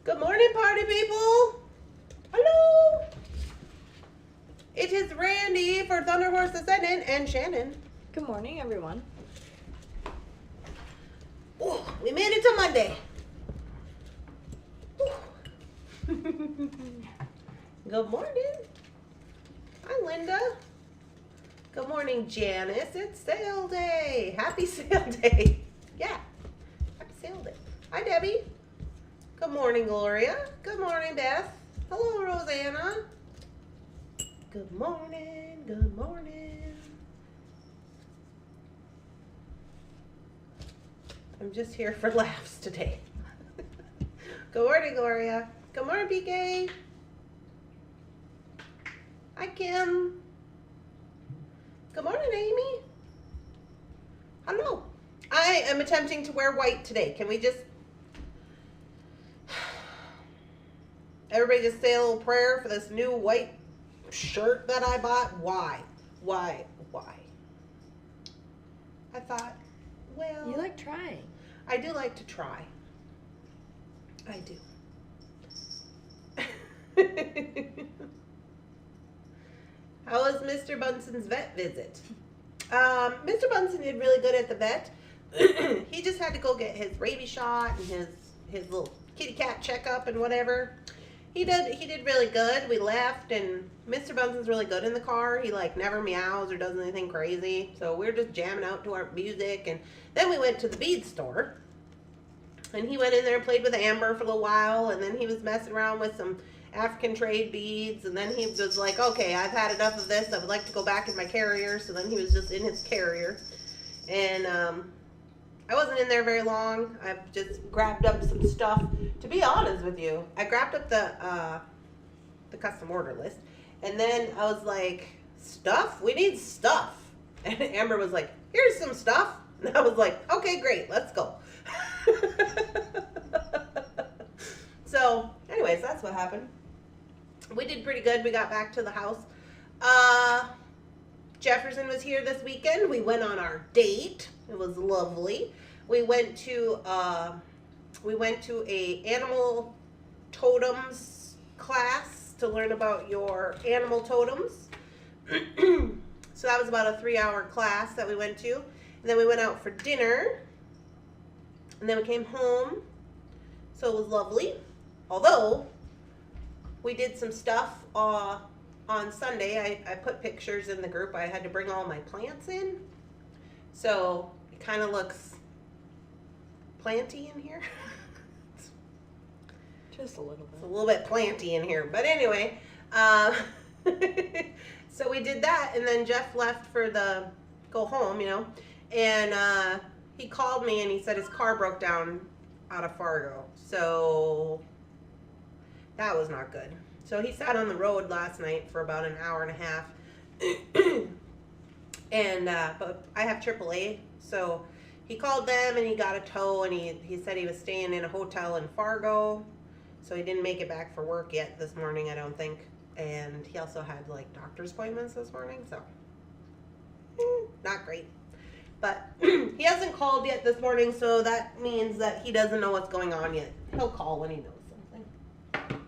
Good morning, party people. Hello. It is Randy for Thunderhorse Descendant and Shannon. Good morning, everyone. Ooh, we made it to Monday. Good morning. Hi, Linda. Good morning, Janice. It's sale day. Happy sale day. Yeah, happy sale day. Hi, Debbie. Good morning, Gloria. Good morning, Beth. Hello, Rosanna. Good morning. Good morning. I'm just here for laughs today. Good morning, Gloria. Good morning, PK. Hi, Kim. Good morning, Amy. Hello. I am attempting to wear white today. Can we just... Everybody just say a little prayer for this new white shirt that I bought? Why? Why? I thought, well... You like trying. I do like to try. I do. How was Mr. Bunson's vet visit? Mr. Bunson did really good at the vet. He just had to go get his rabies shot and his little kitty cat checkup and whatever. He did really good. We left and Mr. Bunson's really good in the car. He like never meows or does anything crazy. So we're just jamming out to our music, and then we went to the bead store. And he went in there and played with Amber for a little while, and then he was messing around with some African trade beads, and then he was like, okay, I've had enough of this. I would like to go back in my carrier. So then he was just in his carrier. And I wasn't in there very long. I just grabbed up some stuff. To be honest with you, I grabbed up the custom order list, and then I was like, stuff? We need stuff. And Amber was like, here's some stuff. And I was like, okay, great, let's go. So anyways, that's what happened. We did pretty good. We got back to the house. Jefferson was here this weekend. We went on our date. It was lovely. We went to a animal totems class to learn about your animal totems. So that was about a 3-hour class that we went to. And then we went out for dinner. And then we came home. So it was lovely. Although we did some stuff on Sunday. I put pictures in the group. I had to bring all my plants in. So it kind of looks planty in here. Just a little bit. It's a little bit planty in here. But anyway, so we did that. And then Jeff left for the go home, you know. And he called me and he said his car broke down out of Fargo. So that was not good. So he sat on the road last night for about an hour and a half. And but I have AAA, so he called them and he got a tow, and he said he was staying in a hotel in Fargo, so he didn't make it back for work yet this morning, I don't think. And he also had like doctor's appointments this morning, so not great. But he hasn't called yet this morning, so that means that he doesn't know what's going on yet. He'll call when he knows something.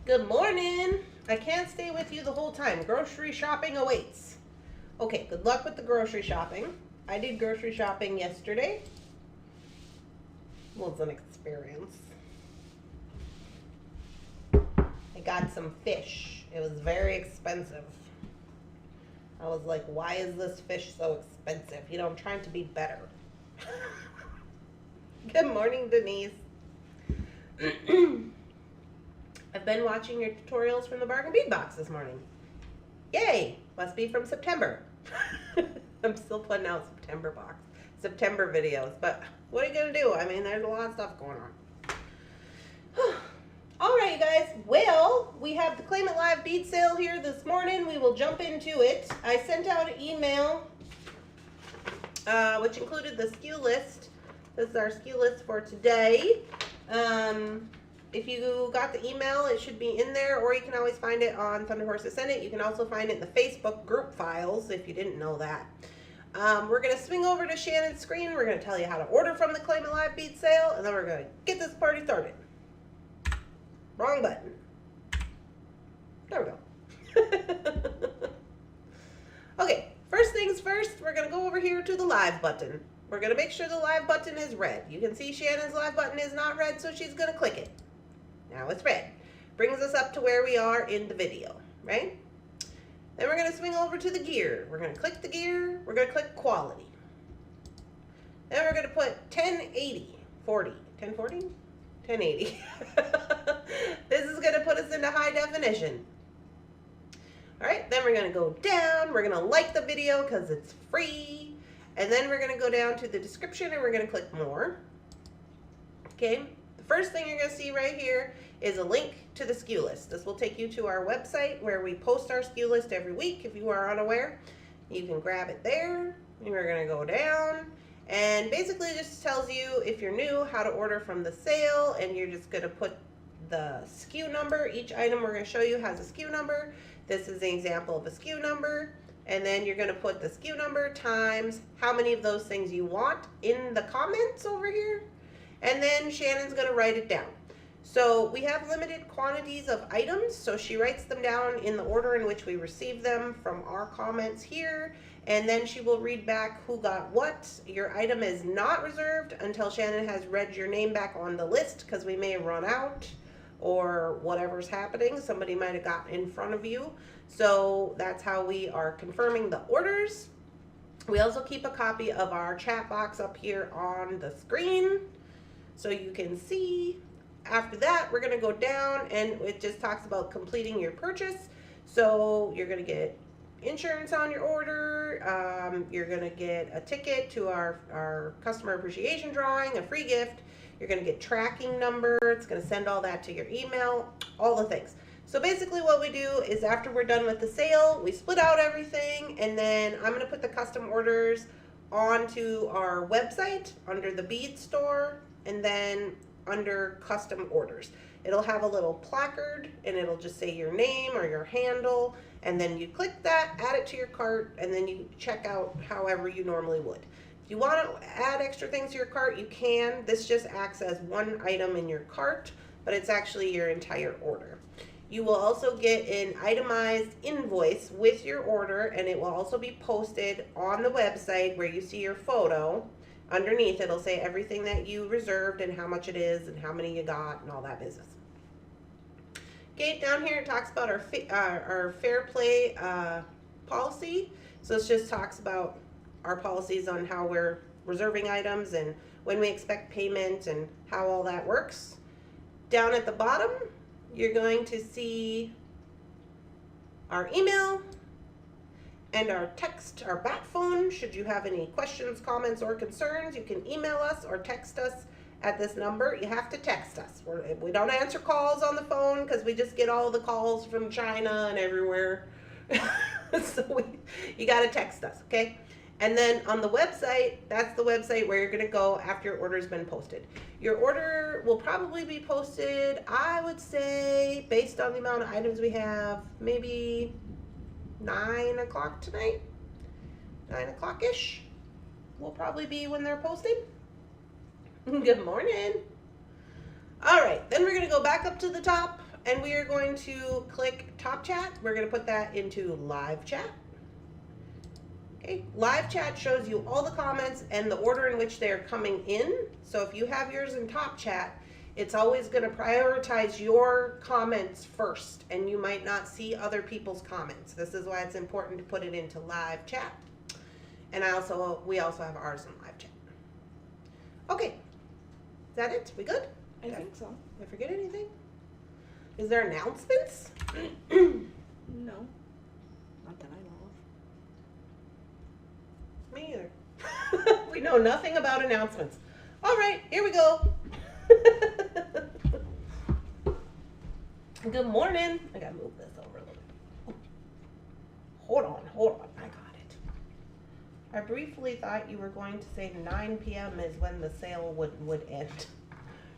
Good morning. I can't stay with you the whole time. Grocery shopping awaits. Okay, good luck with the grocery shopping. I did grocery shopping yesterday. It was an experience. I got some fish. It was very expensive. I was like, why is this fish so expensive? You know, I'm trying to be better. Good morning, Denise. I've been watching your tutorials from the Bargain Bead Box this morning. Yay! Must be from September. I'm still putting out September videos, but what are you gonna do? I mean, there's a lot of stuff going on. All right, you guys. Well, we have the Claim It Live bead sale here this morning. We will jump into it. I sent out an email, which included the SKU list. This is our SKU list for today. If you got the email, it should be in there, or you can always find it on Thunderhorse Descendant. You can also find it in the Facebook group files if you didn't know that. We're going to swing over to Shannon's screen. We're going to tell you how to order from the Claim It Live bead sale, and then we're going to get this party started. Wrong button. There we go. Okay, first things first, we're going to go over here to the live button. We're going to make sure the live button is red. You can see Shannon's live button is not red, so she's going to click it. Now it's red. Brings us up to where we are in the video, right? Then we're going to swing over to the gear. We're going to click the gear. We're going to click quality. Then we're going to put 1080, 40, 1040, 1080. This is going to put us into high definition. All right, then we're going to go down. We're going to like the video because it's free. And then we're going to go down to the description and we're going to click more. Okay, the first thing you're going to see right here is a link to the SKU list. This will take you to our website where we post our SKU list every week. If you are unaware, you can grab it there. And we're going to go down. And basically it just tells you, if you're new, how to order from the sale. And you're just going to put the SKU number. Each item we're going to show you has a SKU number. This is an example of a SKU number. And then you're going to put the SKU number times how many of those things you want in the comments over here. And then Shannon's going to write it down. So we have limited quantities of items. So she writes them down in the order in which we receive them from our comments here. And then she will read back who got what. Your item is not reserved until Shannon has read your name back on the list, because we may run out or whatever's happening. Somebody might have gotten in front of you. So that's how we are confirming the orders. We also keep a copy of our chat box up here on the screen so you can see. After that, we're going to go down and it just talks about completing your purchase. So you're going to get insurance on your order. You're going to get a ticket to our customer appreciation drawing, a free gift. You're going to get tracking number. It's going to send all that to your email, all the things. So basically what we do is after we're done with the sale, we split out everything, and then I'm going to put the custom orders onto our website under the Bead store, and then under custom orders. It'll have a little placard and it'll just say your name or your handle, and then you click that, add it to your cart, and then you check out however you normally would. If you want to add extra things to your cart, you can. This just acts as one item in your cart, but it's actually your entire order. You will also get an itemized invoice with your order, and it will also be posted on the website where you see your photo. Underneath, it'll say everything that you reserved and how much it is and how many you got and all that business. Okay, down here it talks about our fair play policy. So it just talks about our policies on how we're reserving items and when we expect payment and how all that works. Down at the bottom, you're going to see our email and our text, our bat phone. Should you have any questions, comments, or concerns, you can email us or text us at this number. You have to text us. We don't answer calls on the phone because we just get all the calls from China and everywhere. So you got to text us, okay? And then on the website, that's the website where you're going to go after your order's been posted. Your order will probably be posted, I would say, based on the amount of items we have, maybe 9 o'clock tonight. 9 o'clock-ish will probably be when they're posted. Good morning. All right, then we're going to go back up to the top, and we are going to click Top Chat. We're going to put that into Live Chat. Okay, Live Chat shows you all the comments and the order in which they're coming in. So if you have yours in Top Chat, it's always going to prioritize your comments first, and you might not see other people's comments. This is why it's important to put it into Live Chat. And we also have ours in Live Chat. Okay, is that it? We good? I think so. Did I forget anything? Is there announcements? No. Not that I know of. Me either. We know nothing about announcements. All right, here we go. Good morning. I gotta move this over a little bit. Hold on. I got it. I briefly thought you were going to say 9 p.m. is when the sale would end.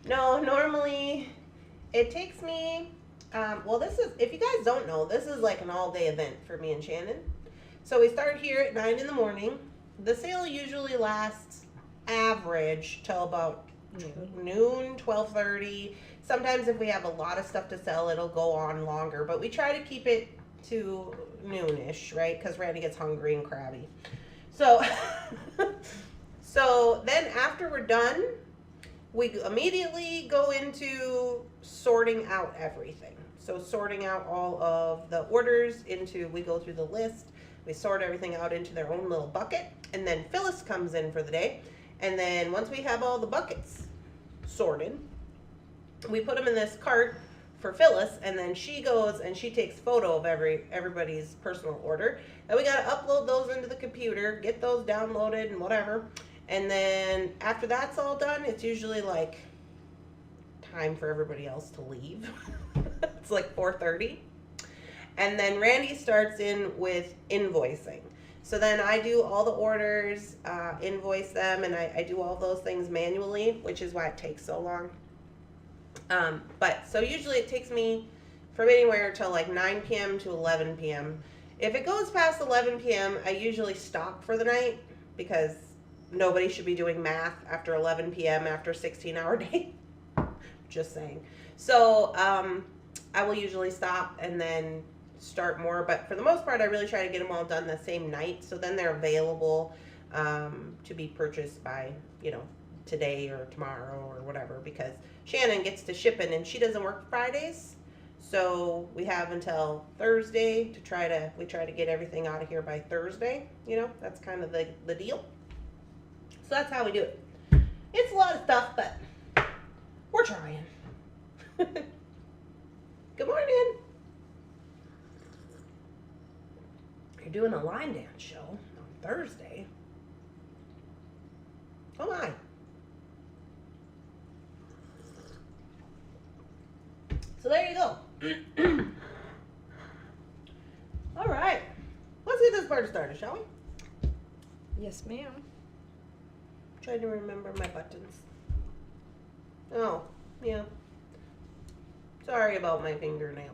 No, normally it takes me, well, this is, if you guys don't know, this is like an all-day event for me and Shannon. So we start here at 9 in the morning. The sale usually lasts average till about noon, 12:30. Sometimes if we have a lot of stuff to sell, it'll go on longer, but we try to keep it to noonish, right? Because Randy gets hungry and crabby. So, so then after we're done, we immediately go into sorting out everything. So sorting out all of the orders into, we go through the list, we sort everything out into their own little bucket, and then Phyllis comes in for the day. And then once we have all the buckets sorted, we put them in this cart for Phyllis, and then she goes and she takes photo of everybody's personal order. And we gotta upload those into the computer, get those downloaded and whatever. And then after that's all done, it's usually like time for everybody else to leave. It's like 4:30. And then Randy starts in with invoicing. So then I do all the orders, invoice them, and I do all those things manually, which is why it takes so long. But so usually it takes me from anywhere till like 9 p.m. to 11 p.m. If it goes past 11 p.m., I usually stop for the night because nobody should be doing math after 11 p.m. after a 16-hour day. Just saying. So I will usually stop and then start more. But for the most part, I really try to get them all done the same night. So then they're available to be purchased by, today or tomorrow or whatever, because Shannon gets to shipping and she doesn't work Fridays. So we have until Thursday to try to get everything out of here by Thursday. That's kind of the deal. So that's how we do it. It's a lot of stuff, but we're trying. Good morning. You're doing a line dance show on Thursday. Oh my. So there you go. All right. Let's get this party started, shall we? Yes, ma'am. Trying to remember my buttons. Oh, yeah. Sorry about my fingernails.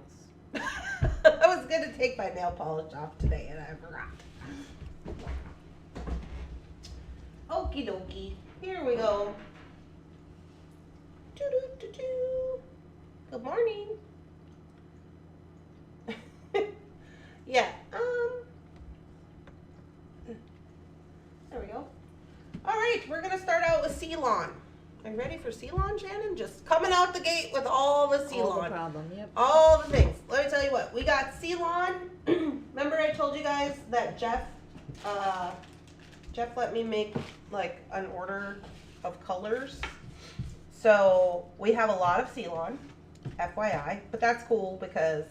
I was going to take my nail polish off today and I forgot. Okie dokie. Here we go. Doo-doo-doo-doo. Good morning. Yeah. There we go. All right, we're gonna start out with C-Lon. Are you ready for C-Lon, Shannon? Just coming out the gate with all the C-Lon. All the problem, yep. All the things. Let me tell you what. We got C-Lon. Remember I told you guys that Jeff let me make like an order of colors. So we have a lot of C-Lon, FYI, but that's cool because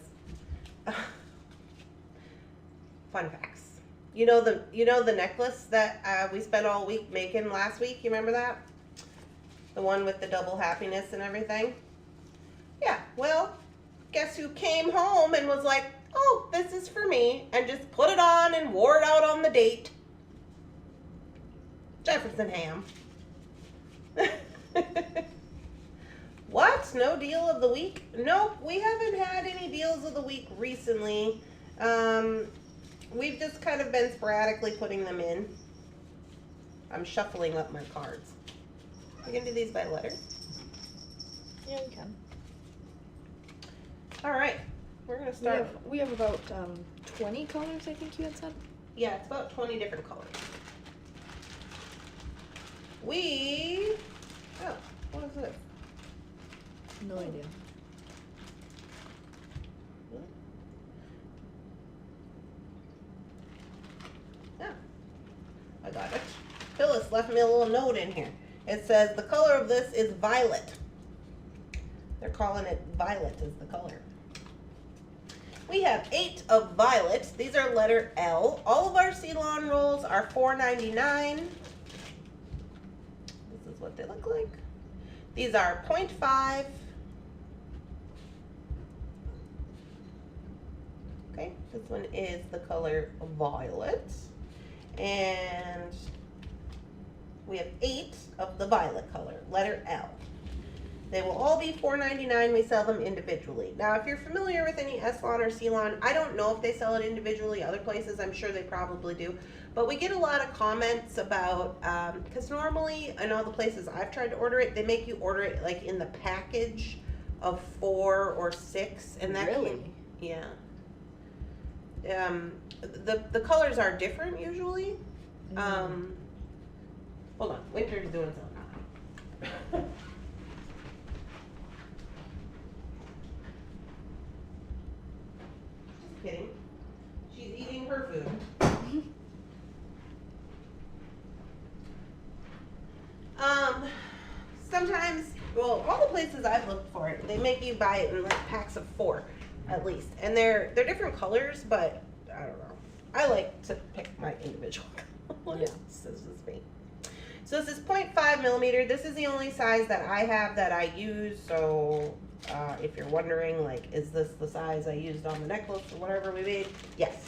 fun facts. You know the necklace that we spent all week making last week? You remember that? The one with the double happiness and everything? Yeah, well, guess who came home and was like, oh, this is for me, and just put it on and wore it out on the date? Jefferson Ham. What? No deal of the week? Nope, we haven't had any deals of the week recently. We've just kind of been sporadically putting them in. I'm shuffling up my cards. We can do these by letter. Yeah, we can. All right, we're gonna start. We have about 20 colors, I think you had said. Yeah, it's about 20 different colors. Oh, what is this? No idea. Yeah, I got it. Phyllis left me a little note in here. It says the color of this is violet. They're calling it violet is the color. We have 8 of violet. These are letter L. All of our C-Lon rolls are $4.99. This is what they look like. These are 0.5. Okay, this one is the color violet. And we have 8 of the violet color, letter L. They will all be $4.99. We sell them individually. Now, if you're familiar with any S-Lon or C-Lon, I don't know if they sell it individually. Other places, I'm sure they probably do. But we get a lot of comments about, because normally in all the places I've tried to order it, they make you order it like in the package of 4 or 6, and that Really? yeah. The colors are different usually. Hold on, Winter's doing something. Just kidding. She's eating her food. Sometimes, well, all the places I've looked for it, they make you buy it in like packs of 4, at least, and they're different colors, but I don't know. I like to pick my individual colors. Yeah. This is me. So this is 0.5 millimeter. This is the only size that I have that I use. So if you're wondering, like, is this the size I used on the necklace or whatever we made? Yes.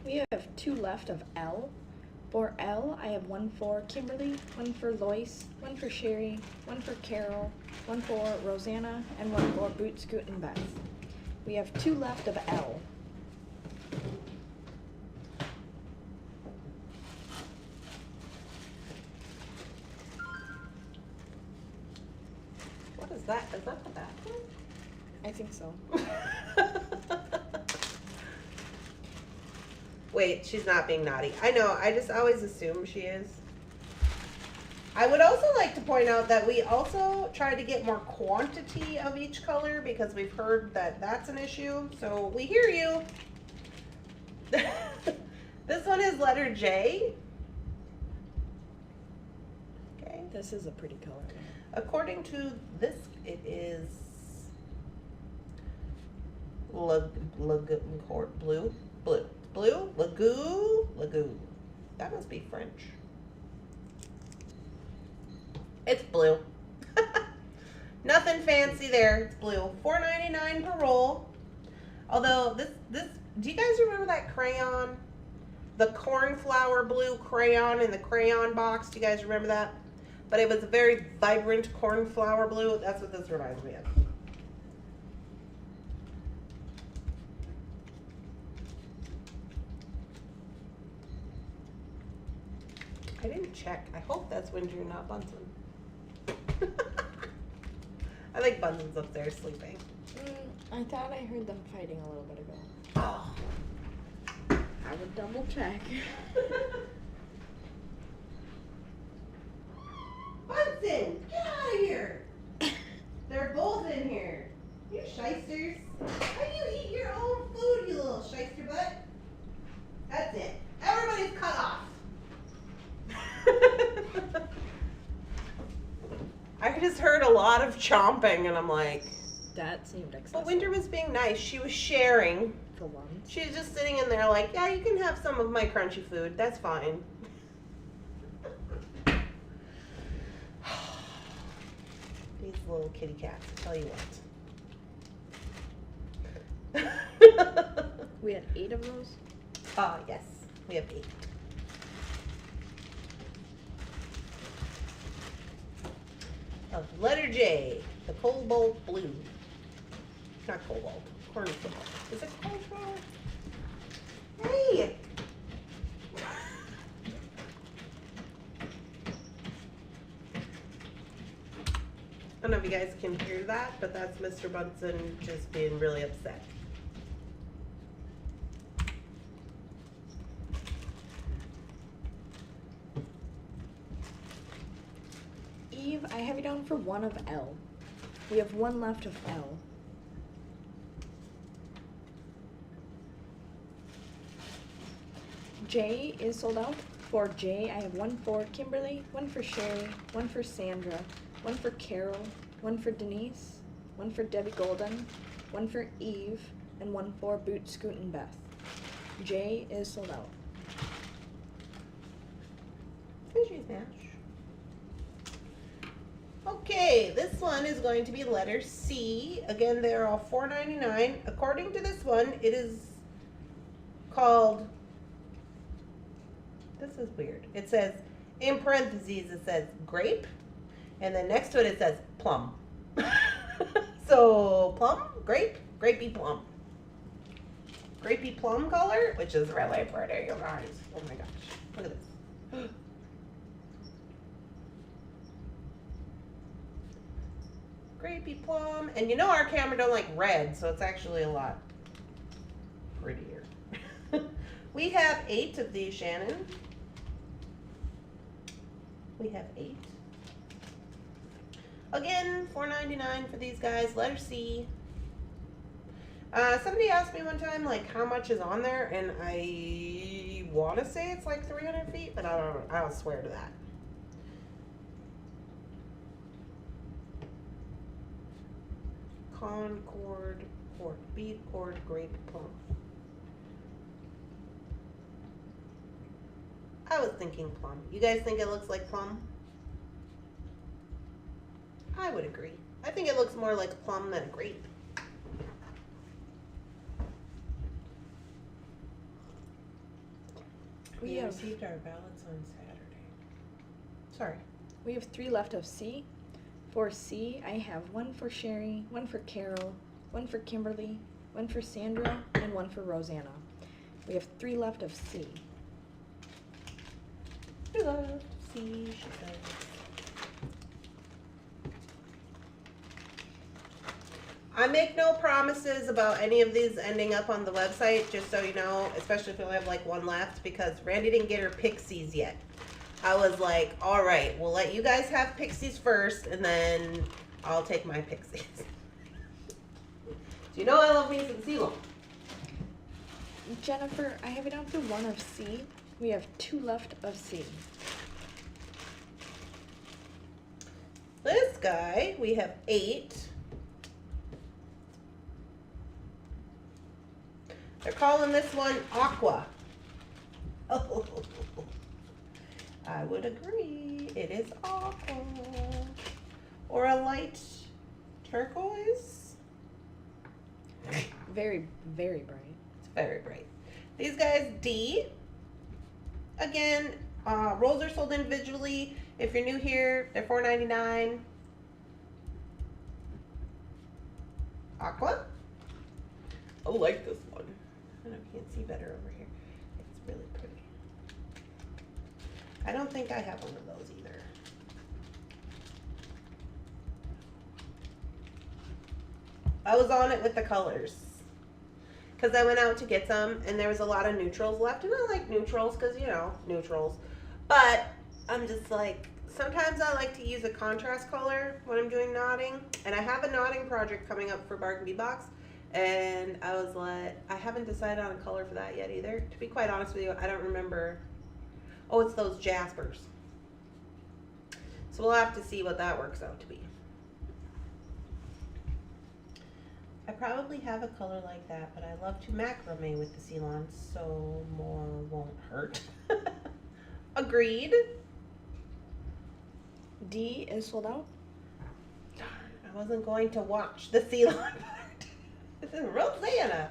We have 2 left of L. For L, I have 1 for Kimberly, 1 for Lois, 1 for Sherry, 1 for Carol, 1 for Rosanna, and 1 for Boot Scoot and Beth. We have 2 left of L. What is that? Is that the bathroom? I think so. Wait, she's not being naughty. I know, I just always assume she is. I would also like to point out that we also try to get more quantity of each color because we've heard that that's an issue. So we hear you. This one is letter J. Okay. This is a pretty color. According to this, it is blue, Lagoo. That must be French. It's blue. Nothing fancy there. It's blue. $4.99 per roll. Although this, do you guys remember that crayon? The cornflower blue crayon in the crayon box. Do you guys remember that? But it was a very vibrant cornflower blue. That's what this reminds me of. I didn't check. I hope that's Winter, not Bunsen. I think Bunsen's upstairs sleeping. I thought I heard them fighting a little bit ago. Oh. I would double check. Bunsen, get out of here! They're both in here. You shysters. How do you eat your own food, you little shyster butt? That's it. Everybody's cut off. I just heard a lot of chomping and I'm like, That seemed excessive. but Winter was being nice. She was sharing. For once. She's just sitting in there like, yeah, you can have some of my crunchy food. That's fine. These little kitty cats, I tell you what. We had 8 of those? Yes, we have 8. Letter J, the cobalt blue. Not cobalt, cornflower. Is it cornflower? Hey! I don't know if you guys can hear that, but that's Mr. Bunsen just being really upset. Eve, I have you down for 1 of L. We have 1 left of L. J is sold out. For J, I have 1 for Kimberly, 1 for Sherry, 1 for Sandra, 1 for Carol, 1 for Denise, 1 for Debbie Golden, 1 for Eve, and 1 for Boot Scoot and Beth. J is sold out. Fishy smash. Okay, this one is going to be letter C. Again, they're all $4.99. According to this one, it is called, this is weird. It says, in parentheses, it says grape, and then next to it, it says plum. So, plum, grape, grapey plum. Grapey plum color, which is really pretty, you guys. Oh my gosh, look at this. grapey plum. And you know our camera don't like red, so it's actually a lot prettier. We have 8 of these, Shannon. We have 8. Again, $4.99 for these guys. Letter C. Somebody asked me one time, like, how much is on there, and I want to say it's like 300 feet, but I don't swear to that. Concord Port, Bead Port, Grape Plum. I was thinking plum. You guys think it looks like plum? I would agree. I think it looks more like a plum than a grape. We received our ballots on Saturday. Sorry. We have 3 left of C. For C, I have 1 for Sherry, 1 for Carol, 1 for Kimberly, 1 for Sandra, and 1 for Rosanna. We have 3 left of C. 3 left. C, she says. I make no promises about any of these ending up on the website, just so you know, especially if we only have like 1 left, because Randy didn't get her pixies yet. I was like, all right, we'll let you guys have pixies first, and then I'll take my pixies. Do you know I love me some C-Lon? Jennifer, I have it down for 1 of C. We have 2 left of C. This guy, we have 8. They're calling this one Aqua. Oh, I would agree. It is Aqua. Or a light turquoise. Very, very bright. It's very bright. These guys, D. Again, rolls are sold individually. If you're new here, they're $4.99. Aqua. I like this one. I don't know if you can see better over here. It's really pretty. I don't think I have one of those either. I was on it with the colors. Because I went out to get some, and there was a lot of neutrals left. And I like neutrals because, you know, neutrals. But I'm just like, sometimes I like to use a contrast color when I'm doing knotting. And I have a knotting project coming up for Bark and Bead Box. And I was like, I haven't decided on a color for that yet either. To be quite honest with you, I don't remember. Oh, it's those jaspers. So we'll have to see what that works out to be. I probably have a color like that, but I love to macrame with the C-Lon, so more won't hurt. Agreed. D is sold out. Darn, I wasn't going to watch the C-Lon part. This is Rosanna.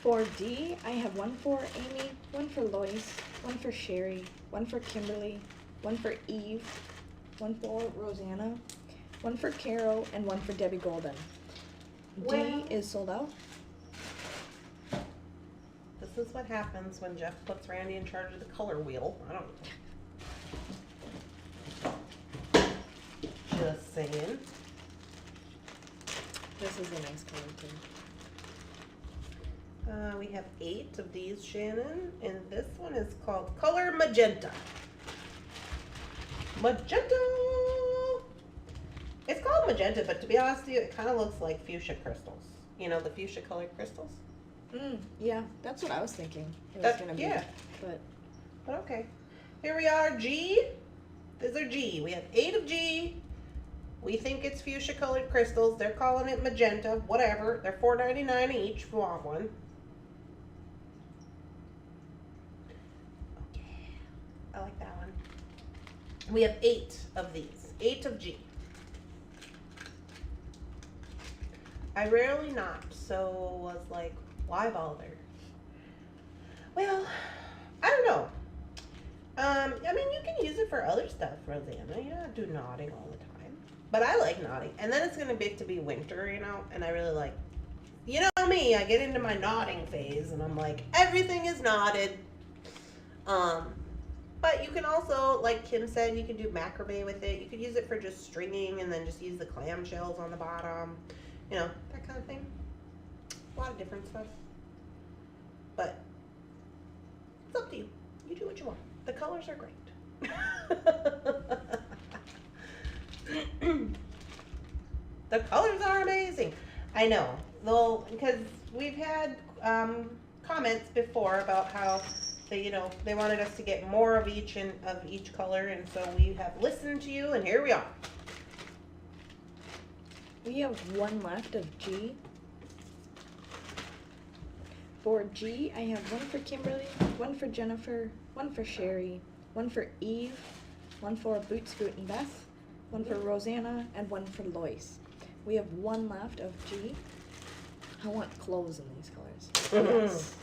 For D, I have 1 for Amy, 1 for Lois, 1 for Sherry, 1 for Kimberly, 1 for Eve, 1 for Rosanna, 1 for Carol, and 1 for Debbie Golden. Well, D is sold out. This is what happens when Jeff puts Randy in charge of the color wheel. I don't know. Just saying. This is a nice color too. We have 8 of these, Shannon, and this one is called Color Magenta. Magenta! It's called magenta, but to be honest with you, it kind of looks like fuchsia crystals. You know, the fuchsia colored crystals? Yeah, that's what I was thinking it was going to be. Yeah. But okay. Here we are, G. These are G. We have 8 of G. We think it's fuchsia colored crystals. They're calling it magenta, whatever. They're $4.99 each if you want one. Okay. I like that one. We have 8 of these. 8 of G. I rarely knot, so was like, why bother? Well, I don't know. I mean, you can use it for other stuff, Rosanna. You don't have to do knotting all the time. But I like knotting. And then it's going to be winter, you know, and I really like, you know me, I get into my knotting phase, and I'm like, everything is knotted. But you can also, like Kim said, you can do macrame with it. You could use it for just stringing and then just use the clamshells on the bottom. You know, that kind of thing. A lot of different stuff. But it's up to you. You do what you want. The colors are great. The colors are amazing. I know. Well, because we've had comments before about how they wanted us to get more of each color, and so we have listened to you, and here we are. We have one left of G. For G, I have one for Kimberly, one for Jennifer, one for Sherry, one for Eve, one for Boot Scoot and Beth, one for Rosanna, and one for Lois. We have one left of G. I want clothes in these colors. Yes.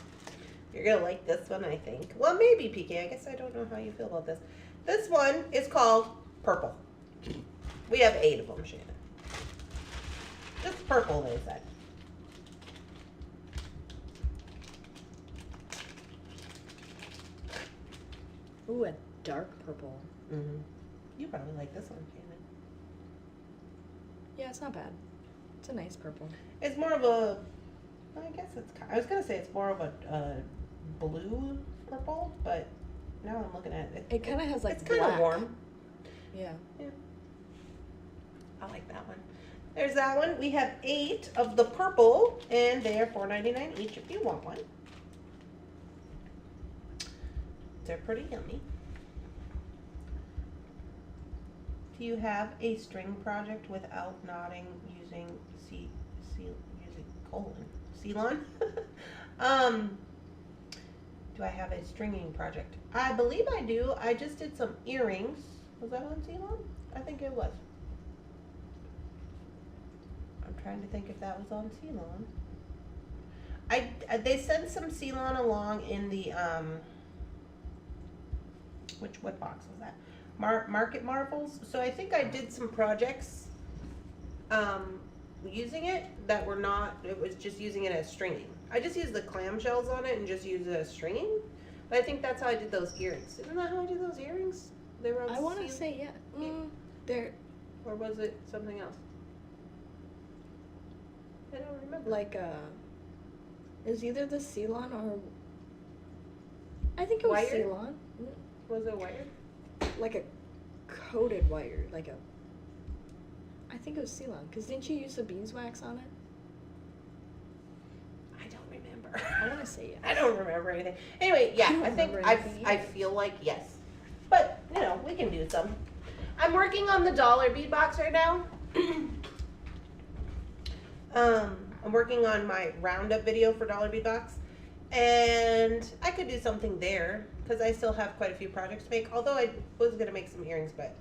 You're gonna like this one, I think. Well, maybe, PK. I guess I don't know how you feel about this. This one is called purple. We have 8 of them, Shannon. Just purple, they said. Ooh, a dark purple. Mm-hmm. You probably like this one, Shannon. Yeah, it's not bad. It's a nice purple. It's more of a, I guess I was gonna say it's more of a blue purple, but now I'm looking at it. It kind of has like it's kind of warm. Yeah. Yeah. I like that one. There's that one. We have 8 of the purple, and they are $4.99 each if you want one. They're pretty yummy. Do you have a string project without knotting using C-Lon? Do I have a stringing project? I believe I do. I just did some earrings. Was that on C-Lon? I think it was. I'm trying to think if that was on C-Lon. They sent some C-Lon along in the what box was that? Market Marvels. So I think I did some projects using it that were not, it was just using it as stringing. I just used the clamshells on it and just used it as stringing. But I think that's how I did those earrings. Isn't that how I did those earrings? They were on I want to say, yeah. They're, or was it something else? I don't remember. like, it was either the C-Lon or, I think it was Wired? C-Lon. Was it wired? Like a coated wire, like a, I think it was C-Lon, because didn't you use the beeswax on it? I don't remember. I want to say yes. I don't remember anything. Anyway, yeah, I think I feel like yes. But, we can do some. I'm working on the dollar bead box right now. I'm working on my roundup video for dollar bead box. And I could do something there because I still have quite a few projects to make. Although I was going to make some earrings, but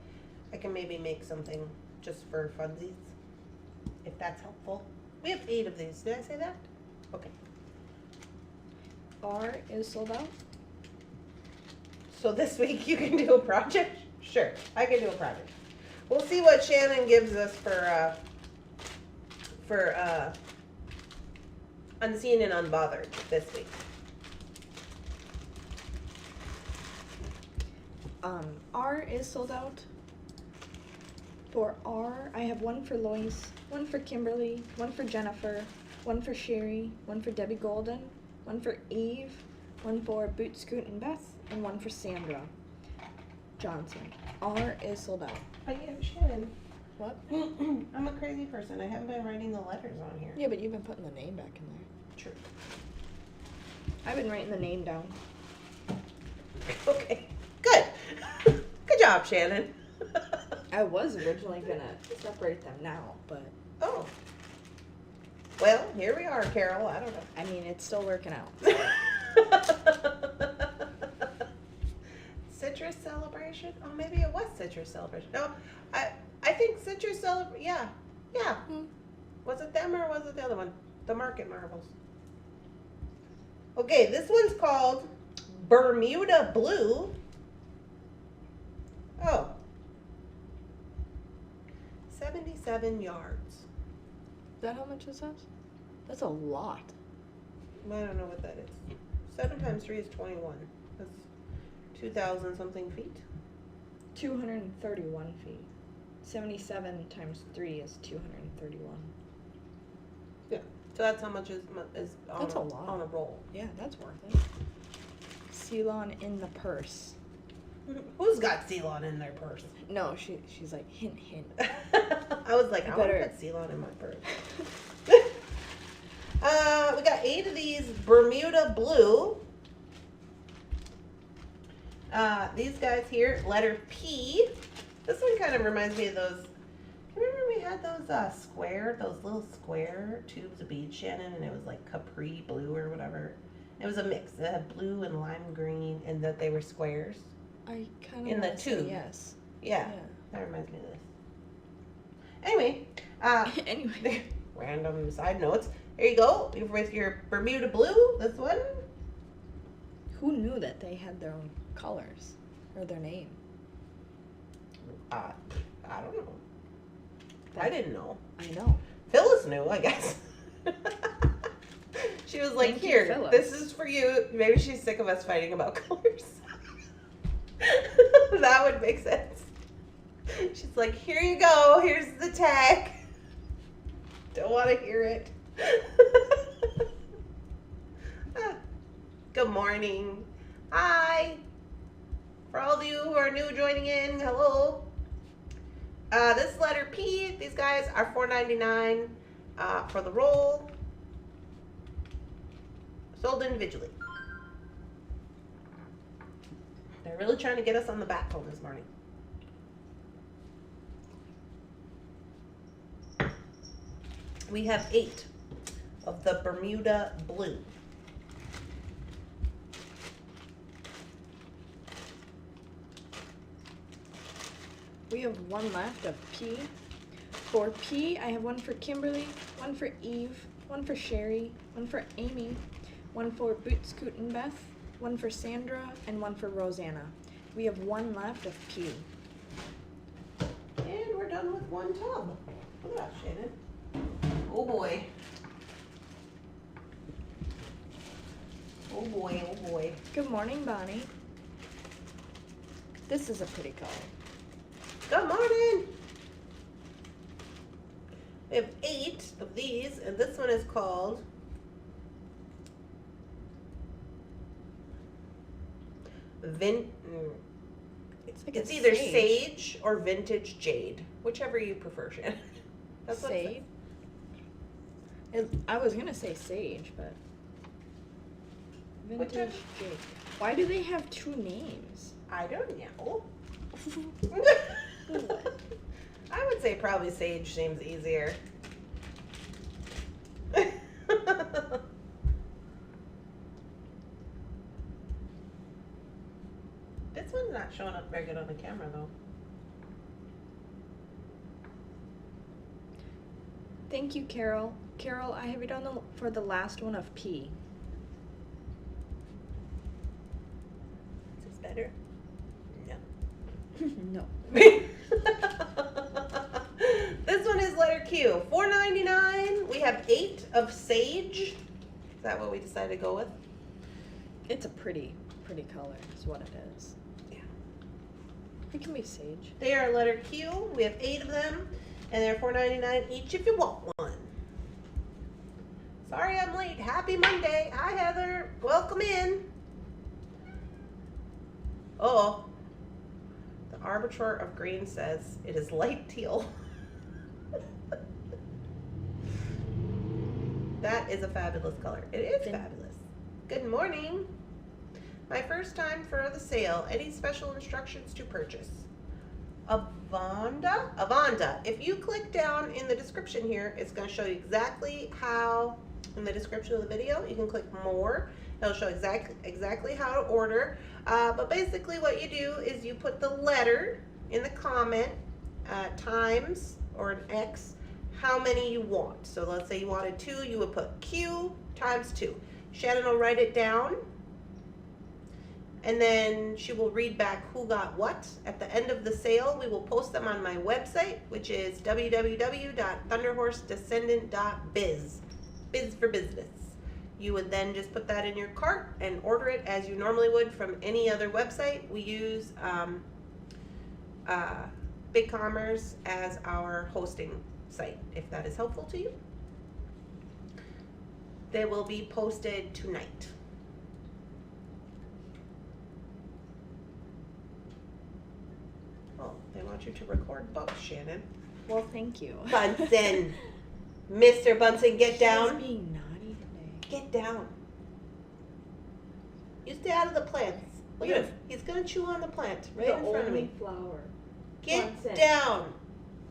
I can maybe make something just for funsies, if that's helpful. We have 8 of these. Did I say that? Okay. R is sold out. So this week you can do a project? Sure, I can do a project. We'll see what Shannon gives us for Unseen and Unbothered this week. R is sold out. For R, I have one for Lois, one for Kimberly, one for Jennifer, one for Sherry, one for Debbie Golden, one for Eve, one for Boot Scoot and Beth, and one for Sandra Johnson. R is sold out. But yeah, Shannon. What? I'm a crazy person. I haven't been writing the letters on here. Yeah, but you've been putting the name back in there. True. I've been writing the name down. Okay. Good. Good job, Shannon. I was originally gonna separate them now, but Oh. Well, here we are, Carol. I don't know. I mean, it's still working out. Citrus Celebration? Oh, maybe it was Citrus Celebration. No, I think Citrus Celebration. Yeah. Was it them or was it the other one? The Market Marbles. Okay, this one's called Bermuda Blue. Oh. 77 yards. Is that how much this is? That's a lot. I don't know what that is. 7 times 3 is 21. That's 2,000 something feet. 231 feet. 77 times 3 is 231. Yeah. So that's how much is on, That's a lot. on a roll. Yeah, that's worth it. C-Lon in the purse. Who's got C-Lon in their purse? No, she's like, hint, hint. I was like, I want to Better. put C-Lon in my purse. We got 8 of these Bermuda Blue. These guys here, letter P. This one kind of reminds me of those. Remember we had those those little square tubes of bead, Shannon, and it was like Capri Blue or whatever. It was a mix. It had blue and lime green, and that they were squares. I kind of In the tube. Yes. Yeah, Yeah. that reminds me of this. Anyway, Anyway. random side notes. There you go. With your Bermuda Blue, this one. Who knew that they had their own colors or their name? I don't know. I didn't know. I know. Phyllis knew, I guess. She was like, Thank you, here, Phyllis. this is for you. Maybe she's sick of us fighting about colors. That would make sense. She's like, here you go. Here's the tag. Don't want to hear it. Good morning. Hi. For all of you who are new joining in, hello. This is letter P. These guys are $4.99 for the roll. Sold individually. They're really trying to get us on the bat phone this morning. We have 8 of the Bermuda Blue. We have one left of P. For P, I have one for Kimberly, one for Eve, one for Sherry, one for Amy, one for Boots Coot and Beth, one for Sandra, and one for Rosanna. We have one left of P. And we're done with one tub. Look at that, Shannon. Oh boy. Oh boy, oh boy. Good morning, Bonnie. This is a pretty color. Good morning. We have 8 of these, and this one is called It's either sage or vintage jade, whichever you prefer, Shannon. That's what it Sage? I was gonna say sage, but vintage Whichever. jade. Why do they have 2 names? I don't know. I would say probably sage seems easier. This one's not showing up very good on the camera though. Thank you, Carol. Carol, I have you down for the last one of P. Is this better? No. No. This one is letter Q. $4.99. We have 8 of sage. Is that what we decided to go with? It's a pretty color is what it is. Yeah. It can be sage. They are letter Q. We have 8 of them, and they're $4.99 each if you want one. Sorry I'm late. Happy Monday. Hi, Heather. Welcome in. Oh, the arbiter of green says it is light teal. That is a fabulous color. It is fabulous. Good morning. My first time for the sale. Any special instructions to purchase? Avonda. If you click down in the description here, it's going to show you exactly how, in the description of the video, you can click more. It'll show exactly how to order. But basically what you do is you put the letter in the comment times or an X how many you want. So let's say you wanted 2, you would put Q times 2. Shannon will write it down, and then she will read back who got what. At the end of the sale, we will post them on my website, which is www.thunderhorsedescendant.biz. Biz for business. You would then just put that in your cart and order it as you normally would from any other website. We use BigCommerce as our hosting site, if that is helpful to you. They will be posted tonight. Oh, they want you to record books, Shannon. Well, thank you. Bunsen. Mr. Bunsen, get down. He's being naughty today. Get down. You stay out of the plants. Look at him. He's going to chew on the plant right in front of me. Flower. Get Bunsen. down.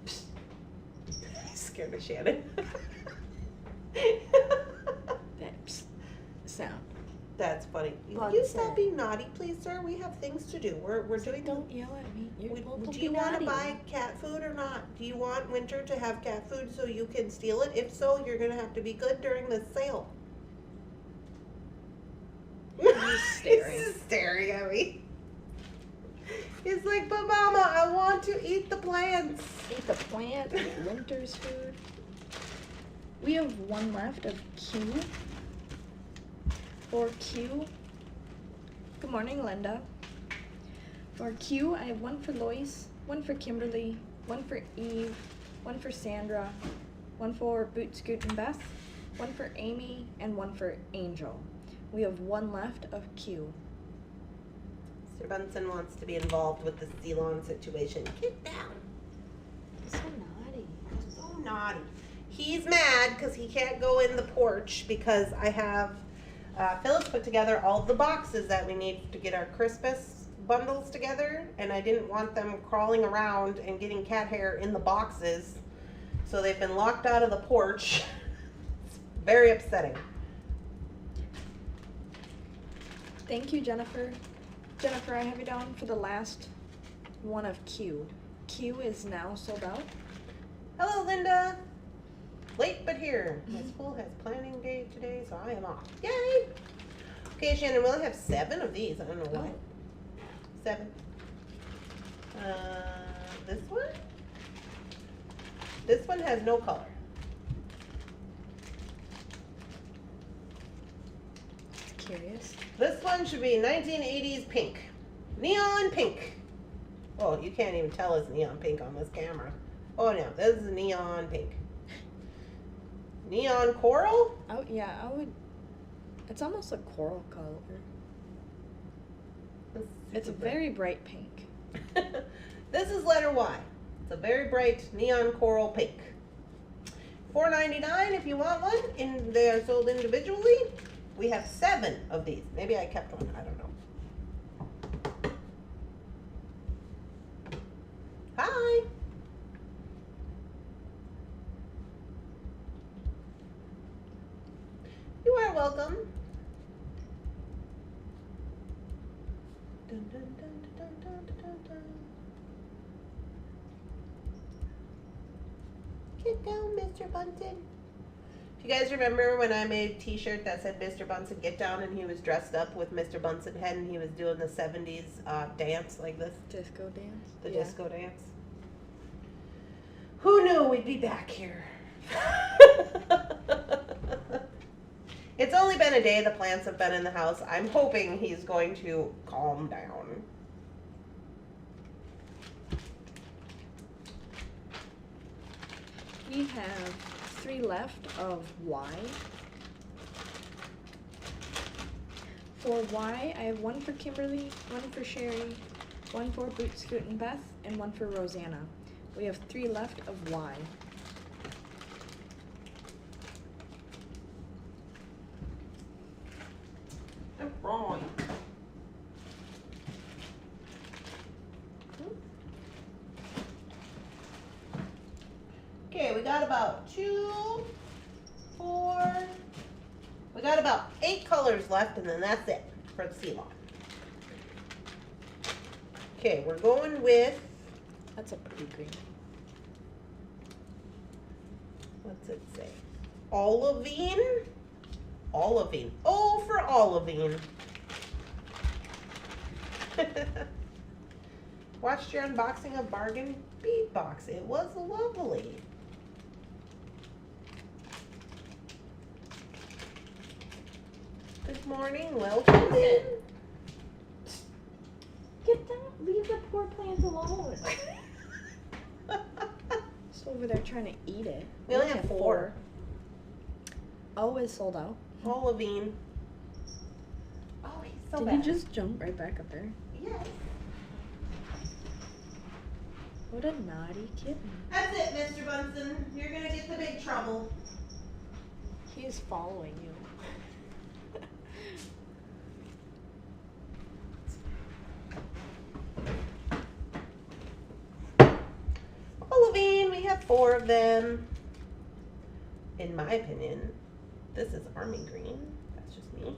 I'm scared of Shannon. That sound. That's funny. You Bunsen. stop being naughty, please, sir. We have things to do. We're doing. Don't yell at me. You're supposed to Do be you want to naughty. buy cat food or not? Do you want Winter to have cat food so you can steal it? If so, you're going to have to be good during the sale. He's staring. He's staring at me. He's like, but Mama, I want to eat the plants. Eat the plant. Eat Winter's food. We have one left of Q. For Q. Good morning, Linda. For Q, I have one for Lois, one for Kimberly, one for Eve, one for Sandra, one for Boot Scoot and Beth, one for Amy, and one for Angel. We have one left of Q. Mr. Bunsen wants to be involved with the C-Lon situation. Get down. So naughty. So naughty. He's mad because he can't go in the porch because I have Phyllis put together all of the boxes that we need to get our Christmas bundles together, and I didn't want them crawling around and getting cat hair in the boxes, so they've been locked out of the porch. It's very upsetting. Thank you, Jennifer. Jennifer, I have you down for the last one of Q. Q is now sold out. Hello, Linda. Late but here. My school has planning day today, so I am off. Yay! Okay, Shannon, we only have 7 of these. I don't know why. 7. This one? This one has no color. Curious. This one should be 1980s pink. Neon pink. Oh, you can't even tell it's neon pink on this camera. Oh no, this is neon pink. Neon coral? Oh, yeah, I would. It's almost a coral color. It's a very bright pink. This is letter Y. It's a very bright neon coral pink. $4.99 if you want one. They are sold individually. We have 7 of these. Maybe I kept one. I don't know. Hi. You are welcome. Dun, dun, dun, dun, dun, dun, dun. Get down, Mr. Bunsen. Do you guys remember when I made a t-shirt that said Mr. Bunsen get down, and he was dressed up with Mr. Bunsen head and he was doing the 70s dance like this? Disco dance? The Yeah. disco dance. Who knew we'd be back here? It's only been a day the plants have been in the house. I'm hoping he's going to calm down. We have 3 left of Y. For Y, I have one for Kimberly, one for Sherry, one for Boot Scoot and Beth, and one for Rosanna. We have 3 left of Y. I'm wrong. Okay, we got about 2, 4, we got about 8 colors left, and then that's it for the C-Lon. Okay, we're going with, That's a pretty green. what's it say? Olivine? Olivine. Oh, for Olivine. Watched your unboxing of Bargain Bead Box. It was lovely. this morning. Welcome in. Get down. Leave the poor plant alone. Just over there trying to eat it. We only have 4. O is sold out. Oh, Levine. Oh, he's so Did bad. he just jump right back up there? Yes. What a naughty kitten. That's it, Mr. Bunsen. You're gonna get the big trouble. He is following you. Oh, Levine, we have 4 of them. In my opinion, this is army green. That's just me.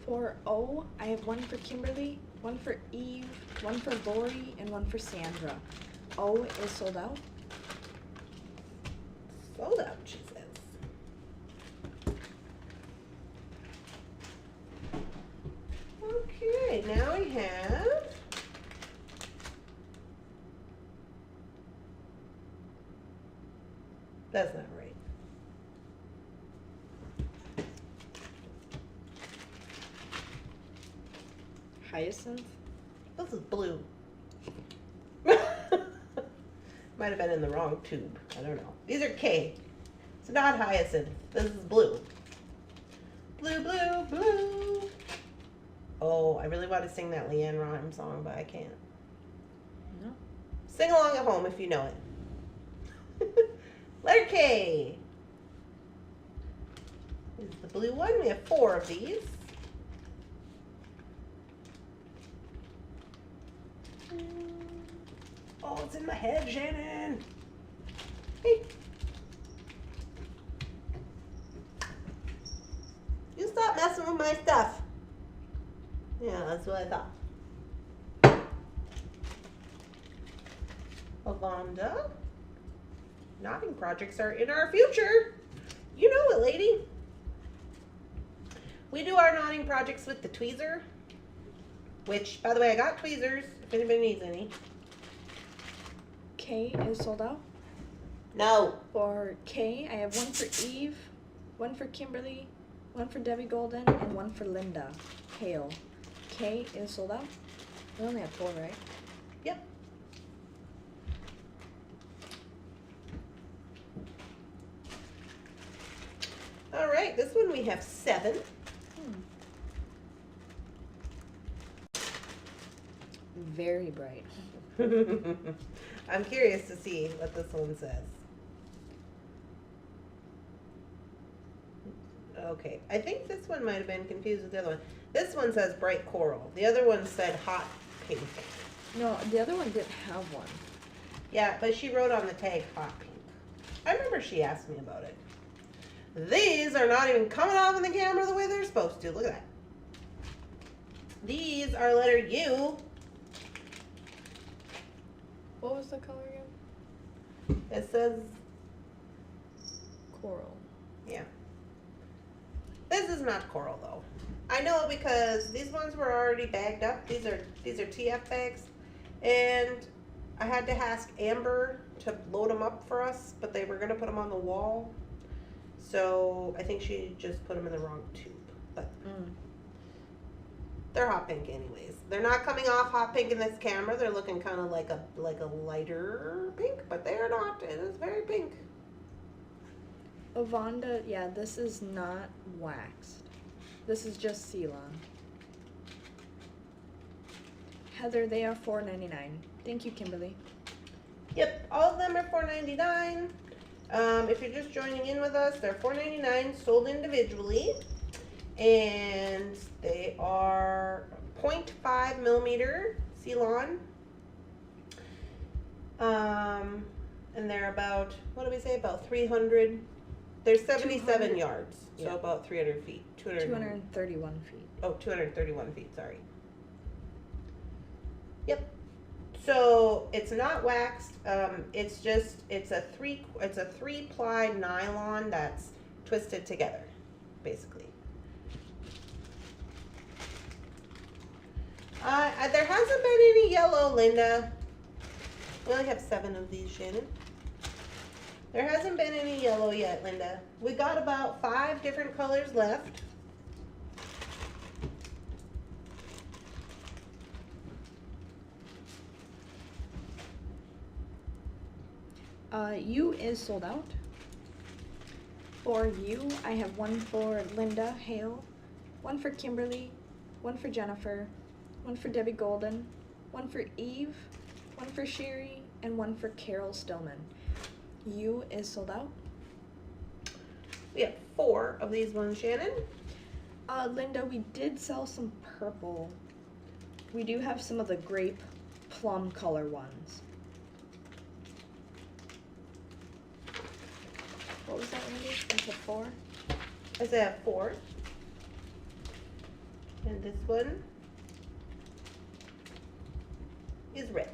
For O, I have 1 for Kimberly, 1 for Eve, 1 for Lori, and 1 for Sandra. O is sold out. Sold out, she says. Okay, now we have that's not right. Hyacinth. This is blue. Might have been in the wrong tube. I don't know. These are K. It's not hyacinth. This is blue. Blue, blue, blue. Oh, I really want to sing that Leanne Rhyme song, but I can't. No. Sing along at home if you know it. Letter K. This is the blue one. We have 4 of these. Oh, it's in my head, Shannon. Hey. You stop messing with my stuff. Yeah, that's what I thought. Lavanda. Knotting projects are in our future. You know it, lady. We do our knotting projects with the tweezer. Which, by the way, I got tweezers if anybody needs any. K is sold out. No. For K, I have 1 for Eve, 1 for Kimberly, 1 for Debbie Golden, and 1 for Linda Hale. K is sold out. We only have 4, right? Yep. All right, this one we have 7. Very bright. I'm curious to see what this one says. Okay, I think this one might have been confused with the other one. This one says bright coral. The other one said hot pink. No, the other one didn't have one. Yeah, but she wrote on the tag hot pink. I remember she asked me about it. These are not even coming off in the camera the way they're supposed to. Look at that. These are letter U. What was the color again? It says, Coral. yeah. This is not coral though. I know because these ones were already bagged up. These are TF bags. And I had to ask Amber to load them up for us, but they were going to put them on the wall. So I think she just put them in the wrong tube. But they're hot pink anyways. They're not coming off hot pink in this camera. They're looking kind of like a lighter pink, but they are not. It is very pink. Ovanda, yeah, this is not waxed. This is just C-Lon. Heather, they are $4.99. Thank you, Kimberly. Yep, all of them are $4.99. If you're just joining in with us, they're $4.99 sold individually. And they are 0.5 millimeter C-Lon. And they're about, what do we say, about 300. They're 77 yards, so yeah. about 300 feet. 231 feet. Oh, 231 feet, sorry. Yep. So it's not waxed. It's just it's a three ply nylon that's twisted together, basically. There hasn't been any yellow, Linda. We only have 7 of these, Shannon. There hasn't been any yellow yet, Linda. We got about 5 different colors left. U is sold out. For U, I have one for Linda Hale, one for Kimberly, one for Jennifer, one for Debbie Golden, one for Eve, one for Sherry, and one for Carol Stillman. U is sold out. We have 4 of these ones, Shannon. Linda, we did sell some purple. We do have some of the grape plum color ones. What was that, Randy? That's a 4? I say I have 4. And this one is red.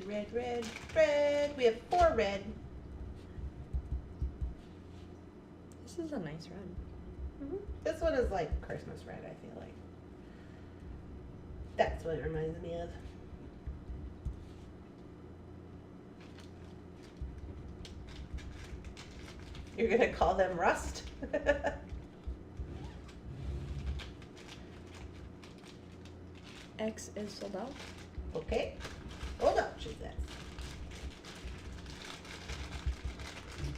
Red, red, red. We have 4 red. This is a nice red. This one is like Christmas red, I feel like. That's what it reminds me of. You're gonna call them rust? X is sold out. Okay. Hold up, she says.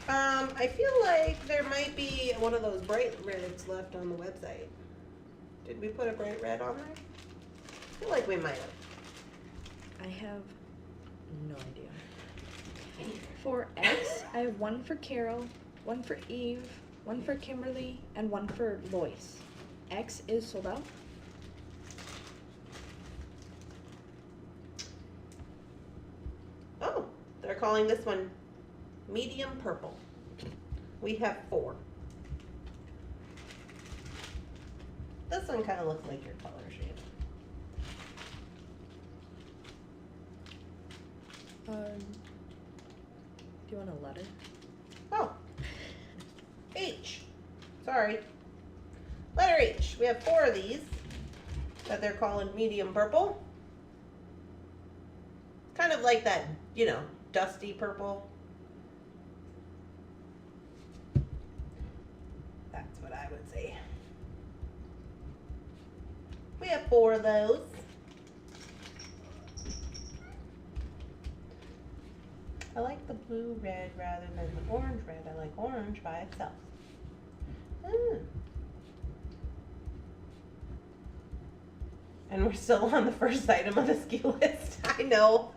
I feel like there might be one of those bright reds left on the website. Did we put a bright red on there? I feel like we might have. I have no idea. For X, I have one for Carol, one for Eve, one for Kimberly, and one for Lois. X is sold out. Oh, they're calling this one medium purple. We have 4. This one kind of looks like your color shade. Do you want a letter? Oh, H. Sorry. Letter H. We have 4 of these that they're calling medium purple. Kind of like that, you know, dusty purple. That's what I would say. We have 4 of those. I like the blue red rather than the orange red. I like orange by itself. And we're still on the first item of the SKU list. I know.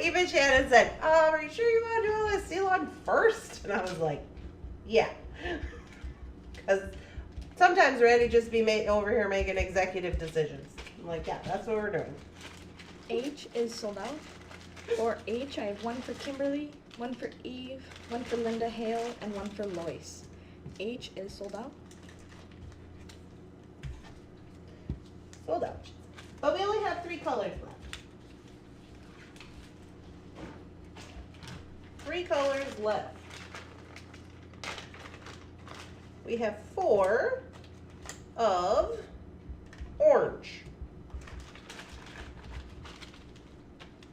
Even Shannon said, are you sure you want to do all this C-Lon first? And I was like, yeah. Because sometimes Randy just be over here making executive decisions. I'm like, yeah, that's what we're doing. H is sold out. For H, I have one for Kimberly, one for Eve, one for Linda Hale, and one for Lois. H is sold out. Sold out. But we only have 3 colors left. 3 colors left. We have 4 of orange.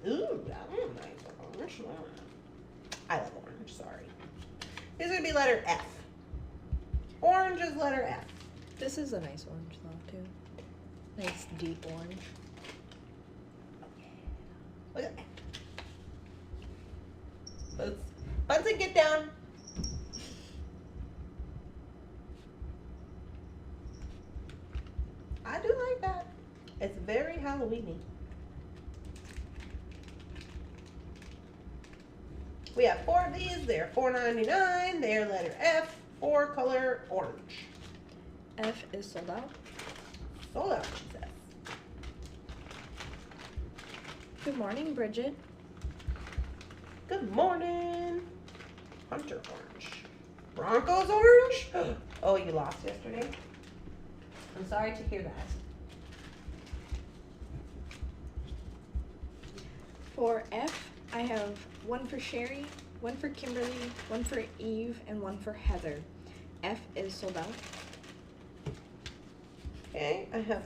Ooh, that one nice orange. I love orange, sorry. This is going to be letter F. Orange is letter F. This is a nice orange though, too. Nice deep orange. Look at that. Let's Bunsen, get down. I do like that. It's very Halloweeny. We have 4 of these. They're $4.99. They're letter F, 4 color orange. F is sold out. Sold out, she says. Good morning, Bridget. Good morning. Hunter orange. Broncos orange? Oh, you lost yesterday? I'm sorry to hear that. For F, I have one for Sherry, one for Kimberly, one for Eve, and one for Heather. F is sold out. Okay, I have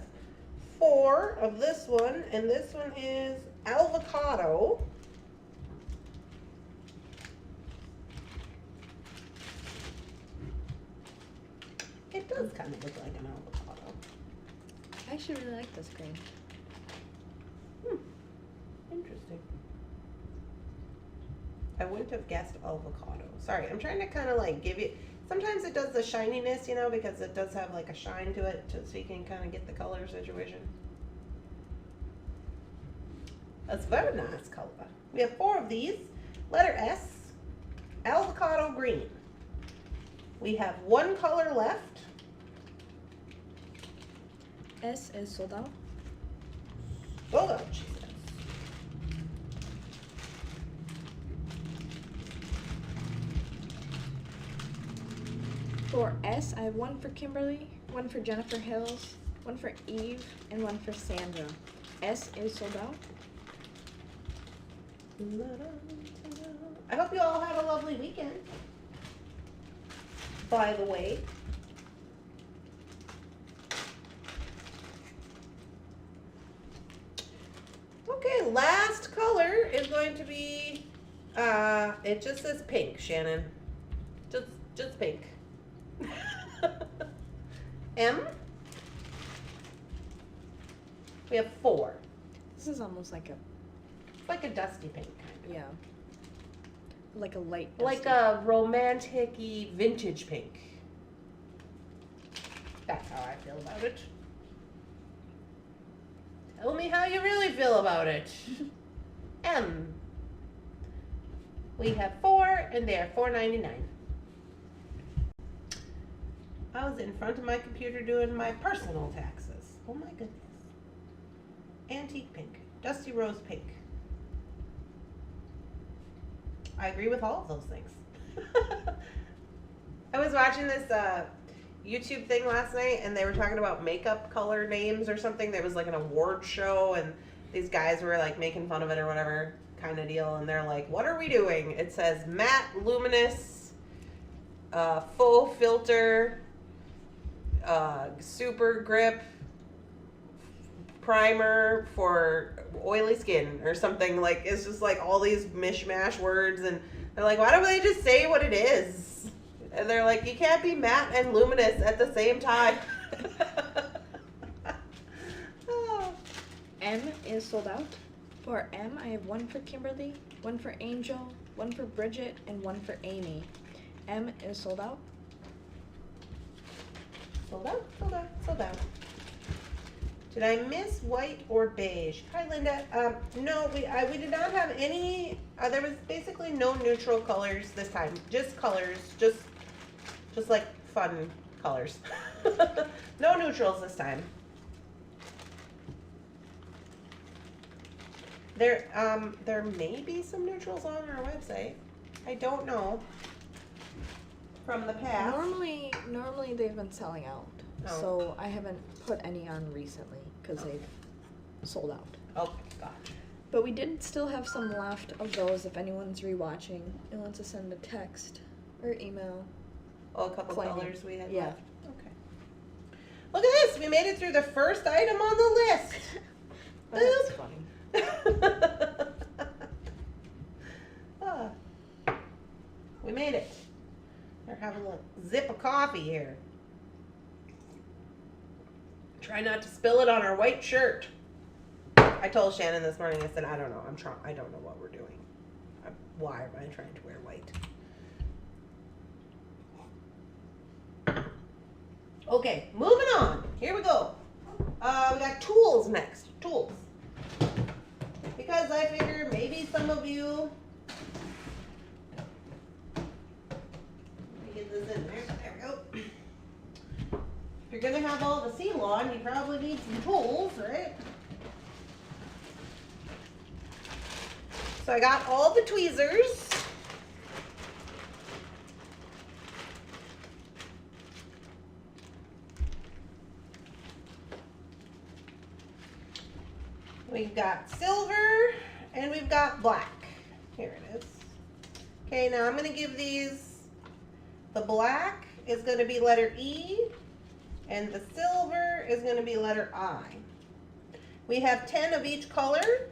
4 of this one, and this one is avocado. actually really like this green. Interesting. I wouldn't have guessed avocado. Sorry, I'm trying to kind of like give you, sometimes it does the shininess, you know, because it does have like a shine to it, so you can kind of get the color situation. That's very nice color. We have 4 of these. Letter S, avocado green. We have 1 color left. S is sold out. Sold out, she says. For S, I have 1 for Kimberly, 1 for Jennifer Hills, 1 for Eve, and 1 for Sandra. S is sold out. I hope you all have a lovely weekend. By the way. Okay, last color is going to be, it just says pink, Shannon. Just pink. M. We have 4. This is almost like a, It's like a dusty pink kind of. yeah, like a light Like dusty. a romantic-y vintage pink. That's how I feel about it. Tell me how you really feel about it. M. We have 4, and they are $4.99. I was in front of my computer doing my personal taxes. Oh my goodness. Antique pink. Dusty rose pink. I agree with all of those things. I was watching this YouTube thing last night, and they were talking about makeup color names or something. There was like an award show, and these guys were like making fun of it or whatever kind of deal. And they're like, "What are we doing?" It says matte, luminous, full filter, super grip, primer for oily skin or something. Like, it's just like all these mishmash words, and they're like, why don't they just say what it is? And they're like, you can't be matte and luminous at the same time. Oh. M is sold out. For M, I have 1 for Kimberly, 1 for Angel, 1 for Bridget, and 1 for Amy. M is sold out. Sold out, sold out, sold out. Did I miss white or beige? Hi, Linda. No, we did not have any. There was basically no neutral colors this time. Just colors, just like fun colors. No neutrals this time. There may be some neutrals on our website. I don't know. From the past. Normally they've been selling out. Oh. So I haven't put any on recently because they've sold out. Okay, gotcha. But we did still have some left of those if anyone's rewatching and wants to send a text or email. Oh, a couple Claiming. colors we had Yeah. left. Okay. Look at this. We made it through the first item on the list. Oh, that's funny. Ah. We made it. They're having a little zip of coffee here. Try not to spill it on our white shirt. I told Shannon this morning, I said, I don't know. I don't know what we're doing. Why am I trying to wear white? Okay, moving on. Here we go. We got tools next. Tools. Because I figure maybe some of you. Let me get this in there. There we go. If you're gonna have all the C-Lon, you probably need some tools, right? So I got all the tweezers. We've got silver and we've got black. Here it is. Okay, now I'm going to give these, the black is going to be letter E and the silver is going to be letter I. We have 10 of each color.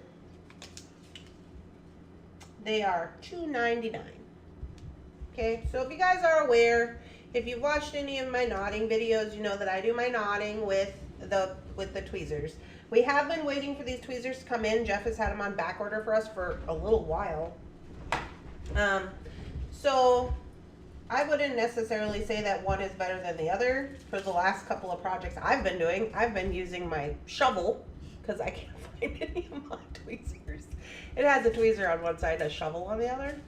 They are $2.99. Okay, so if you guys are aware, if you've watched any of my knotting videos, you know that I do my knotting with with the tweezers. We have been waiting for these tweezers to come in. Jeff has had them on back order for us for a little while. So I wouldn't necessarily say that one is better than the other. For the last couple of projects I've been doing, I've been using my shovel because I can't find any of my tweezers. It has a tweezer on one side, a shovel on the other.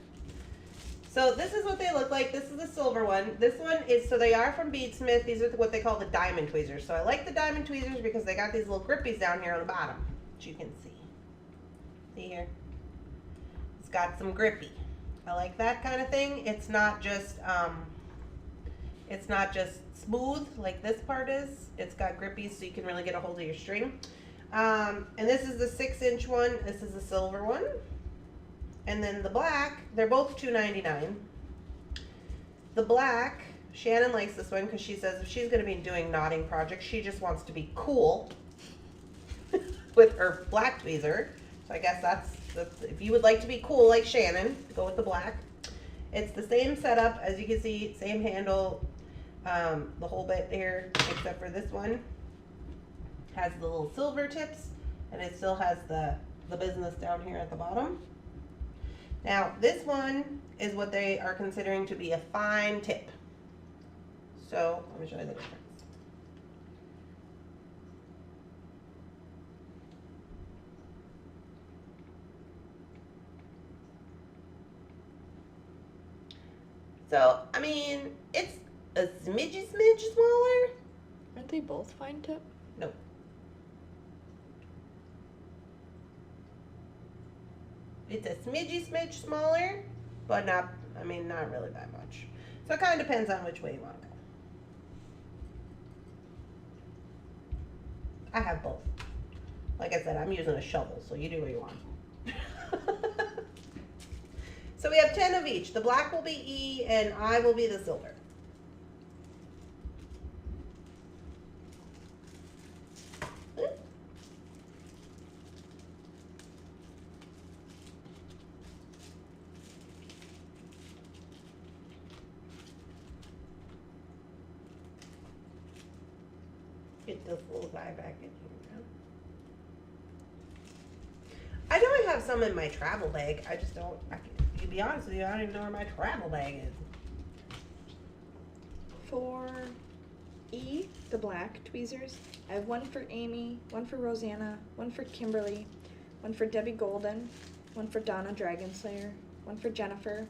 So this is what they look like. This is the silver one. This one is, so they are from Beadsmith. These are what they call the diamond tweezers. So I like the diamond tweezers because they got these little grippies down here on the bottom, which you can see. See here? It's got some grippy. I like that kind of thing. It's not just smooth like this part is. It's got grippies so you can really get a hold of your string. And this is the 6-inch one. This is the silver one. And then the black, they're both $2.99. The black, Shannon likes this one because she says if she's going to be doing knotting projects, she just wants to be cool with her black tweezer. So I guess that's if you would like to be cool like Shannon, go with the black. It's the same setup, as you can see, same handle, the whole bit here, except for this one has the little silver tips, and it still has the business down here at the bottom. Now, this one is what they are considering to be a fine tip. So, let me show you the difference. So, I mean, it's a smidgy smaller. Aren't they both fine tip? No. It's a smidge smaller, but not really that much. So it kind of depends on which way you want to go. I have both. Like I said, I'm using a shovel, so you do what you want. So we have 10 of each. The black will be E, and I will be the silver. Get this little guy back in here now. I know I have some in my travel bag. I just don't, to be honest with you, I don't even know where my travel bag is. For E, the black tweezers, I have one for Amy, one for Rosanna, one for Kimberly, one for Debbie Golden, one for Donna Dragonslayer, one for Jennifer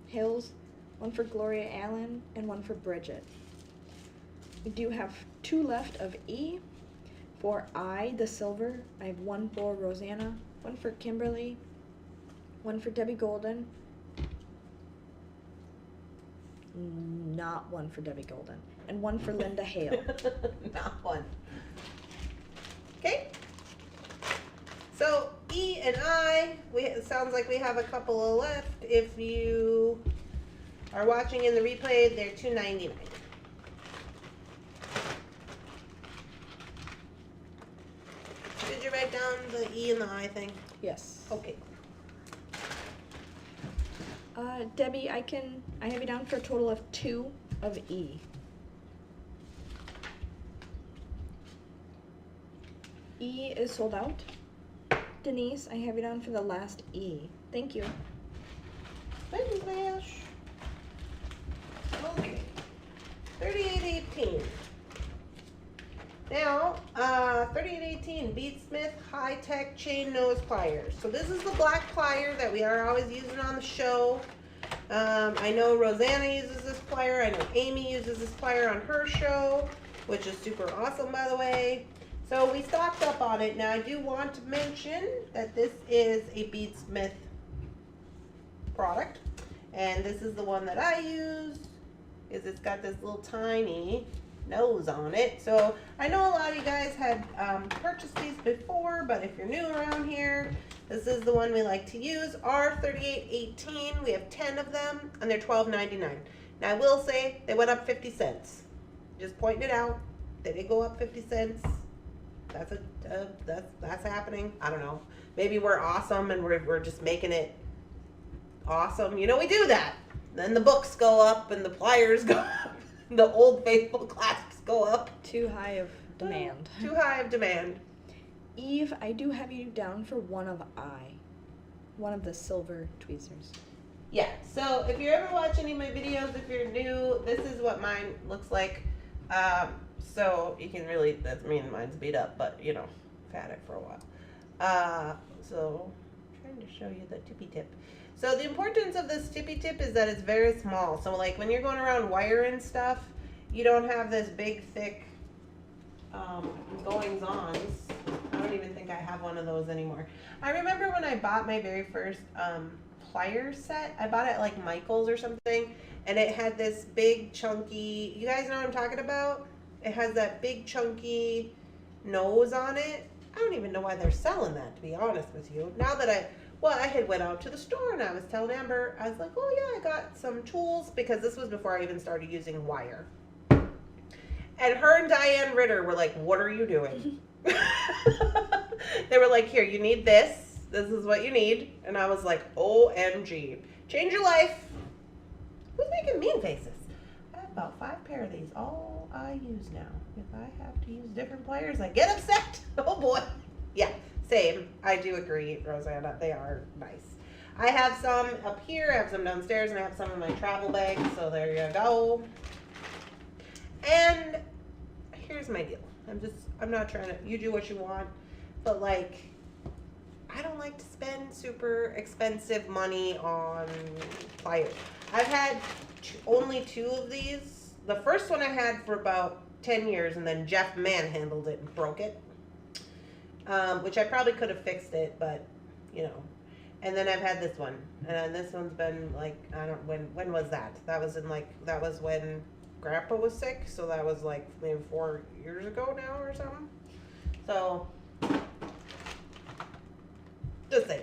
Hills, one for Gloria Allen, and one for Bridget. We do have 2 left of E. For I, the silver, I have one for Rosanna, one for Kimberly, one for Debbie Golden, not one for Debbie Golden, and one for Linda Hale. Not one. Okay. So E and I, it sounds like we have a couple of left. If you are watching in the replay, they're $2.99. Did you write down the E and the I thing? Yes. Okay. Debbie, I have you down for a total of 2 of E. E is sold out. Denise, I have you down for the last E. Thank you. Thank you, Flash. Okay. 3818. Now, 3818 Beadsmith high-tech chain nose pliers. So this is the black plier that we are always using on the show. I know Rosanna uses this plier. I know Amy uses this plier on her show, which is super awesome, by the way. So we stocked up on it. Now I do want to mention that this is a Beadsmith product, and this is the one that I use. It's got this little tiny nose on it. So I know a lot of you guys had purchased these before, but if you're new around here, this is the one we like to use. R3818. We have 10 of them, and they're $12.99. Now I will say they went up 50 cents. Just pointing it out. They did go up 50 cents. That's happening. I don't know. Maybe we're awesome and we're just making it awesome. You know, we do that. Then the books go up and the pliers go up. The old faithful classics go up. Too high of demand. Too high of demand. Eve, I do have you down for one of the silver tweezers. Yeah, so if you ever watch any of my videos, if you're new, this is what mine looks like. So you can really, that's mine's beat up, but you know, I've had it for a while. So I'm trying to show you the tippy tip. So the importance of this tippy tip is that it's very small. So like when you're going around wire and stuff, you don't have this big, thick goings-ons. I don't even think I have one of those anymore. I remember when I bought my very first pliers set, I bought it at like Michael's or something, and it had this big chunky, you guys know what I'm talking about? It has that big chunky nose on it. I don't even know why they're selling that, to be honest with you. Now that I had went out to the store and I was telling Amber, I was like, oh yeah, I got some tools, because this was before I even started using wire. And her and Diane Ritter were like, what are you doing? They were like, here, you need this. This is what you need. And I was like, OMG. Change your life. Who's making mean faces? I have about 5 pair of these. All I use now. If I have to use different pliers, I get upset. Oh boy. Yeah, same. I do agree, Rosanna. They are nice. I have some up here. I have some downstairs, and I have some in my travel bag. So there you go. And here's my deal. I'm not trying to, you do what you want, but like, I don't like to spend super expensive money on pliers. I've had only 2 of these. The first one I had for about 10 years, and then Jeff manhandled it and broke it, which I probably could have fixed it, but you know. And then I've had this one, and this one's been like, I don't, when was that? That was when Grandpa was sick, so that was like maybe 4 years ago now or something. So, just saying.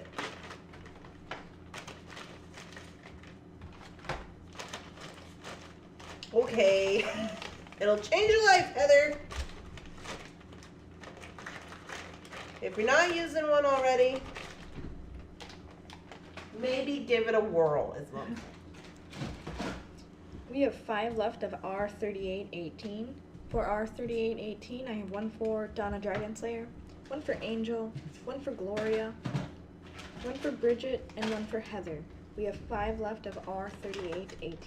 Okay, it'll change your life, Heather. If you're not using one already, maybe give it a whirl as well. We have 5 left of R3818. For R3818, I have 1 for Donna Dragonslayer, 1 for Angel, 1 for Gloria, 1 for Bridget, and 1 for Heather. We have 5 left of R3818.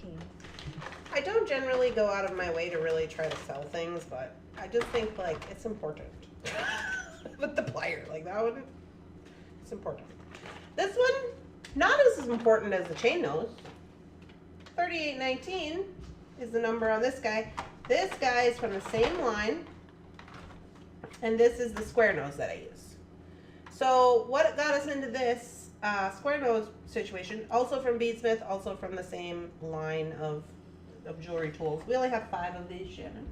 I don't generally go out of my way to really try to sell things, but I just think like it's important. With the plier, like that one, it's important. This one, not as important as the chain nose. 3819 is the number on this guy. This guy is from the same line, and this is the square nose that I use. So what got us into this square nose situation, also from Beadsmith, also from the same line of jewelry tools. We only have 5 of these, Shannon.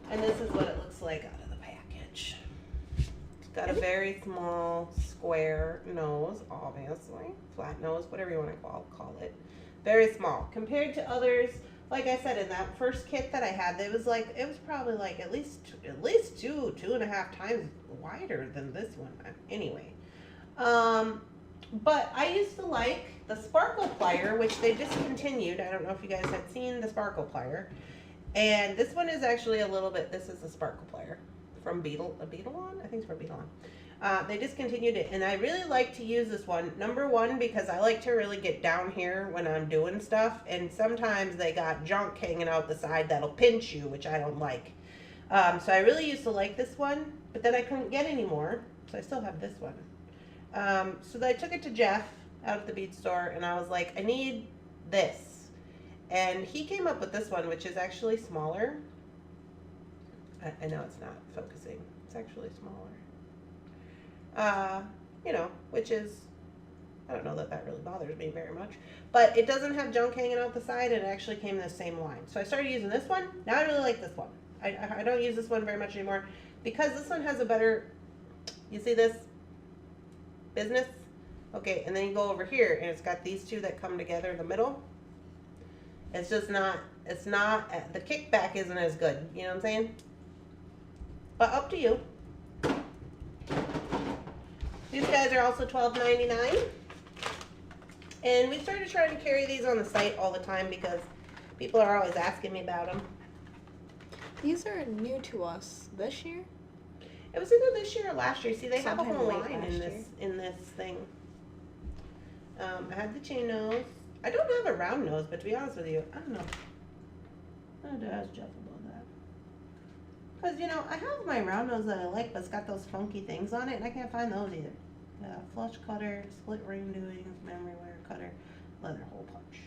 And this is what it looks like out of the package. It's got a very small square nose, obviously. Flat nose, whatever you want to call it. Very small. Compared to others, like I said, in that first kit that I had, it was probably like at least 2.5 times wider than this one. Anyway, but I used to like the sparkle plier, which they discontinued. I don't know if you guys had seen the sparkle plier. And this one is actually a little bit, this is the sparkle plier from Beadlon? I think it's from Beadlon. They discontinued it, and I really like to use this one. Number one, because I like to really get down here when I'm doing stuff, and sometimes they got junk hanging out the side that'll pinch you, which I don't like. So I really used to like this one, but then I couldn't get any more, so I still have this one. So I took it to Jeff out at the bead store, and I was like, I need this. And he came up with this one, which is actually smaller. I know it's not focusing. It's actually smaller. You know, which is, I don't know that really bothers me very much, but it doesn't have junk hanging out the side, and it actually came in the same line. So I started using this one. Now I really like this one. I don't use this one very much anymore, because this one has a better, you see this? Business? Okay, and then you go over here, and it's got these two that come together in the middle. It's just not, the kickback isn't as good, you know what I'm saying? But up to you. These guys are also $12.99. And we started trying to carry these on the site all the time because people are always asking me about them. These are new to us this year. It was either this year or last year. See, they have a Sometime whole late line last in this thing. I had the chain nose. I don't have a round nose, but to be honest with you, I don't know. I have to ask Jeff about that. Because, you know, I have my round nose that I like, but it's got those funky things on it, and I can't find those either. Flush cutter, split ring doings, memory wire cutter, leather hole punch.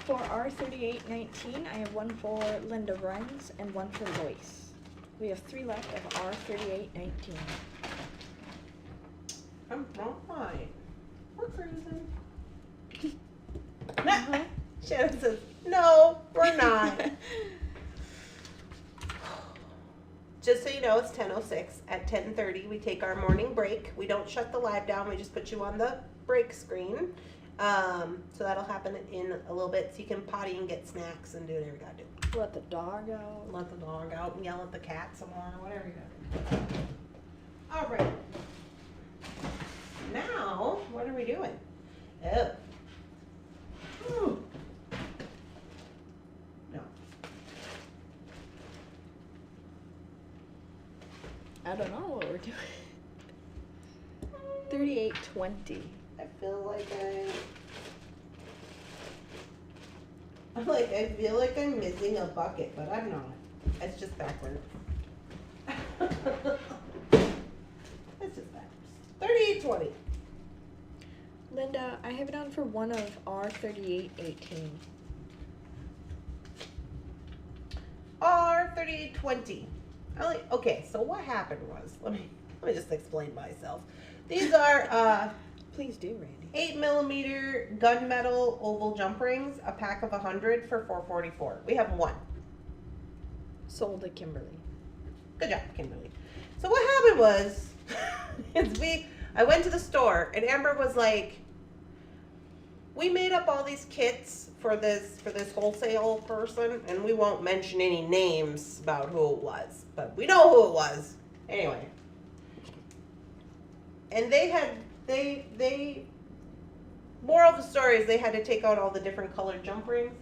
For R3819, I have one for Linda Runs and one for Lois. We have 3 left of R3819. I'm wrong line. We're freezing. Nah. Shannon says, no, we're not. Just so you know, it's 10:06. At 10:30, we take our morning break. We don't shut the live down. We just put you on the break screen. So that'll happen in a little bit. So you can potty and get snacks and do whatever you gotta do. Let the dog out. Let the dog out and yell at the cat some more, whatever you gotta do. All right. Now, what are we doing? Oh. No. I don't know what we're doing. 3820. I feel like I'm missing a bucket, but I'm not. It's just backwards. It's just backwards. 3820. Linda, I have it on for one of R3818. R3820. Okay, so what happened was, let me just explain myself. These are Please do, Randy. 8mm gunmetal oval jump rings, a pack of 100 for $4.44. We have one. Sold to Kimberly. Good job, Kimberly. So what happened was, I went to the store and Amber was like, we made up all these kits for this wholesale person, and we won't mention any names about who it was, but we know who it was. Anyway. And they moral of the story is they had to take out all the different colored jump rings.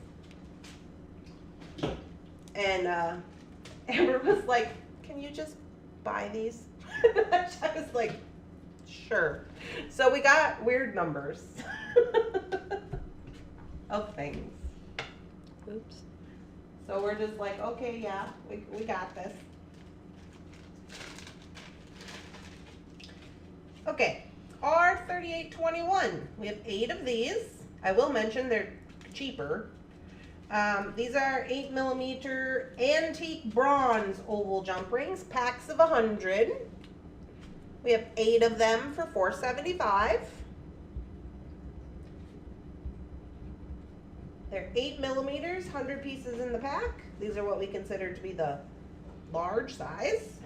And Amber was like, can you just buy these? I was like, sure. So we got weird numbers of things. Oops. So we're just like, okay, yeah, we got this. Okay, R3821. We have 8 of these. I will mention they're cheaper. These are 8mm antique bronze oval jump rings, packs of 100. We have 8 of them for $4.75. They're 8mm, 100 pieces in the pack. These are what we consider to be the large size.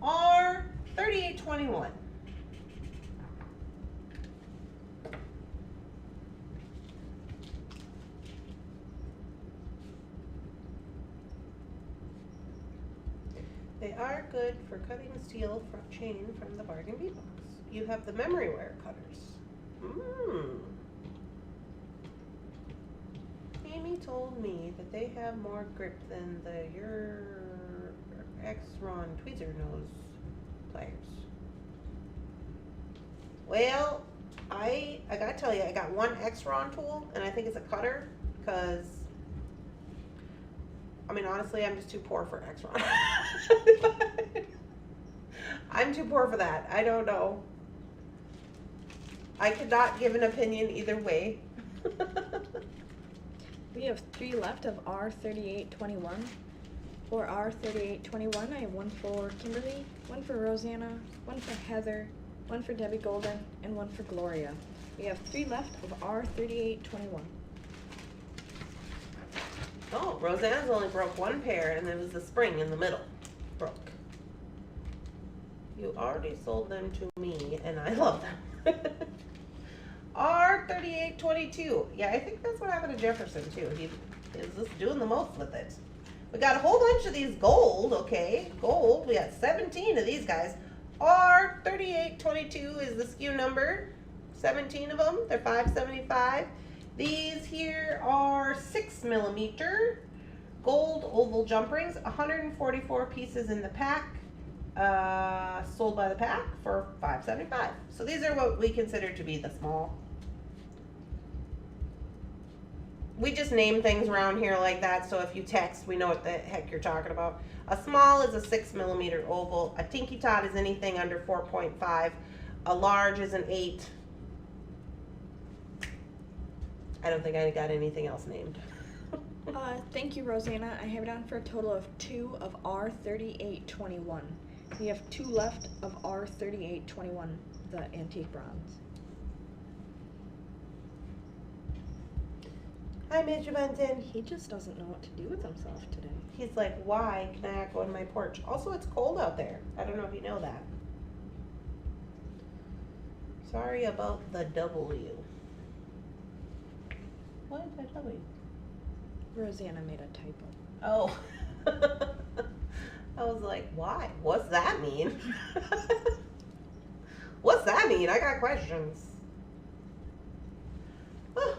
R3821. They are good for cutting steel chain from the bargain bead box. You have the memory wire cutters. Amy told me that they have more grip than your X-Ron tweezer nose pliers. Well, I gotta tell you, I got one X-Ron tool, and I think it's a cutter, because I mean, honestly, I'm just too poor for X-Ron. I'm too poor for that. I don't know. I could not give an opinion either way. We have 3 left of R3821. For R3821, I have one for Kimberly, one for Rosanna, one for Heather, one for Debbie Golden, and one for Gloria. We have 3 left of R3821. Oh, Rosanna's only broke 1 pair, and there was the spring in the middle. Broke. You already sold them to me, and I love them. R3822. Yeah, I think that's what happened to Jefferson, too. He is just doing the most with it. We got a whole bunch of these gold, okay? Gold. We got 17 of these guys. R3822 is the SKU number. 17 of them. They're $5.75. These here are 6mm gold oval jump rings, 144 pieces in the pack, sold by the pack for $5.75. So these are what we consider to be the small. We just name things around here like that, so if you text, we know what the heck you're talking about. A small is a 6mm oval. A Tinky Tot is anything under 4.5. A large is an 8. I don't think I got anything else named. Thank you, Rosanna. I have it on for a total of 2 of R3821. We have 2 left of R3821, the antique bronze. Hi, Mr. Bunsen. He just doesn't know what to do with himself today. He's like, why can I not go on my porch? Also, it's cold out there. I don't know if you know that. Sorry about the W. What is that W? Rosanna made a typo. Oh. I was like, why? What's that mean? What's that mean? I got questions. Oh.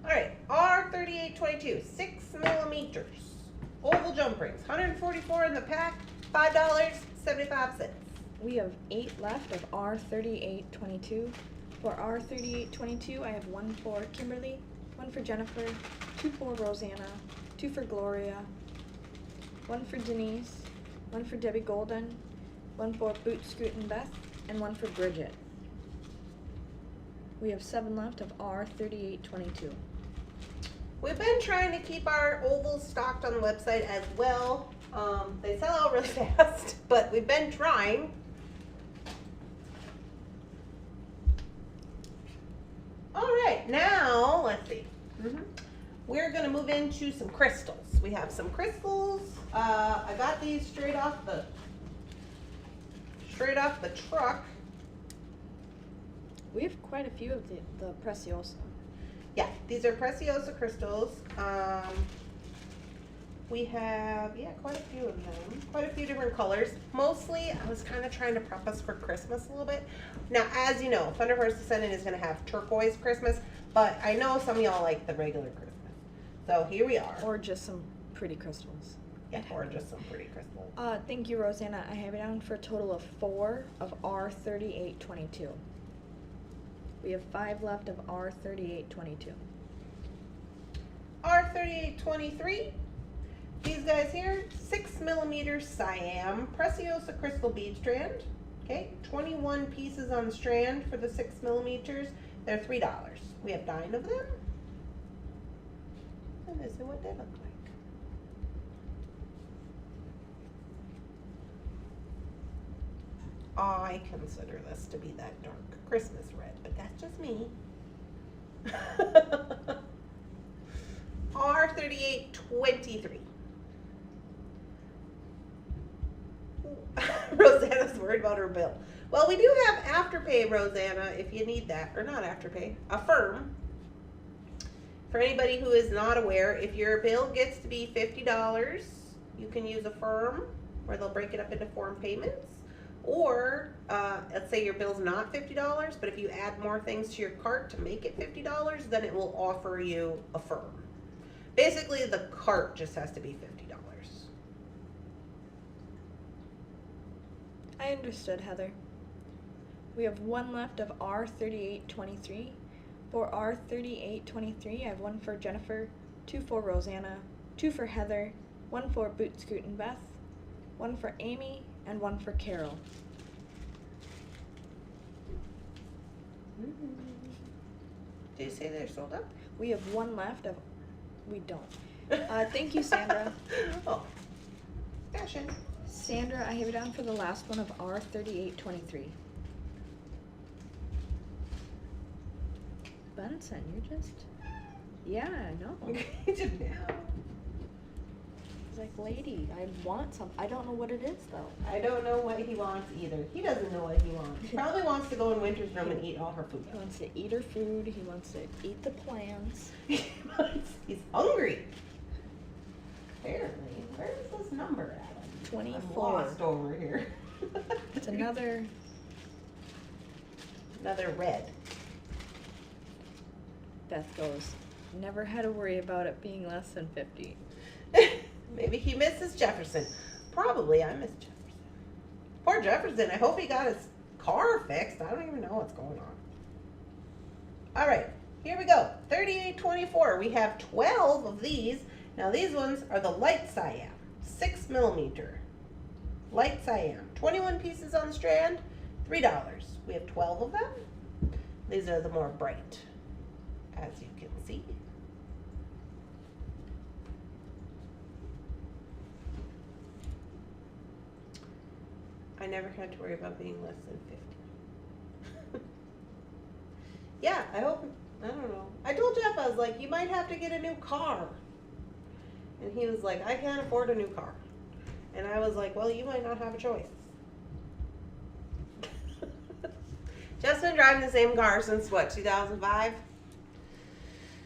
Alright, R3822, 6mm. Oval jump rings, 144 in the pack, $5.75. We have 8 left of R3822. For R3822, I have 1 for Kimberly, 1 for Jennifer, 2 for Rosanna, 2 for Gloria, 1 for Denise, 1 for Debbie Golden, 1 for Boot Scoot and Beth, and 1 for Bridget. We have 7 left of R3822. We've been trying to keep our ovals stocked on the website as well. They sell out really fast, but we've been trying. All right, now let's see. We're gonna move into some crystals. We have some crystals. I got these straight off the truck. We have quite a few of the Preciosa. Yeah, these are Preciosa crystals. We have, quite a few of them. Quite a few different colors. Mostly, I was kind of trying to prep us for Christmas a little bit. Now, as you know, Thunderhorse Descendant is going to have turquoise Christmas, but I know some of y'all like the regular Christmas. So here we are. Or just some pretty crystals. Yeah, or just some pretty crystals. Thank you, Rosanna. I have it down for a total of 4 of R3822. We have 5 left of R3822. R3823. These guys here, 6mm Siam Preciosa crystal bead strand. Okay, 21 pieces on the strand for the 6mm. They're $3. We have 9 of them. And this is what they look like. I consider this to be that dark Christmas red, but that's just me. R3823. Rosanna's worried about her bill. Well, we do have Afterpay, Rosanna, if you need that. Or not Afterpay, Affirm. For anybody who is not aware, if your bill gets to be $50, you can use Affirm, where they'll break it up into 4 payments. Or, let's say your bill's not $50, but if you add more things to your cart to make it $50, then it will offer you Affirm. Basically, the cart just has to be $50. I understood, Heather. We have 1 left of R3823. For R3823, I have 1 for Jennifer, 2 for Rosanna, 2 for Heather, 1 for Boot Scoot and Beth, 1 for Amy, and 1 for Carol. Did you say they're sold out? We have 1 left of... We don't. Thank you, Sandra. Oh, fashion. Sandra, I have it down for the last one of R3823. Bunsen, you're just... Yeah, I know. He's like, lady, I want some. I don't know what it is, though. I don't know what he wants either. He doesn't know what he wants. He probably wants to go in Winter's room and eat all her food. He wants to eat her food. He wants to eat the plants. He's hungry. Apparently. Where's this number at? 24. I'm lost over here. It's another red. Beth goes, never had to worry about it being less than 50. Maybe he misses Jefferson. Probably I miss Jefferson. Poor Jefferson. I hope he got his car fixed. I don't even know what's going on. All right, here we go. 3824. We have 12 of these. Now these ones are the light cyan, 6 millimeter. Light cyan. 21 pieces on the strand, $3. We have 12 of them. These are the more bright, as you can see. I never had to worry about being less than 50. Yeah, I hope, I don't know. I told Jeff, I was like, you might have to get a new car. And he was like, I can't afford a new car. And I was like, well, you might not have a choice. Jeff's been driving the same car since what, 2005?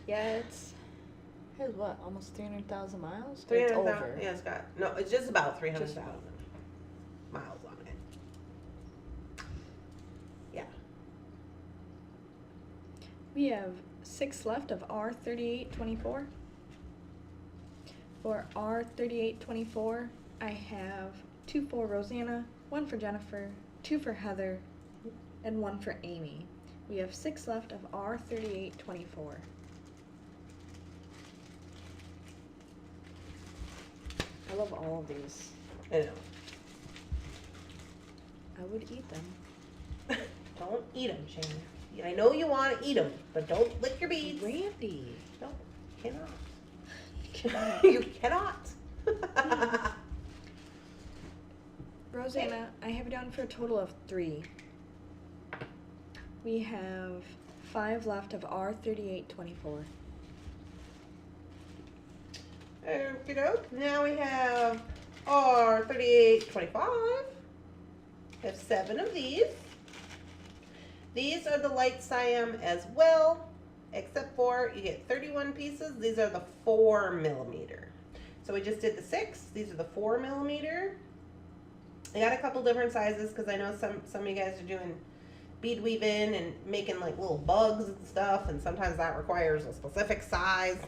Yeah, it's what, almost 300,000 miles? 300,000. Yeah, it's got, no, it's just about 300,000 miles on it. Yeah. We have 6 left of R3824. For R3824, I have 2 for Rosanna, 1 for Jennifer, 2 for Heather, and 1 for Amy. We have 6 left of R3824. I love all of these. I know. I would eat them. Don't eat them, Shane. I know you want to eat them, but don't lick your beads. Randy. No, cannot. Cannot. You cannot. Rosanna, I have you down for a total of 3. We have 5 left of R3824. Okie doke. Now we have R3825. We have 7 of these. These are the light cyan as well, except for you get 31 pieces. These are the 4 millimeter. So we just did the 6. These are the 4 millimeter. I got a couple different sizes because I know some of you guys are doing bead weaving and making like little bugs and stuff, and sometimes that requires a specific size.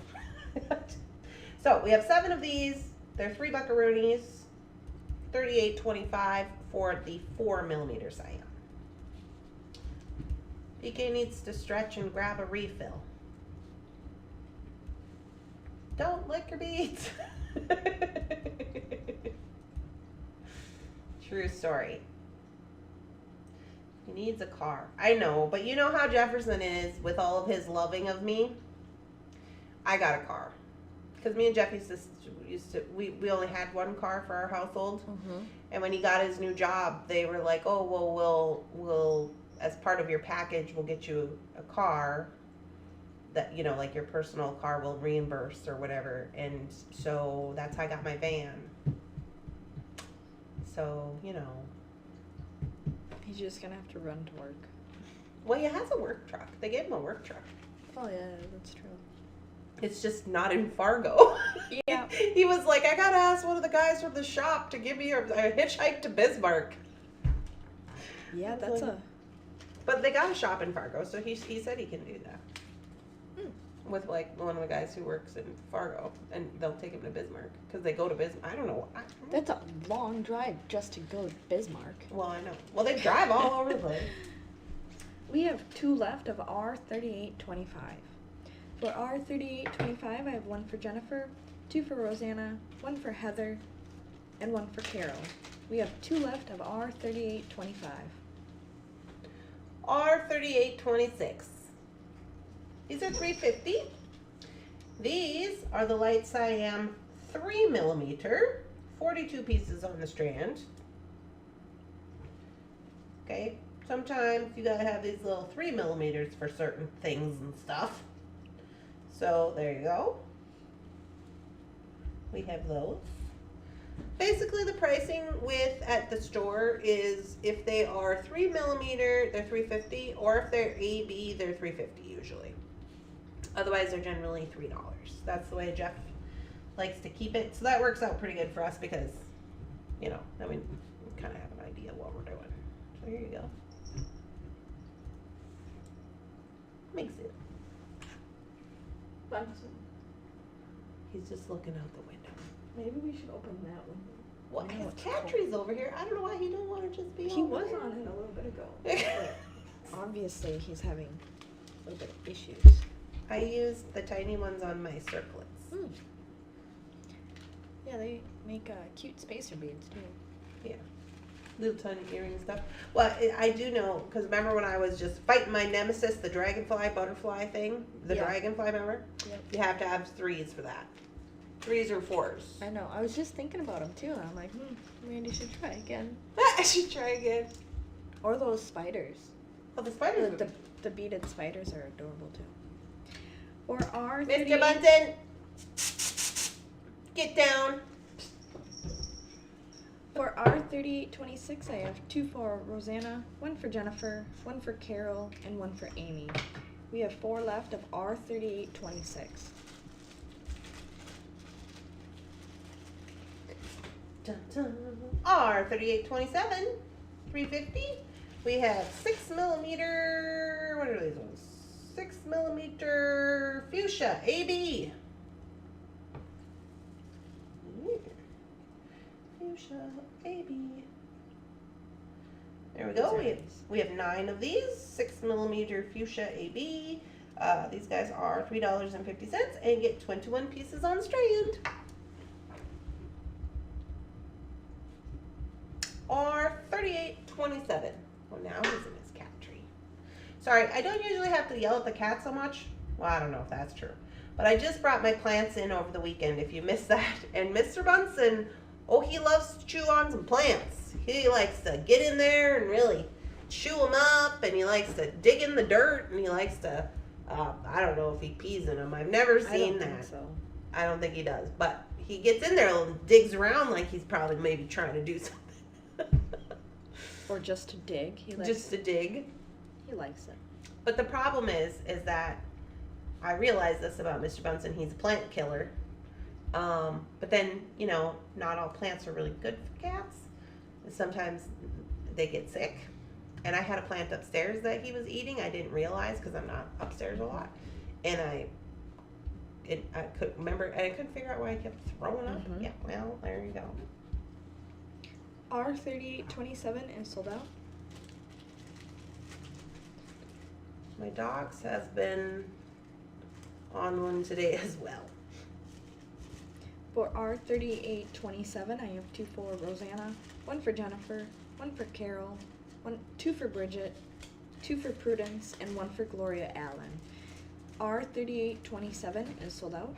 So we have 7 of these. They're 3 buckaroonies, $38.25 for the 4 millimeter cyan. PK needs to stretch and grab a refill. Don't lick your beads. True story. He needs a car. I know, but you know how Jefferson is with all of his loving of me? I got a car. Because me and Jeff used to we only had 1 car for our household. Mm-hmm. And when he got his new job, they were like, oh, well, we'll as part of your package, we'll get you a car that, you know, like your personal car will reimburse or whatever. And so that's how I got my van. So, you know. He's just gonna have to run to work. Well, he has a work truck. They gave him a work truck. Oh yeah, that's true. It's just not in Fargo. Yeah. He was like, I gotta ask one of the guys from the shop to give me a hitchhike to Bismarck. Yeah, that's like, But they got a shop in Fargo, so he said he can do that. With like one of the guys who works in Fargo, and they'll take him to Bismarck because they go to Bismarck. I don't know. That's a long drive just to go to Bismarck. Well, I know. Well, they drive all over the place. We have 2 left of R3825. For R3825, I have 1 for Jennifer, 2 for Rosanna, 1 for Heather, and 1 for Carol. We have 2 left of R3825. R3826. These are $3.50. These are the light cyan 3 millimeter, 42 pieces on the strand. Okay, sometimes you gotta have these little 3 millimeters for certain things and stuff. So there you go. We have those. Basically, the pricing at the store is if they are 3 millimeter, they're $3.50, or if they're AB, they're $3.50 usually. Otherwise, they're generally $3. That's the way Jeff likes to keep it. So that works out pretty good for us because, you know, I mean, we kind of have an idea what we're doing. So here you go. Makes it. He's just looking out the window. Maybe we should open that one. Well, I know his it's cat cold. tree's over here. I don't know why he don't want to just be He over was there. on it a little bit ago. But obviously, he's having a little bit of issues. I used the tiny ones on my circlets. Mm. Yeah, they make cute spacer beads too. Yeah. Little tiny earring stuff. Well, I do know, because remember when I was just fighting my nemesis, the dragonfly butterfly thing? The Yeah. dragonfly, remember? Yep. You have to have 3s for that. 3s or 4s. I know. I was just thinking about them too, and I'm like, Randy should try again. I should try again. Or those spiders. Oh, the spiders. The beaded spiders are adorable too. Or our Mr. Bunsen! Get down. For our 3826, I have 2 for Rosanna, 1 for Jennifer, 1 for Carol, and 1 for Amy. We have 4 left of our 3826. Dun, dun. R3827, 350. We have 6mm. What are these ones? 6mm fuchsia AB. Fuchsia AB. There we go. We have 9 of these 6mm fuchsia AB. These guys are $3.50 and get 21 pieces on strand. Or 3827. Well, now he's in his cat tree. Sorry, I don't usually have to yell at the cat so much. Well, I don't know if that's true. But I just brought my plants in over the weekend, if you missed that. And Mr. Bunsen, oh, he loves to chew on some plants. He likes to get in there and really chew them up. And he likes to dig in the dirt. And he likes to, I don't know if he pees in them. I've never seen that. So. I don't think he does. But he gets in there and digs around like he's probably maybe trying to do something. Or just to dig. He likes Just to dig. He likes it. But the problem is that I realized this about Mr. Bunsen. He's a plant killer. But then, you know, not all plants are really good for cats. And sometimes they get sick. And I had a plant upstairs that he was eating. I didn't realize because I'm not upstairs a lot. And I couldn't remember. And I couldn't figure out why I kept throwing up. Mhm. Yeah, well, there you go. Our 3827 is sold out. My dogs has been on one today as well. For our 3827, I have 2 for Rosanna, 1 for Jennifer, 1 for Carol, 2 for Bridget, 2 for Prudence, and 1 for Gloria Allen. Our 3827 is sold out.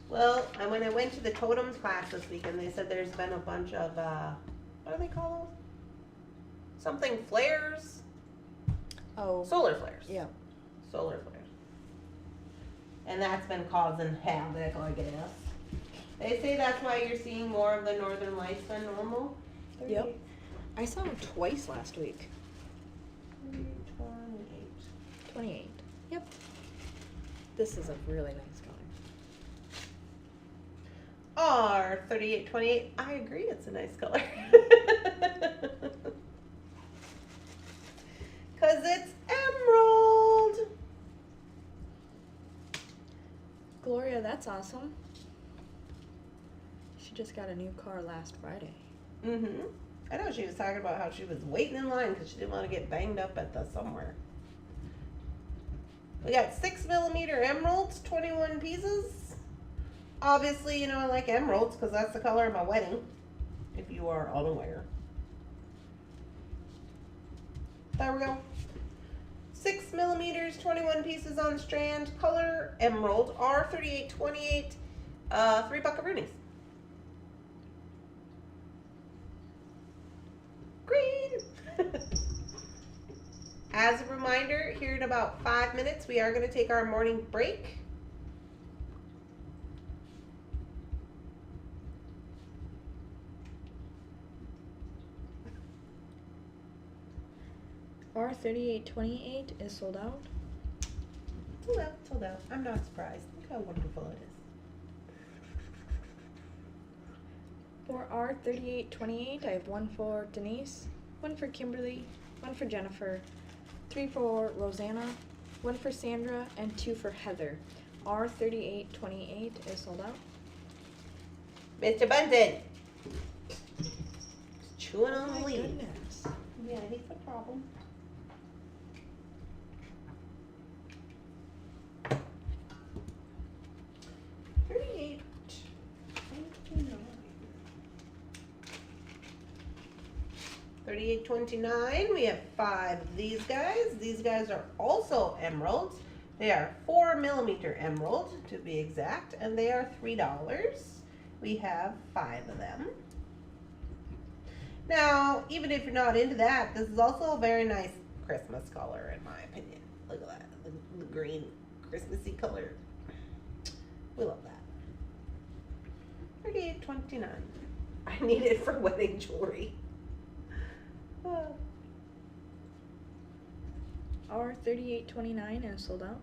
Well, when I went to the totems class this weekend, they said there's been a bunch of, what do they call those? Something flares? Oh. Solar flares. Yeah. Solar flares. And that's been causing havoc, I guess. They say that's why you're seeing more of the northern lights than normal. Yep. I saw them twice last week. 28. 28. Yep. This is a really nice color. R3828. I agree, it's a nice color. Because it's emerald. Gloria, that's awesome. She just got a new car last Friday. Mm-hmm. I know she was talking about how she was waiting in line because she didn't want to get banged up at the somewhere. We got 6mm emeralds, 21 pieces. Obviously, you know I like emeralds because that's the color of my wedding, if you are unaware. There we go. 6mm, 21 pieces on strand, color emerald, R3828, 3 buckaroonies. Green! As a reminder, here in about 5 minutes, we are going to take our morning break. Our 3828 is sold out. Sold out. I'm not surprised. Look how wonderful it is. For our 3828, I have 1 for Denise, 1 for Kimberly, 1 for Jennifer, 3 for Rosanna, 1 for Sandra, and 2 for Heather. R3828 is sold out. Mr. Bunsen. Chewing on the My leaves. goodness. Yeah, he's a problem. $38.29. We have 5 of these guys. These guys are also emeralds. They are 4mm emerald to be exact, and they are $3. We have 5 of them. Now, even if you're not into that, this is also a very nice Christmas color in my opinion. Look at that, the green Christmassy color. We love that. $38.29. I need it for wedding jewelry. R3829 is sold out.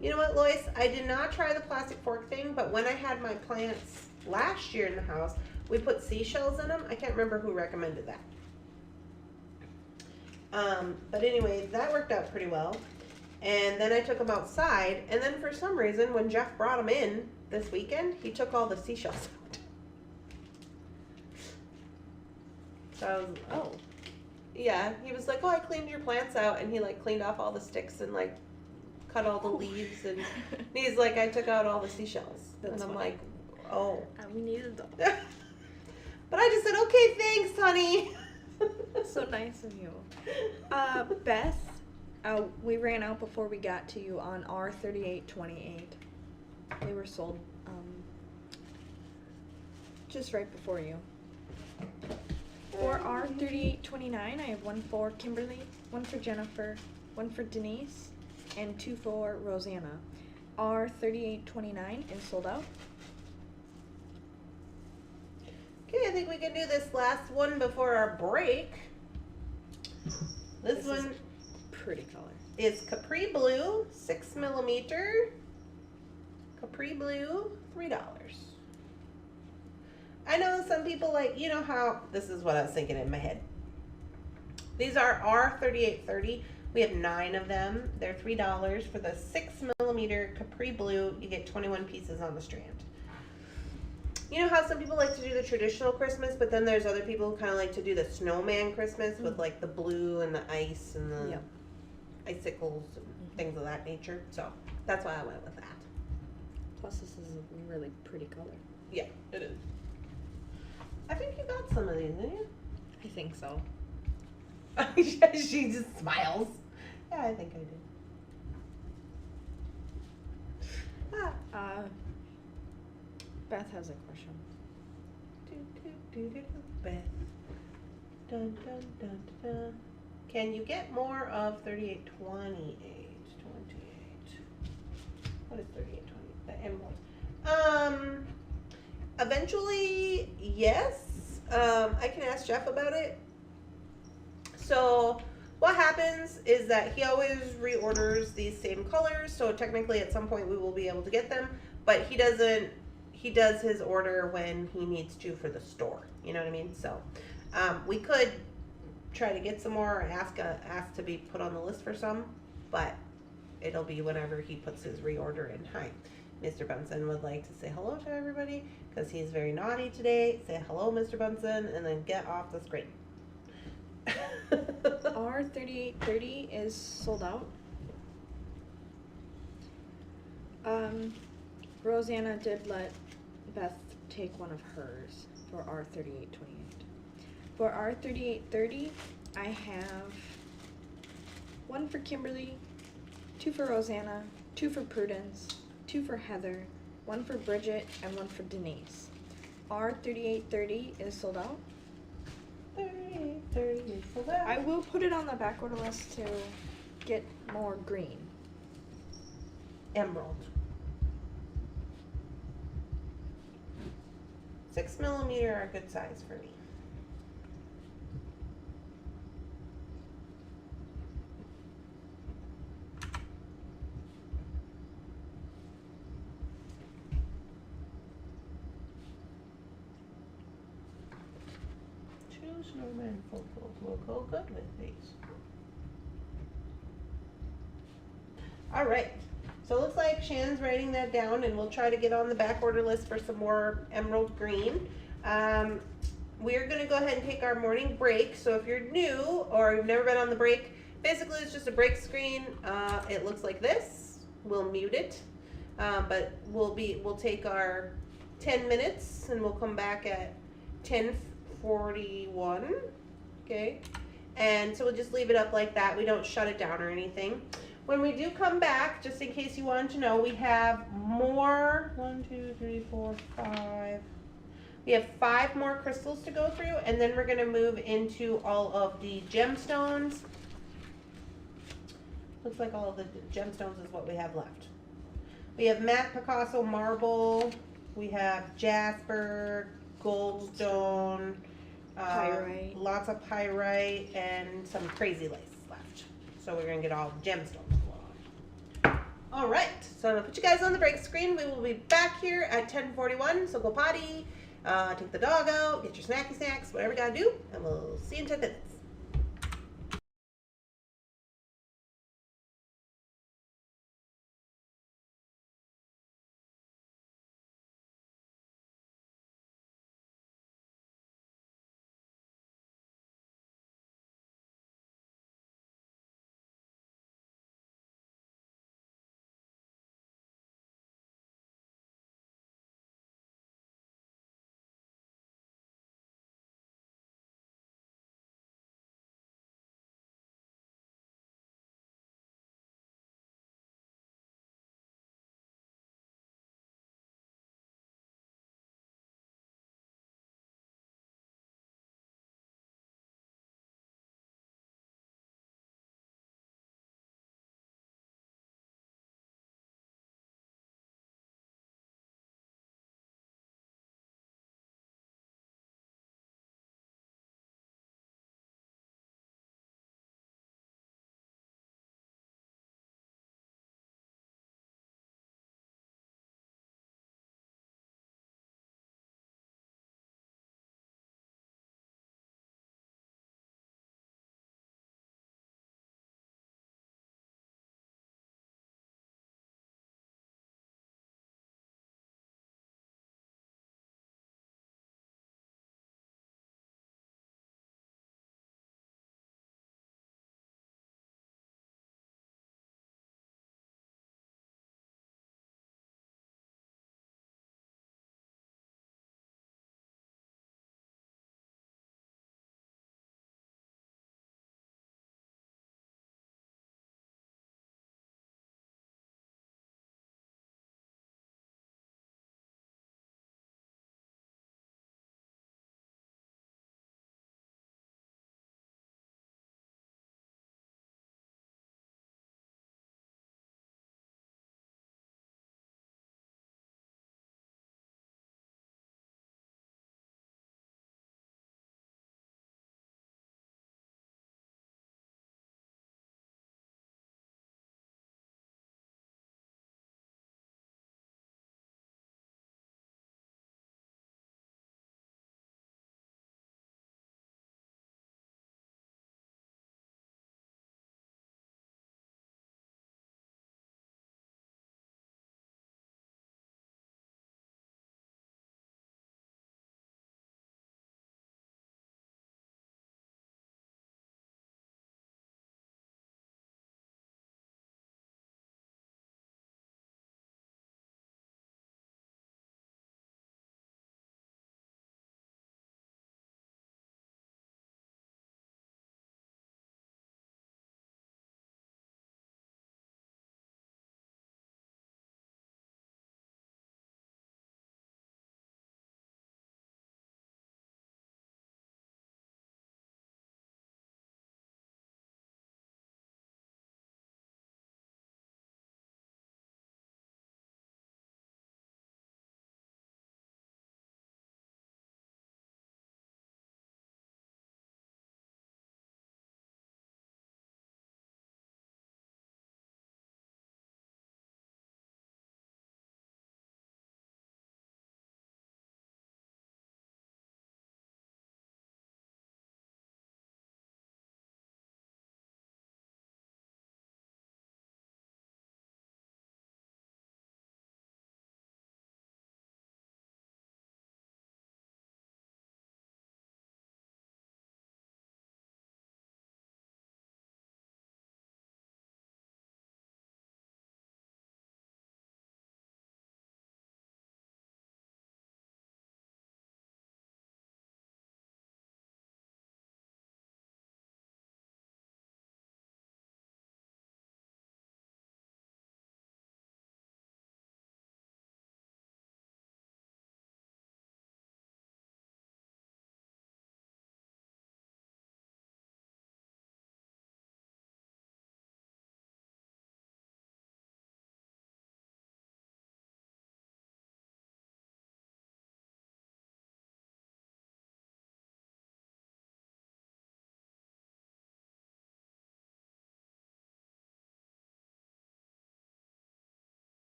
You know what, Lois? I did not try the plastic fork thing, but when I had my plants last year in the house, we put seashells in them. I can't remember who recommended that. But anyway, that worked out pretty well. And then I took them outside, and then for some reason, when Jeff brought them in this weekend, he took all the seashells out. So I was, oh. Yeah, he was like, oh, I cleaned your plants out, and he like cleaned off all the sticks and like cut all the leaves, and he's like, I took out all the seashells. That's and I'm funny. like, oh. We needed them. But I just said, okay, thanks, honey. So nice of you. Beth, we ran out before we got to you on R3828. They were sold just right before you. For R3829, I have 1 for Kimberly, 1 for Jennifer, 1 for Denise, and 2 for Rosanna. R3829 is sold out. Okay, I think we can do this last one before our break. This one Pretty color. is Capri Blue, 6mm. Capri Blue, $3. I know some people like, you know how, this is what I was thinking in my head. These are R3830. We have 9 of them. They're $3 for the 6mm Capri Blue. You get 21 pieces on the strand. You know how some people like to do the traditional Christmas, but then there's other people who kind of like to do the snowman Christmas with like the blue and the ice and the icicles and things of that nature. So that's why I went with that. Plus, this is a really pretty color. Yeah, it is. I think you got some of these, didn't you? I think so. She just smiles. Yeah, I think I did. Beth has a question. Beth. Dun, dun, dun, dun, dun. Can you get more of 3828? 28. What is 3828? The emerald. Eventually, yes. I can ask Jeff about it. So what happens is that he always reorders these same colors. So technically at some point we will be able to get them, but he does his order when he needs to for the store. You know what I mean? So we could try to get some more or ask to be put on the list for some, but it'll be whenever he puts his reorder in. Hi. Mr. Bunsen would like to say hello to everybody because he's very naughty today. Say hello, Mr. Bunsen, and then get off the screen. R3830 is sold out. Rosanna did let Beth take one of hers for R3828. For R3830, I have 1 for Kimberly, 2 for Rosanna, 2 for Prudence, 2 for Heather, 1 for Bridget, and 1 for Denise. R3830 is sold out. 3830 is sold out. I will put it on the back order list to get more green. Emerald. 6mm are a good size for me. Snowman photos will go good with these. All right, So it looks like Shannon's writing that down, and we'll try to get on the back order list for some more emerald green. We're going to go ahead and take our morning break. So if you're new or you've never been on the break, basically it's just a break screen. It looks like this. We'll mute it, but we'll take our 10 minutes, and we'll come back at 10:41. Okay, and so we'll just leave it up like that. We don't shut it down or anything. When we do come back, just in case you wanted to know, we have more. 1, 2, 3, 4, 5. We have 5 more crystals to go through, and then we're going to move into all of the gemstones. Looks like all of the gemstones is what we have left. We have matte Picasso marble. We have jasper, goldstone, Pyrite. lots of pyrite, and some crazy lace left. So we're going to get all the gemstones. All right, so I'm going to put you guys on the break screen. We will be back here at 10:41, so go potty, take the dog out, get your snacky snacks, whatever you got to do, and we'll see you in 10 minutes.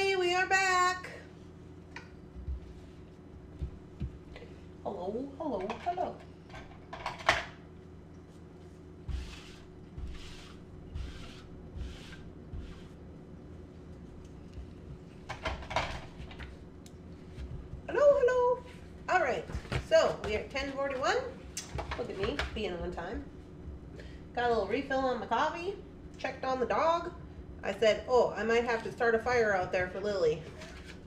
everybody, we are back. Hello, hello, hello. Hello, hello. All right, so we are at 10:41. Look at me being on time. Got a little refill on my coffee. Checked on the dog. I said, oh, I might have to start a fire out there for Lily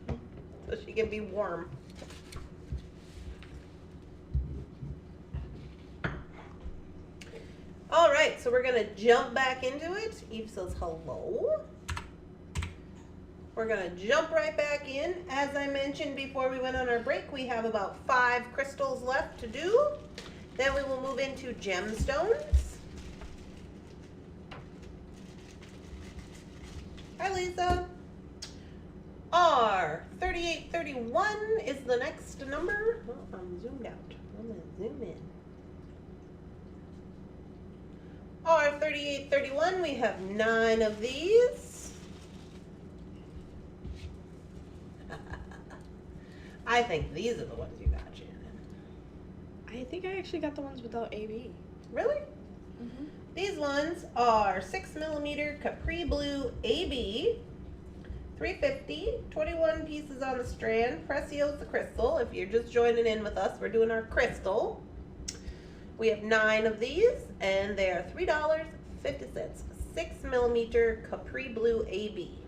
so she can be warm. All right, so we're gonna jump back into it. Eve says hello. We're gonna jump right back in. As I mentioned before we went on our break, we have about 5 crystals left to do. Then we will move into gemstones. Hi, Lisa. R3831 is the next number. Oh, I'm zoomed out. I'm gonna zoom in. R3831, we have 9 of these. I think these are the ones you got, Shannon. I think I actually got the ones without AB. Really? Mm-hmm. These ones are 6mm Capri Blue AB, 350, 21 pieces on the strand, Preciosa crystal. If you're just joining in with us, we're doing our crystal. We have 9 of these, and they are $3.50. 6mm Capri Blue AB.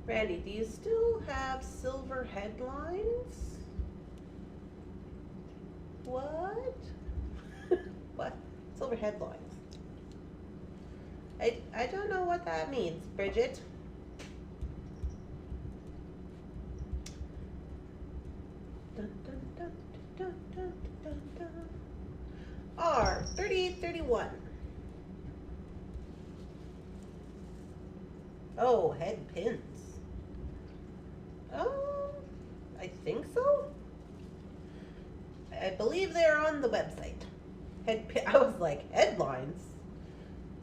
Randy, do you still have silver headlines? What? What? Silver headlines. I don't know what that means, Bridget. Dun, dun, dun, dun, dun, dun, dun. R3831. Oh, head pins. Oh, I think so. I believe they're on the website. I was like, headlines?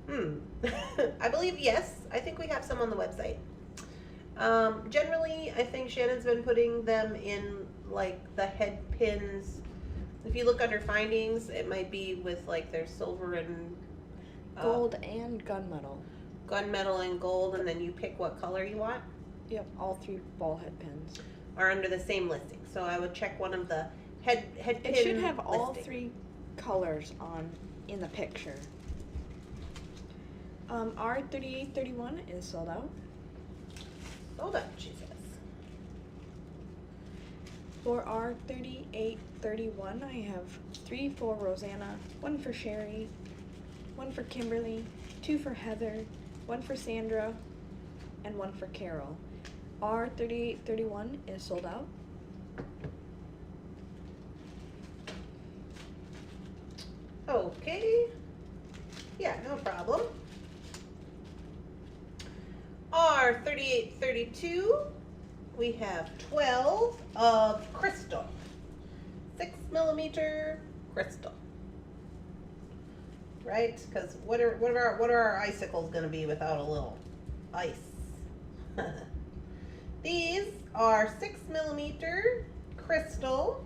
I believe yes. I think we have some on the website. Generally, I think Shannon's been putting them in like the head pins. If you look under findings, it might be with like their silver and Gold and gunmetal. Gunmetal and gold, and then you pick what color you want. Yep, all 3 ball head pins. Are under the same listing. So I would check one of the head pin. It should have all listing. 3 colors on in the picture. R3831 is sold out. Sold out, she says. For R3831, I have 3 for Rosanna, 1 for Sherry, 1 for Kimberly, 2 for Heather, 1 for Sandra, and 1 for Carol. R3831 is sold out. Okay. Yeah, no problem. R3832, we have 12 of crystal. 6mm crystal. Right? Because what are our icicles gonna be without a little ice? These are 6mm crystal.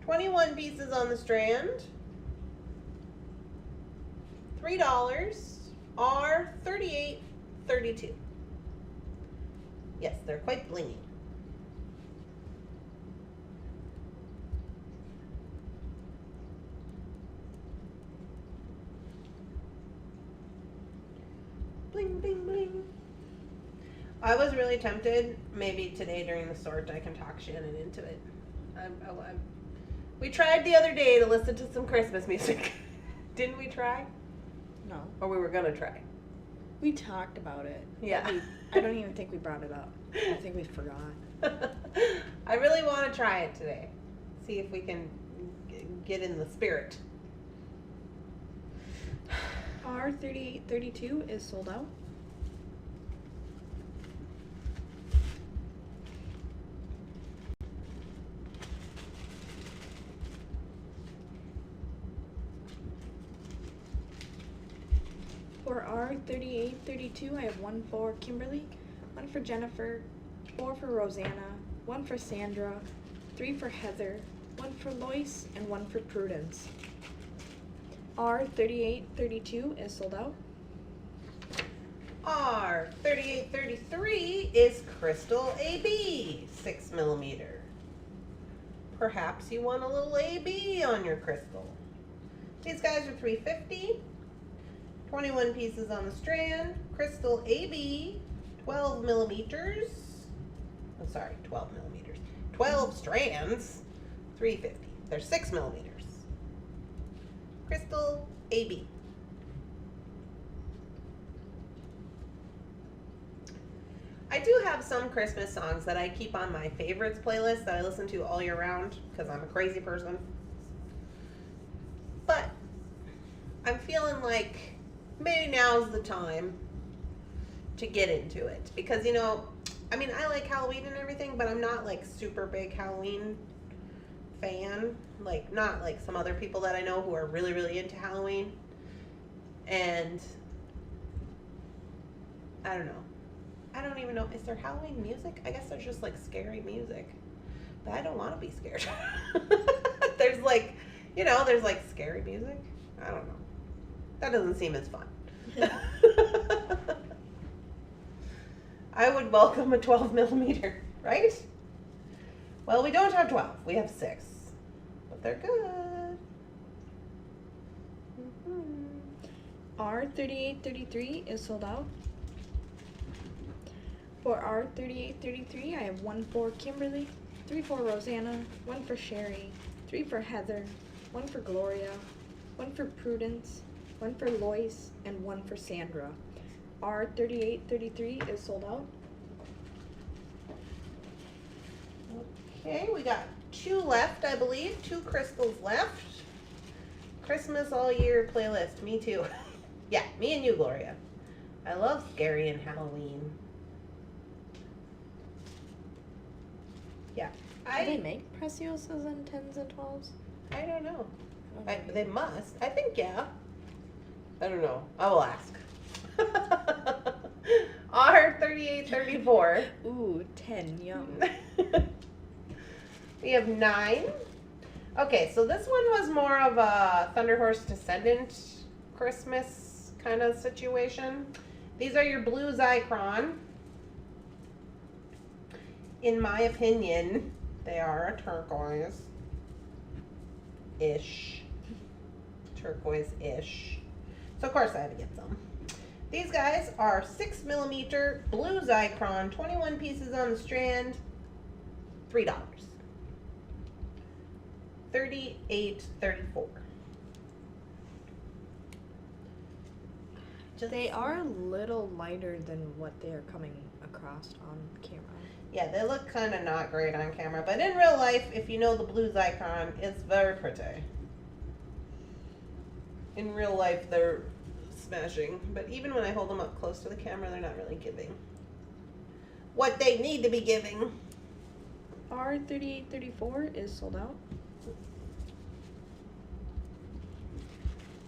21 pieces on the strand. $3 are $38.32. Yes, they're quite blingy. Bling, bling, bling. I was really tempted, maybe today during the sort I can talk Shannon into it. We tried the other day to listen to some Christmas music. Didn't we try? No. Or we were gonna try. We talked about it. Yeah. I don't even think we brought it up. I think we forgot. I really want to try it today. See if we can get in the spirit. R3832 is sold out. For For our 3832, I have 1 for Kimberly, 1 for Jennifer, 4 for Rosanna, 1 for Sandra, 3 for Heather, 1 for Lois, and 1 for Prudence. Our 3832 is sold out. Our 3833 is Crystal AB, 6 millimeter. Perhaps you want a little AB on your crystal. These guys are $3.50. 21 pieces on the strand. Crystal AB, 12 millimeters. I'm sorry, 12 millimeters. 12 strands, $3.50. They're 6 millimeters. Crystal AB. I do have some Christmas songs that I keep on my favorites playlist that I listen to all year round because I'm a crazy person. But I'm feeling like maybe now's the time to get into it because, you know, I mean, I like Halloween and everything, but I'm not like super big Halloween fan. Like, not like some other people that I know who are really, really into Halloween. And I don't know. I don't even know. Is there Halloween music? I guess there's just like scary music. But I don't want to be scared. There's like, you know, there's like scary music. I don't know. That doesn't seem as fun. I would welcome a 12 millimeter, right? Well, we don't have 12. We have 6. But they're good. Our 3833 is sold out. For our 3833, I have 1 for Kimberly, 3 for Rosanna, 1 for Sherry, 3 for Heather, 1 for Gloria, 1 for Prudence, 1 for Lois, and 1 for Sandra. Our 3833 is sold out. Okay, we got 2 left, I believe. 2 crystals left. Christmas all year playlist. Me too. Yeah, me and you, Gloria. I love scary and Halloween. Yeah. Do they make Preciosas in 10s and 12s? I don't know. They must. I think, yeah. I don't know. I will ask. R 3834. Ooh, 10, yum. We have 9. Okay, so this one was more of a Thunderhorse Descendant Christmas kind of situation. These are your blue Zychron. In my opinion, they are a turquoise-ish. Turquoise-ish. So of course I had to get some. These guys are 6 millimeter blue Zychron, 21 pieces on the strand, $3. $38.34. They are a little lighter than what they are coming across on camera. Yeah, they look kind of not great on camera, but in real life, if you know the blue Zychron, it's very pretty. In real life, they're smashing, but even when I hold them up close to the camera, they're not really giving what they need to be giving. Our 3834 is sold out.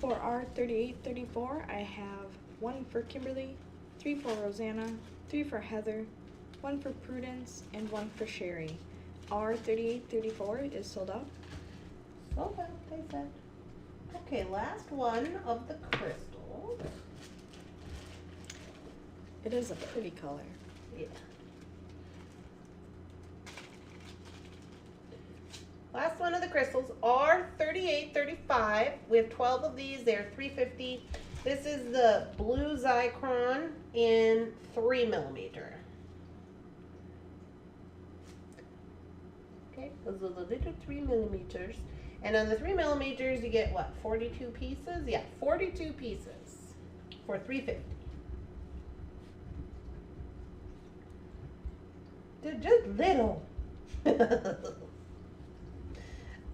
For our 3834, I have 1 for Kimberly, 3 for Rosanna, 3 for Heather, 1 for Prudence, and 1 for Sherry. Our 3834 is sold out. Sold out, they said. Okay, last one of the crystal. It is a pretty color. Yeah. Last one of the crystals are 3835. We have 12 of these. They're $3.50. This is the blue Zychron in 3 millimeter. Okay, those are the little 3 millimeters. And on the 3 millimeters, you get what, 42 pieces? Yeah, 42 pieces for $3.50. They're just little.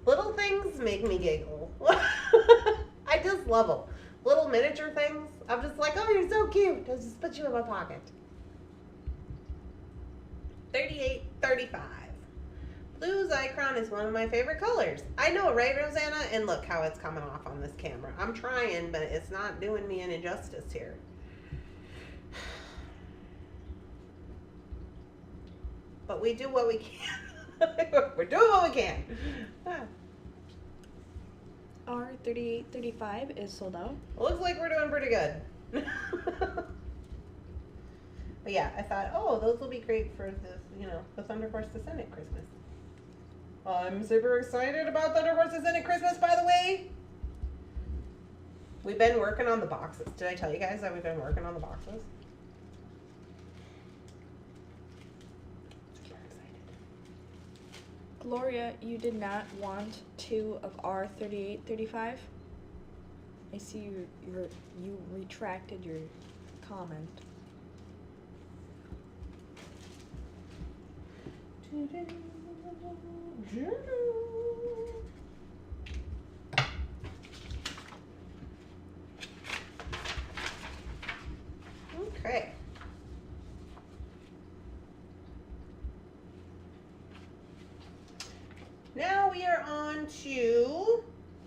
Little things make me giggle. I just love them. Little miniature things. I'm just like, oh, you're so cute. I'll just put you in my pocket. $38.35. Blue blue Zycron is one of my favorite colors. I know, right, Rosanna? And look how it's coming off on this camera. I'm trying, but it's not doing me any justice here. But we do what we can. We're doing what we can. R3835 is sold out. Looks like we're doing pretty good. But yeah, I thought, oh, those will be great for this, you know, the Thunderhorse Descendant Christmas. I'm super excited about Thunderhorse Descendant Christmas, by the way. We've been working on the boxes. Did I tell you guys that we've been working on the boxes? Super excited. Gloria, you did not want 2 of R3835. I see you retracted your comment. Okay. Now we are on to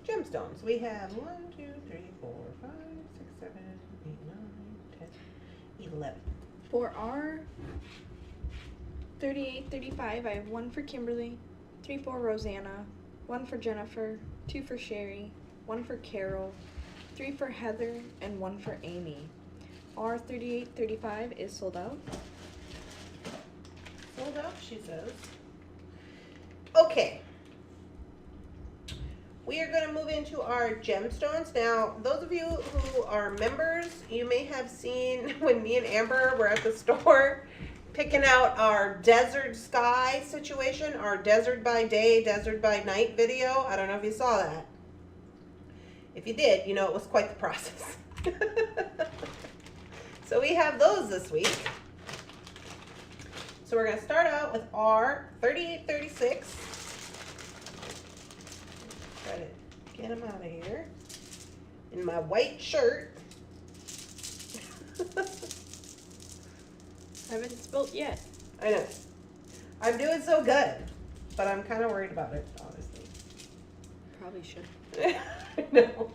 gemstones. We have 1, 2, 3, 4, 5, 6, 7, 8, 9, 10, 11. For R3835, I have 1 for Kimberly, 3 for Rosanna, 1 for Jennifer, 2 for Sherry, 1 for Carol, 3 for Heather, and 1 for Amy. R3835 is sold out. Sold out, she says. Okay. We are going to move into our gemstones. Now, those of you who are members, you may have seen when me and Amber were at the store picking out our desert sky situation, our desert by day, desert by night video. I don't know if you saw that. If you did, you know it was quite the process. So we have those this week. So we're going to start out with R3836. Try to get them out of here. In my white shirt. Haven't spilt yet. I know. I'm doing so good, but I'm kind of worried about it, honestly. Probably should. No.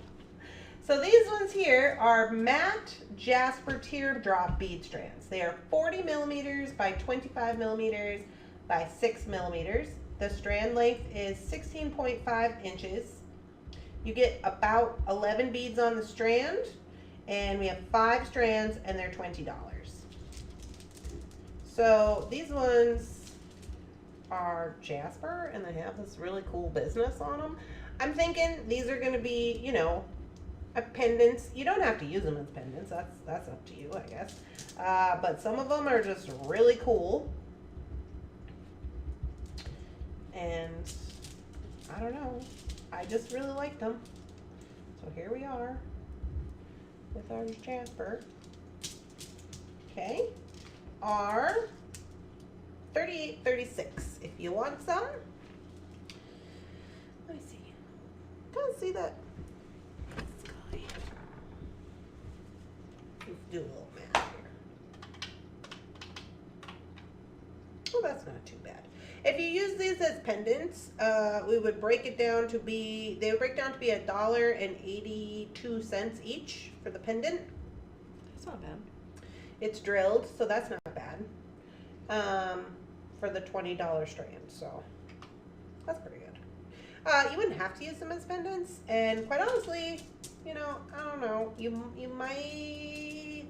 So these ones here are matte Jasper teardrop bead strands. They are 40 millimeters by 25 millimeters by 6 millimeters. The strand length is 16.5 inches. You get about 11 beads on the strand, and we have 5 strands, and they're $20. So these ones are Jasper, and they have this really cool business on them. I'm thinking these are going to be, you know, pendants. You don't have to use them as pendants. That's up to you, I guess. But some of them are just really cool. And I don't know. I just really like them. So here we are with our Jasper. Okay. R3836. If you want some. Let me see. Don't see that. Let's do a little math here. Oh, that's not too bad. If you use these as pendants, we would break it down to be, they would break down to be $1.82 each for the pendant. That's not bad. It's drilled, so that's not bad. For the $20 strand, so that's pretty good. You wouldn't have to use them as pendants, and quite honestly, you know, I don't know. You might,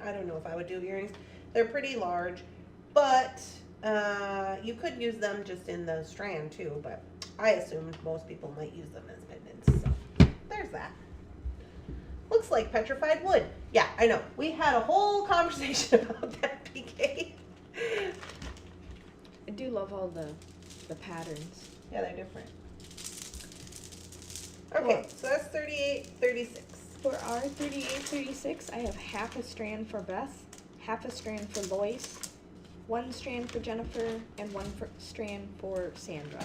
I don't know if I would do earrings. They're pretty large, but you could use them just in the strand too, but I assumed most people might use them as pendants, so there's that. Looks like petrified wood. Yeah, I know. We had a whole conversation about that, PK. I do love all the patterns. Yeah, they're different. Okay, so that's 3836. For R3836, I have half a strand for Beth, half a strand for Lois, 1 strand for Jennifer, and 1 strand for Sandra.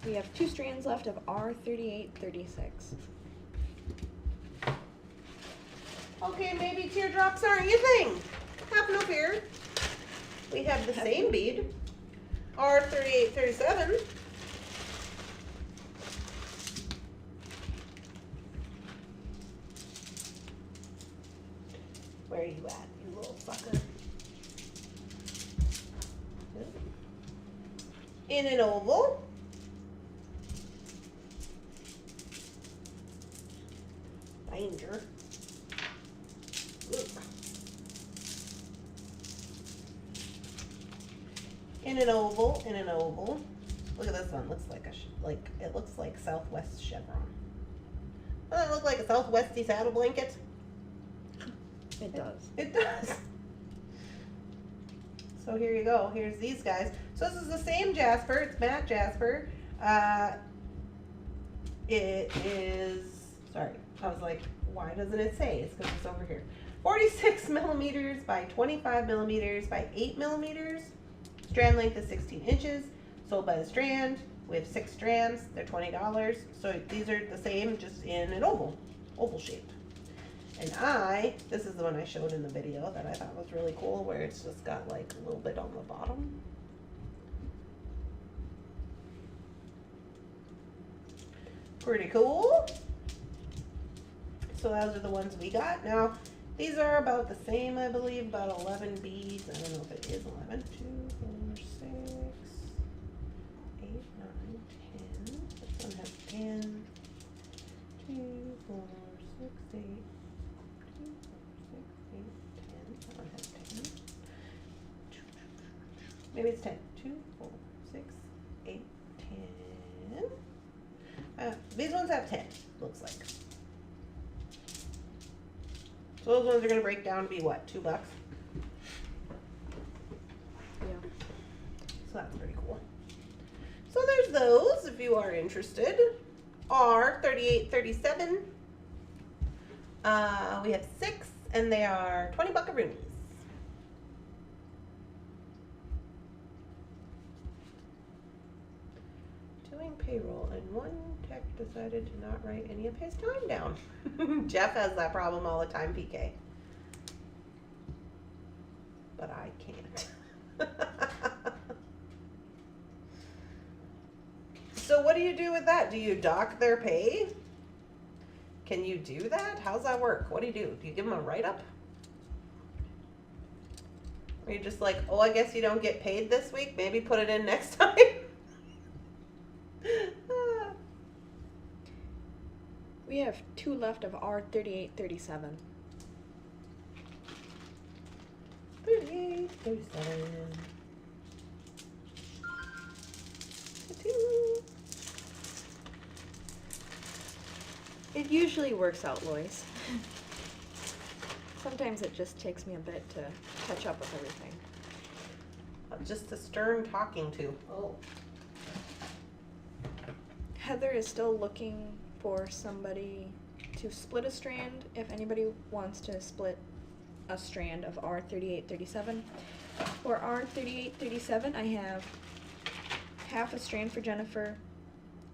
We have 2 strands left of R3836. Okay, maybe teardrops aren't your thing. Have no fear. We have the same bead. R3837. Where are you at, you little fucker? In an oval. Danger. Ooh. In an oval, in an oval. Look at this one. Looks like it looks like Southwest chevron. Doesn't it look like a Southwesty saddle blanket? It does. It does. So here you go. Here's these guys. So this is the same Jasper. It's matte Jasper. It is, sorry, I was like, why doesn't it say? It's because it's over here. 46 millimeters by 25 millimeters by 8 millimeters. Strand length is 16 inches. Sold by the strand. We have 6 strands. They're $20. So these are the same, just in an oval shape. And this is the one I showed in the video that I thought was really cool, where it's just got like a little bit on the bottom. Pretty cool. So those are the ones we got. Now, these are about the same, I believe, about 11 beads. I don't know if it is 11. 2, 4, 6, 8, 9, 10. This one has 10. 2, 4, 6, 8. 2, 4, 6, 8, 10. That one has 10. Maybe it's 10. 2, 4, 6, 8, 10. These ones have 10, looks like. So those ones are going to break down to be what, $2? Yeah. So that's pretty cool. So there's those if you are interested. R3837. We have 6 and they are 20 buckaroonies. Doing payroll and one tech decided to not write any of his time down. Jeff has that problem all the time, PK. But I can't. So what do you do with that? Do you dock their pay? Can you do that? How's that work? What do? Do you give them a write-up? Or you just like, oh, I guess you don't get paid this week? Maybe put it in next time? We have 2 left of R3837. 38, 37. 2. It usually works out, Lois. Sometimes it just takes me a bit to catch up with everything. Just a stern talking to. Oh. Heather is still looking for somebody to split a strand. If anybody wants to split a strand of R3837. For R3837, I have half a strand for Jennifer,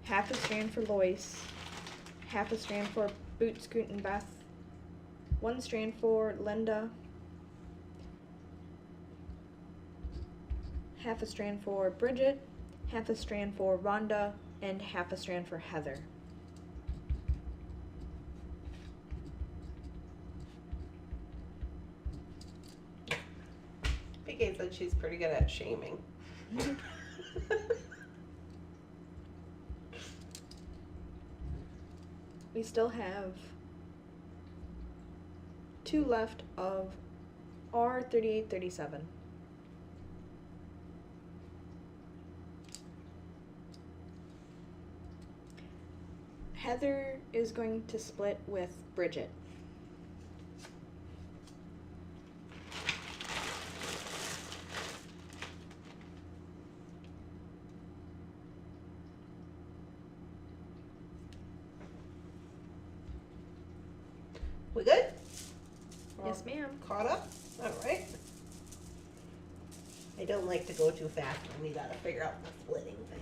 half a strand for Lois, half a strand for Boot, Scoot, and Beth, 1 strand for Linda, half a strand for Bridget, half a strand for Rhonda, and half a strand for Heather. PK said she's pretty good at shaming. We still have 2 left of R3837. Heather is going to split with Bridget. We good? Yes, ma'am. Caught up? All right. I don't like to go too fast when we gotta figure out the splitting thing.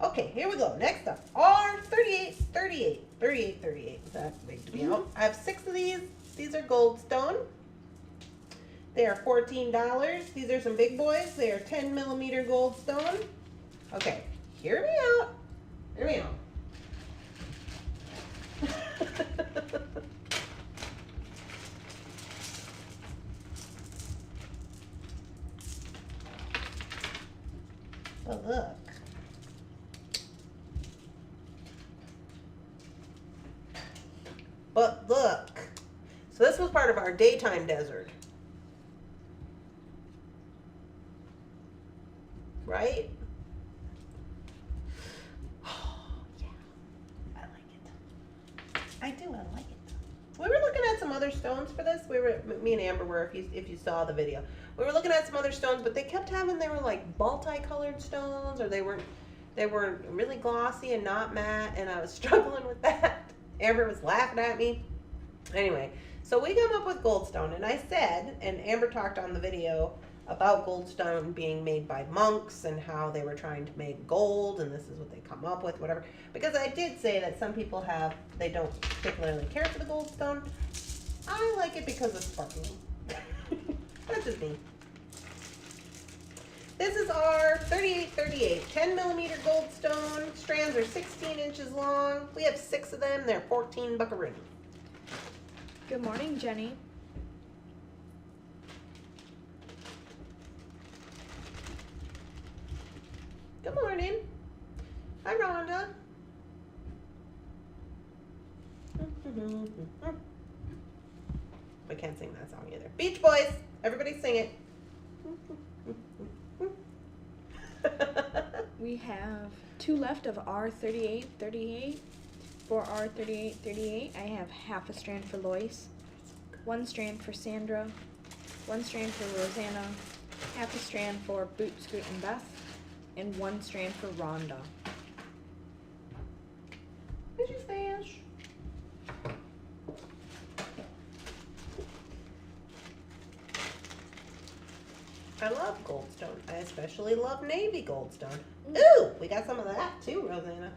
Okay, here we go. Next up, R3838. That's big to be out. I have 6 of these. These are Goldstone. They are $14. These are some big boys. They are 10 millimeter goldstone. Okay, hear me out. Hear me out. Oh, look. But look. So this was part of our daytime desert. Right? Oh, yeah. I like it. I do, I like it. We were looking at some other stones for this. Me and Amber were, if you saw the video. We were looking at some other stones, but they were like multicolored stones, or they weren't really glossy and not matte, and I was struggling with that. Amber was laughing at me. Anyway, so we come up with goldstone, and I said, and Amber talked on the video about goldstone being made by monks and how they were trying to make gold, and this is what they come up with, whatever. Because I did say that some people they don't particularly care for the goldstone. I like it because it's sparkling. That's just me. This is our 3838 10 millimeter goldstone. Strands are 16 inches long. We have 6 of them. They're 14 buckaroo. Good morning, Jenny. Good morning. Hi, Rhonda. I can't sing that song either. Beach Boys. Everybody sing it. We have 2 left of R3838. For R3838, I have half a strand for Lois, 1 strand for Sandra, 1 strand for Rosanna, half a strand for Boot, Scoot, and Beth, and 1 strand for Rhonda. Did you fish? I love goldstone. I especially love navy goldstone. Ooh, we got some of that too, Rosanna.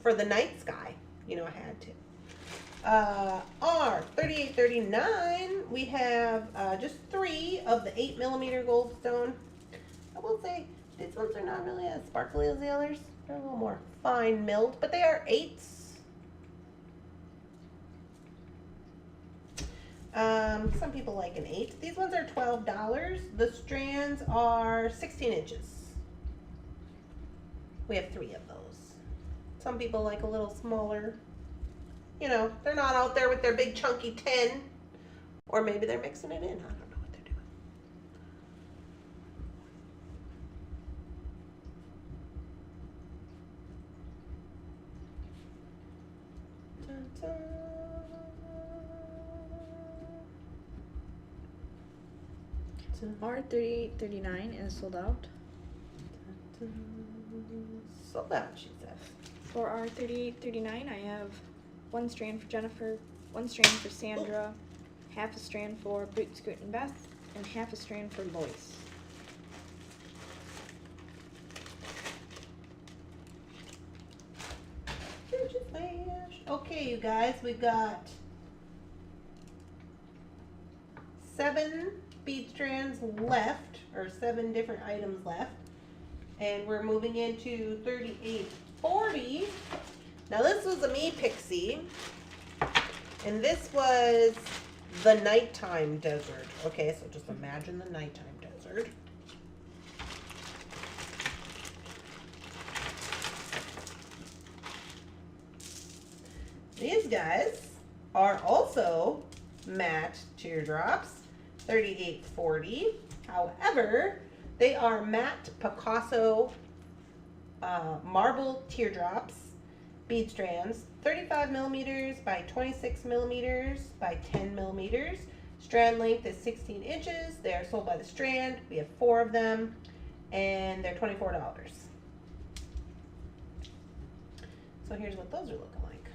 For the night sky. You know I had to. R3839, we have just 3 of the 8 millimeter goldstone. I will say these ones are not really as sparkly as the others. They're a little more fine milled, but they are 8s. Some people like an 8. These ones are $12. The strands are 16 inches. We have 3 of those. Some people like a little smaller. You know, they're not out there with their big chunky 10. Or maybe they're mixing it in. I don't know what they're doing. Dun, dun. R3839 is sold out. Sold out, she says. For R3839, I have 1 strand for Jennifer, 1 strand for Sandra, half a strand for Boot, Scoot, and Beth, and half a strand for Lois. Okay, you guys, we've got 7 bead strands left, or 7 different items left, and we're moving into 3840. Now this was a me pixie, and this was the nighttime desert. Okay, so just imagine the nighttime desert. These guys are also matte teardrops, 3840. However, they are matte Preciosa marble teardrops, bead strands, 35 millimeters by 26 millimeters by 10 millimeters. Strand length is 16 inches. They are sold by the strand. We have 4 of them, and they're $24. So here's what those are looking like.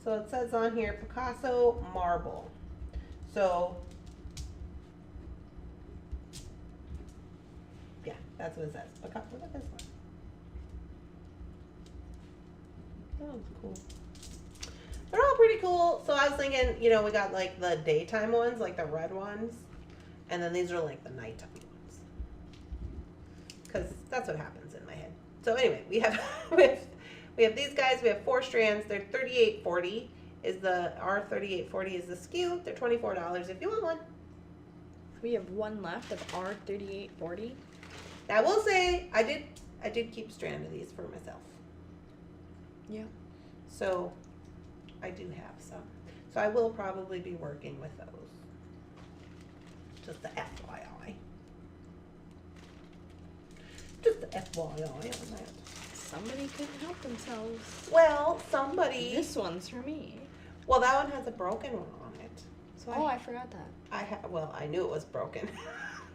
So it says on here, Preciosa marble. So, yeah, that's what it says. Look at this one. That looks cool. They're all pretty cool. So I was thinking, you know, we got like the daytime ones, like the red ones. And then these are like the nighttime ones. Because that's what happens in my head. So anyway, we have we have these guys. We have 4 strands. They're $38.40. Our $38.40 is the skew. They're $24 if you want one. We have one left of our $38.40. Now, I will say I did keep a strand of these for myself. Yeah. So I do have some. So I will probably be working with those. Just the FYI. Just the FYI on that. Somebody couldn't help themselves. Well, somebody. This one's for me. Well, that one has a broken one on it. So Oh, I forgot that. I knew it was broken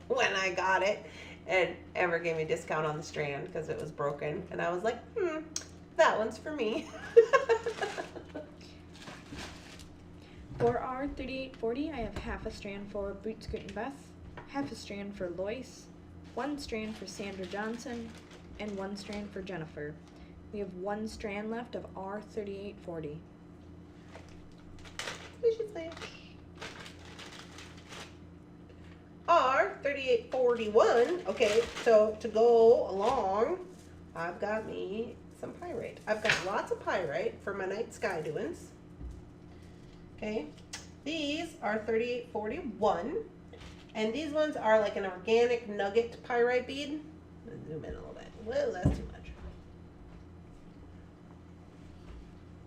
when I got it, and Amber gave me a discount on the strand because it was broken, and I was like, that one's for me. For our $38.40, I have half a strand for Boot Scoot and Beth, half a strand for Lois, 1 strand for Sandra Johnson, and 1 strand for Jennifer. We have 1 strand left of our $38.40. Our $38.41. Okay, so to go along, I've got me some pyrite. I've got lots of pyrite for my night sky doings. Okay, these are $38.41, and these ones are like an organic nugget pyrite bead. Let's zoom in a little bit. Whoa, that's too much.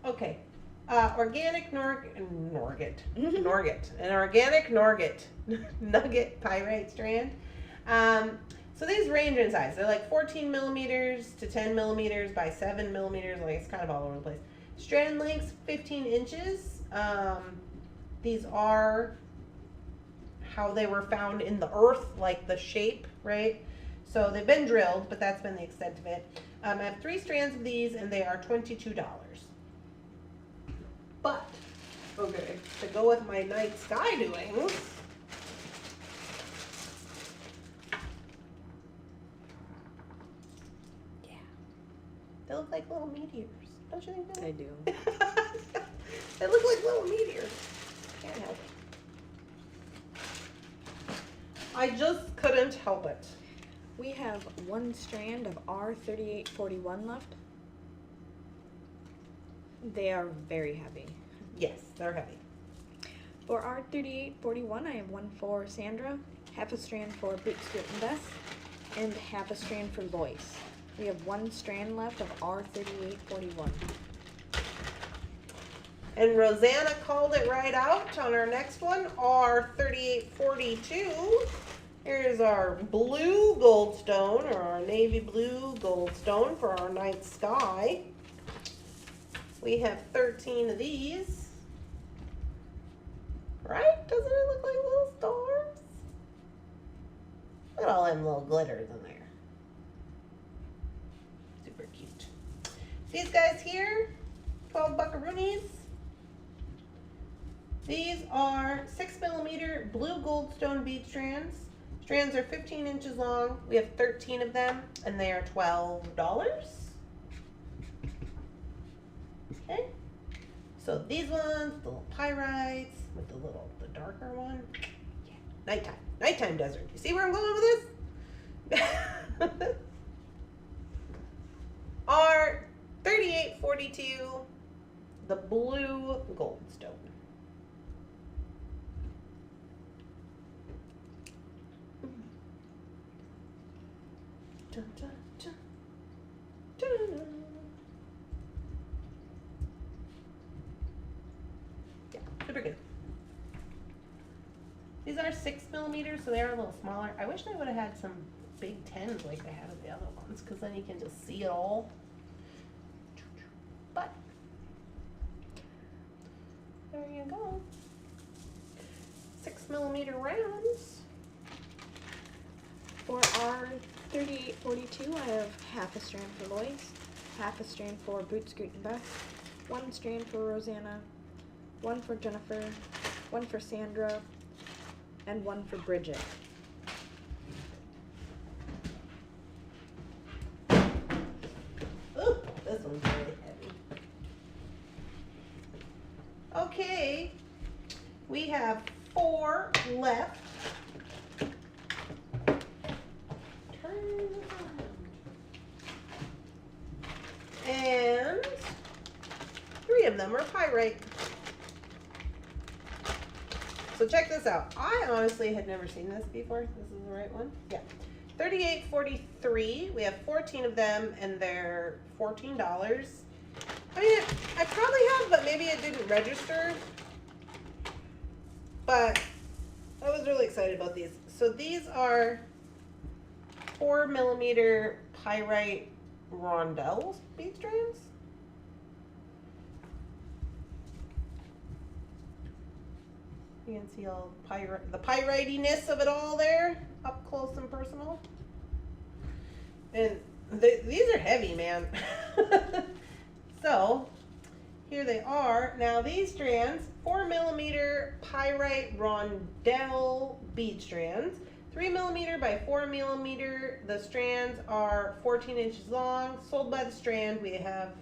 Okay, organic Norget, an organic Norget nugget pyrite strand. So these range in size. They're like 14 millimeters to 10 millimeters by 7 millimeters. Like, it's kind of all over the place. Strand length 15 inches. These are how they were found in the earth, like the shape, right? So they've been drilled, but that's been the extent of it. I have 3 strands of these, and they are $22. But, okay, to go with my night sky doings, yeah, they look like little meteors. Don't you think they I do? do. They look like little meteors. Can't help it. I just couldn't help it. We have 1 strand of our $38.41 left. They are very heavy. Yes, they're heavy. For our $38.41, I have 1 for Sandra, half a strand for Boot Scoot and Beth, and half a strand for Lois. We have 1 strand left of our $38.41. And Rosanna called it right out on our next one, our $38.42. Here's our blue goldstone, or our navy blue goldstone for our night sky. We have 13 of these. Right? Doesn't it look like little stars? Look at all them little glitters in there. Super cute. These guys here, 12 buckaroonies. These are 6 millimeter blue goldstone bead strands. Strands are 15 inches long. We have 13 of them, and they are $12. Okay. So these ones, the little pyrites with the darker one. Yeah. Nighttime. Nighttime desert. You see where I'm going with this? Are $38.42, the blue goldstone. Dun, dun, dun. Dun, dun. Yeah, super good. These are 6 millimeters, so they are a little smaller. I wish they would have had some big 10s like they had with the other ones, because then you can just see it all. But there you go. 6 millimeter rounds. For our $38.42, I have half a strand for Lois, half a strand for Boot Scoot and Beth, 1 strand for Rosanna, 1 for Jennifer, 1 for Sandra, and 1 for Bridget. Ooh, this one's really heavy. Okay, we have 4 left. them are pyrite. So check this out. I honestly had never seen this before. This is the right one? Yeah. $38.43. We have 14 of them, and they're $14. I mean, I probably have, but maybe it didn't register. But I was really excited about these. So these are 4mm pyrite rondelle bead strands. You can see all the pyritiness of it all there, up close and personal. And these are heavy, man. So here they are. Now these strands, 4mm pyrite rondelle bead strands, 3mm by 4mm. The strands are 14 inches long. Sold by the strand. We have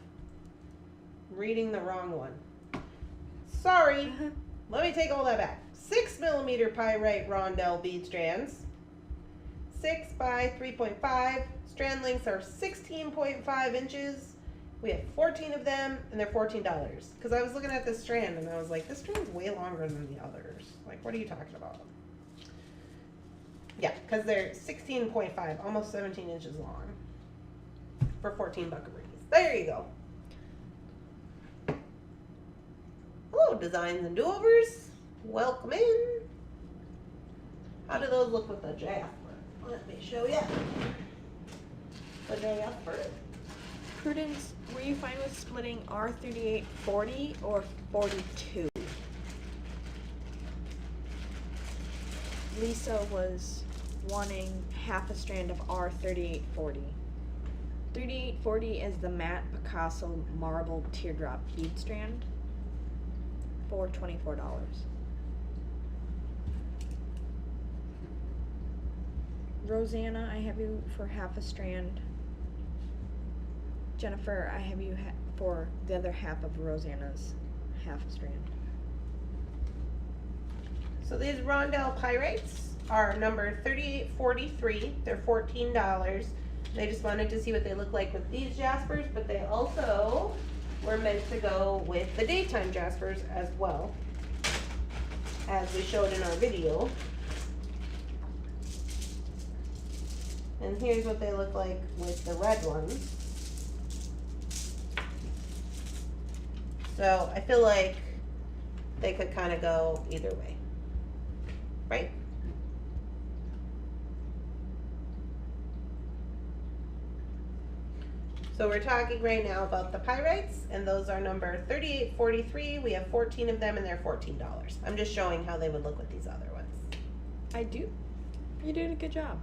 reading the wrong one. Sorry. Let me take all that back. 6mm pyrite rondelle bead strands. 6 by 3.5. Strand lengths are 16.5 inches. We have 14 of them, and they're $14. Because I was looking at this strand, and I was like, this strand's way longer than the others. Like, what are you talking about? Yeah, because they're 16.5, almost 17 inches long. For 14 buckaroos. There you go. Hello, Designs and Do-Overs. Welcome in. How do those look with the jasper? Let me show you. The jasper. Prudence, were you fine with splitting R3840 or 42? Lisa was wanting half a strand of R3840. 3840 is the matte Preciosa marble teardrop bead strand for $24. Rosanna, I have you for half a strand. Jennifer, I have you for the other half of Rosanna's half a strand. So these rondelle pyrites are number 3843. They're $14. They just wanted to see what they look like with these jaspers, but they also were meant to go with the daytime jaspers as well, as we showed in our video. And here's what they look like with the red ones. So I feel like they could kind of go either way, right? So we're talking right now about the pyrites, and those are number 3843. We have 14 of them, and they're $14. I'm just showing how they would look with these other ones. I do. You did a good job.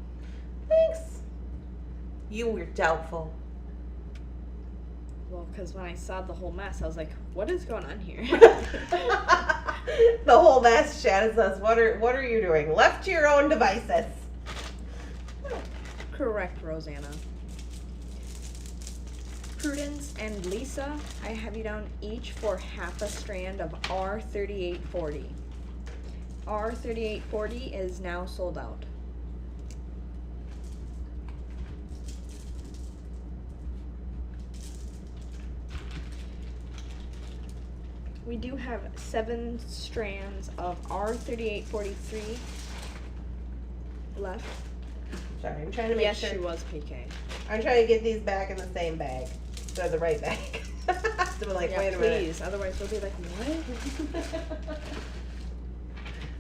Thanks. You were doubtful. Well, because when I saw the whole mess, I was like, what is going on here? The whole mess, Shannon says, what are you doing? Left to your own devices. Correct, Rosanna. Prudence and Lisa, I have you down each for half a strand of R3840. R3840 is now sold out. We do have 7 strands of R3843 left. Sorry, I'm trying to make yes, sure. she was PK. I'm trying to get these back in the same bag. They're the right bag. So we're like, Yeah, wait a minute. please. Otherwise, we'll be like, what?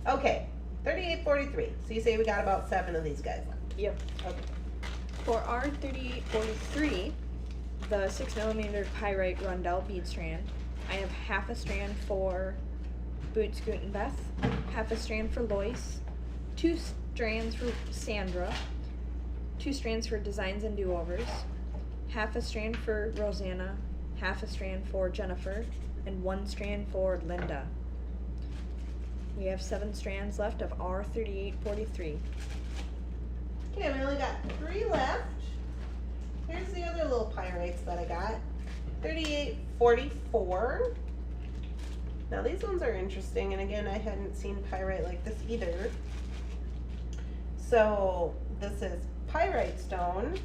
Okay, 3843. So you say we got about 7 of these guys left. Yep. Okay. For R3843, the 6mm pyrite rondelle bead strand, I have half a strand for Boot Scoot and Beth, half a strand for Lois, 2 strands for Sandra, 2 strands for Designs and Do-Overs, half a strand for Rosanna, half a strand for Jennifer, and 1 strand for Linda. We have 7 strands left of R3843. Okay, we only got 3 left. Here's the other little pyrites that I got. 3844. Now these ones are interesting, and again, I hadn't seen pyrite like this either. So this is pyrite stone,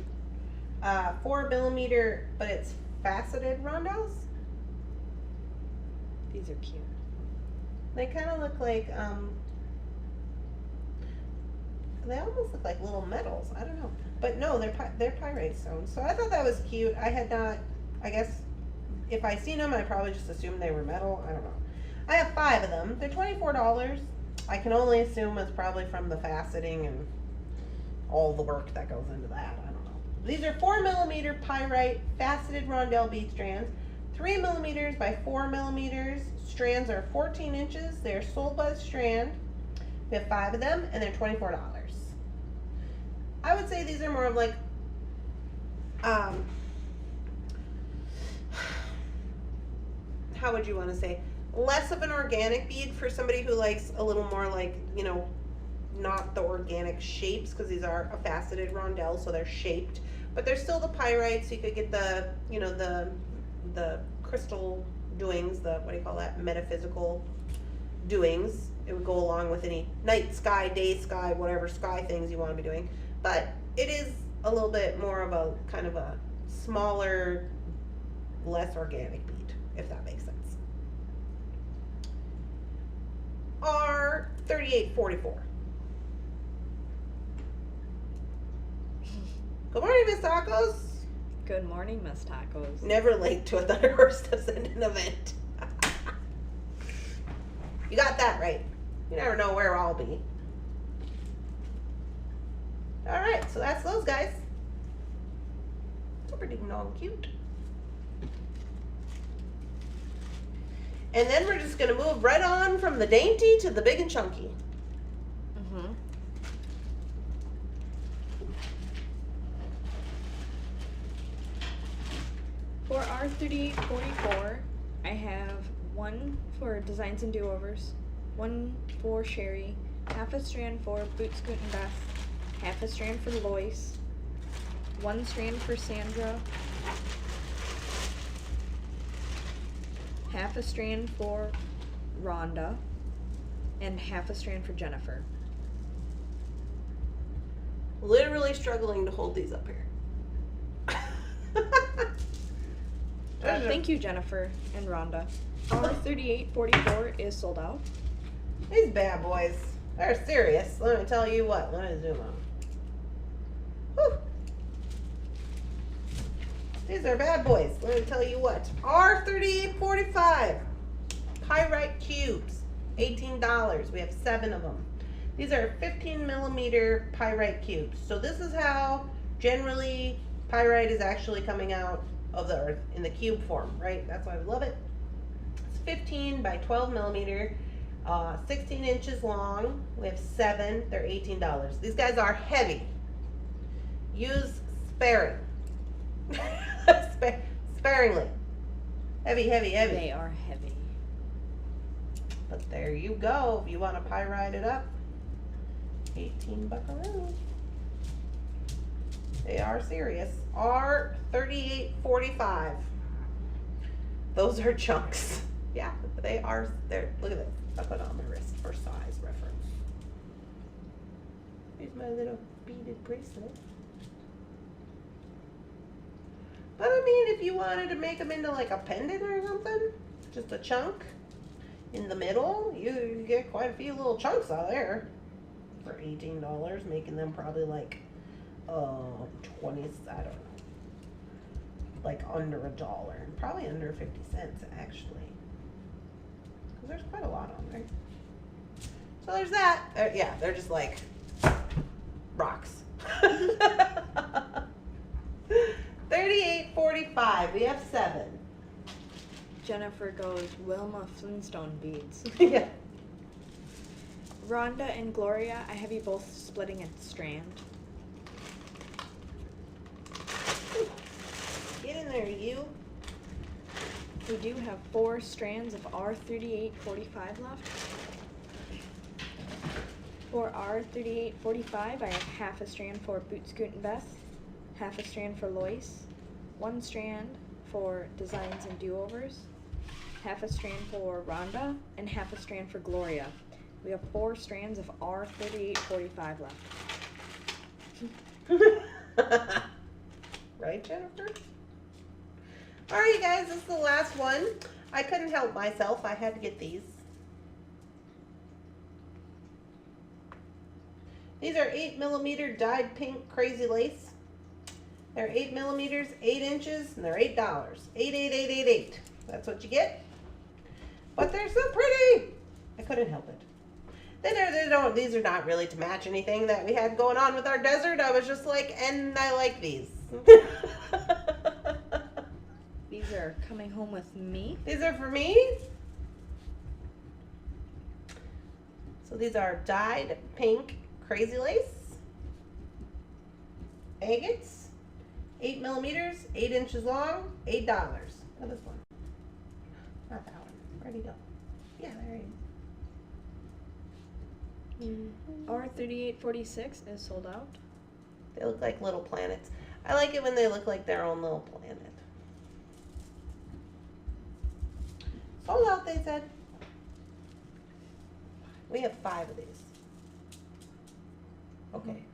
4mm, but it's faceted rondelles. These are cute. They kind of look like, they almost look like little metals. I don't know. But no, they're pyrite stones. So I thought that was cute. I had not, I guess, if I seen them, I probably just assumed they were metal. I don't know. I have 5 of them. They're $24. I can only assume it's probably from the faceting and all the work that goes into that. I don't know. These are 4mm pyrite faceted rondelle bead strands. 3mm by 4mm. Strands are 14 inches. They're sold by the strand. We have 5 of them, and they're $24. I would say these are more of like, how would you want to say, less of an organic bead for somebody who likes a little more like, you know, not the organic shapes, because these are a faceted rondelle, so they're shaped, but they're still the pyrite, so you could get the, you know, the crystal doings, the, what do you call that, metaphysical doings. It would go along with any night sky, day sky, whatever sky things you want to be doing. But it is a little bit more of a kind of a smaller, less organic bead, if that makes sense. R3844. Good morning, Miss Tacos. Good morning, Miss Tacos. Never late to a Thunderhorse Descendant event. You got that right. You never know where I'll be. Alright, so that's those guys. Super ding dong cute. And then we're just going to move right on from the dainty to the big and chunky. Mm-hmm. For R3844, I have 1 for designs and do-overs, 1 for Sherry, half a strand for Boot Scoot and Beth, half a strand for Lois, 1 strand for Sandra, half a strand for Rhonda, and half a strand for Jennifer. Literally struggling to hold these up here. Thank you, Jennifer and Rhonda. R3844 is sold out. These bad boys, they're serious. Let me tell you what. Let me zoom on. Whew. These are bad boys. Let me tell you what. R3845. Pyrite cubes. $18. We have 7 of them. These are 15mm pyrite cubes. So this is how generally pyrite is actually coming out of the earth in the cube form, right? That's why we love it. It's 15 by 12mm, 16 inches long. We have 7. They're $18. These guys are heavy. Use sparing. Sparingly. Heavy, heavy, heavy. They are heavy. But there you go. If you want to pyrite it up, 18 buckaroos. They are serious. R3845. Those are chunks. Yeah, they are. They're. Look at this. I put it on my wrist for size reference. Here's my little beaded bracelet. But I mean, if you wanted to make them into like a pendant or something, just a chunk in the middle, you get quite a few little chunks out there for $18, making them probably like 20, I don't know, like under $1, and probably under 50 cents actually, because there's quite a lot on there. So there's that. Yeah, they're just like rocks. 3845. We have 7. Jennifer goes Wilma Flintstone beads. Yeah. Rhonda and Gloria, I have you both splitting a strand. Get in there, you. We do have 4 strands of R3845 left. For R3845, I have half a strand for Boot Scoot and Beth, half a strand for Lois, 1 strand for Designs and Do-Overs, half a strand for Rhonda, and half a strand for Gloria. We have 4 strands of R3845 left. Right, Jennifer? Alright, you guys, this is the last one. I couldn't help myself. I had to get these. These are 8mm dyed pink crazy lace. They're 8mm, 8 inches, and they're $8. 88888. That's what you get. But they're so pretty. I couldn't help it. These are not really to match anything that we had going on with our desert. I was just like, and I like these. These are coming home with me. These are for me. So these are dyed pink crazy lace. Agates. 8mm, 8 inches long, $8. Oh, this one. Not that one. Where'd he go? Yeah, there he is. R3846 is sold out. They look like little planets. I like it when they look like their own little planet. Sold out, they said. We have 5 of these. Okay.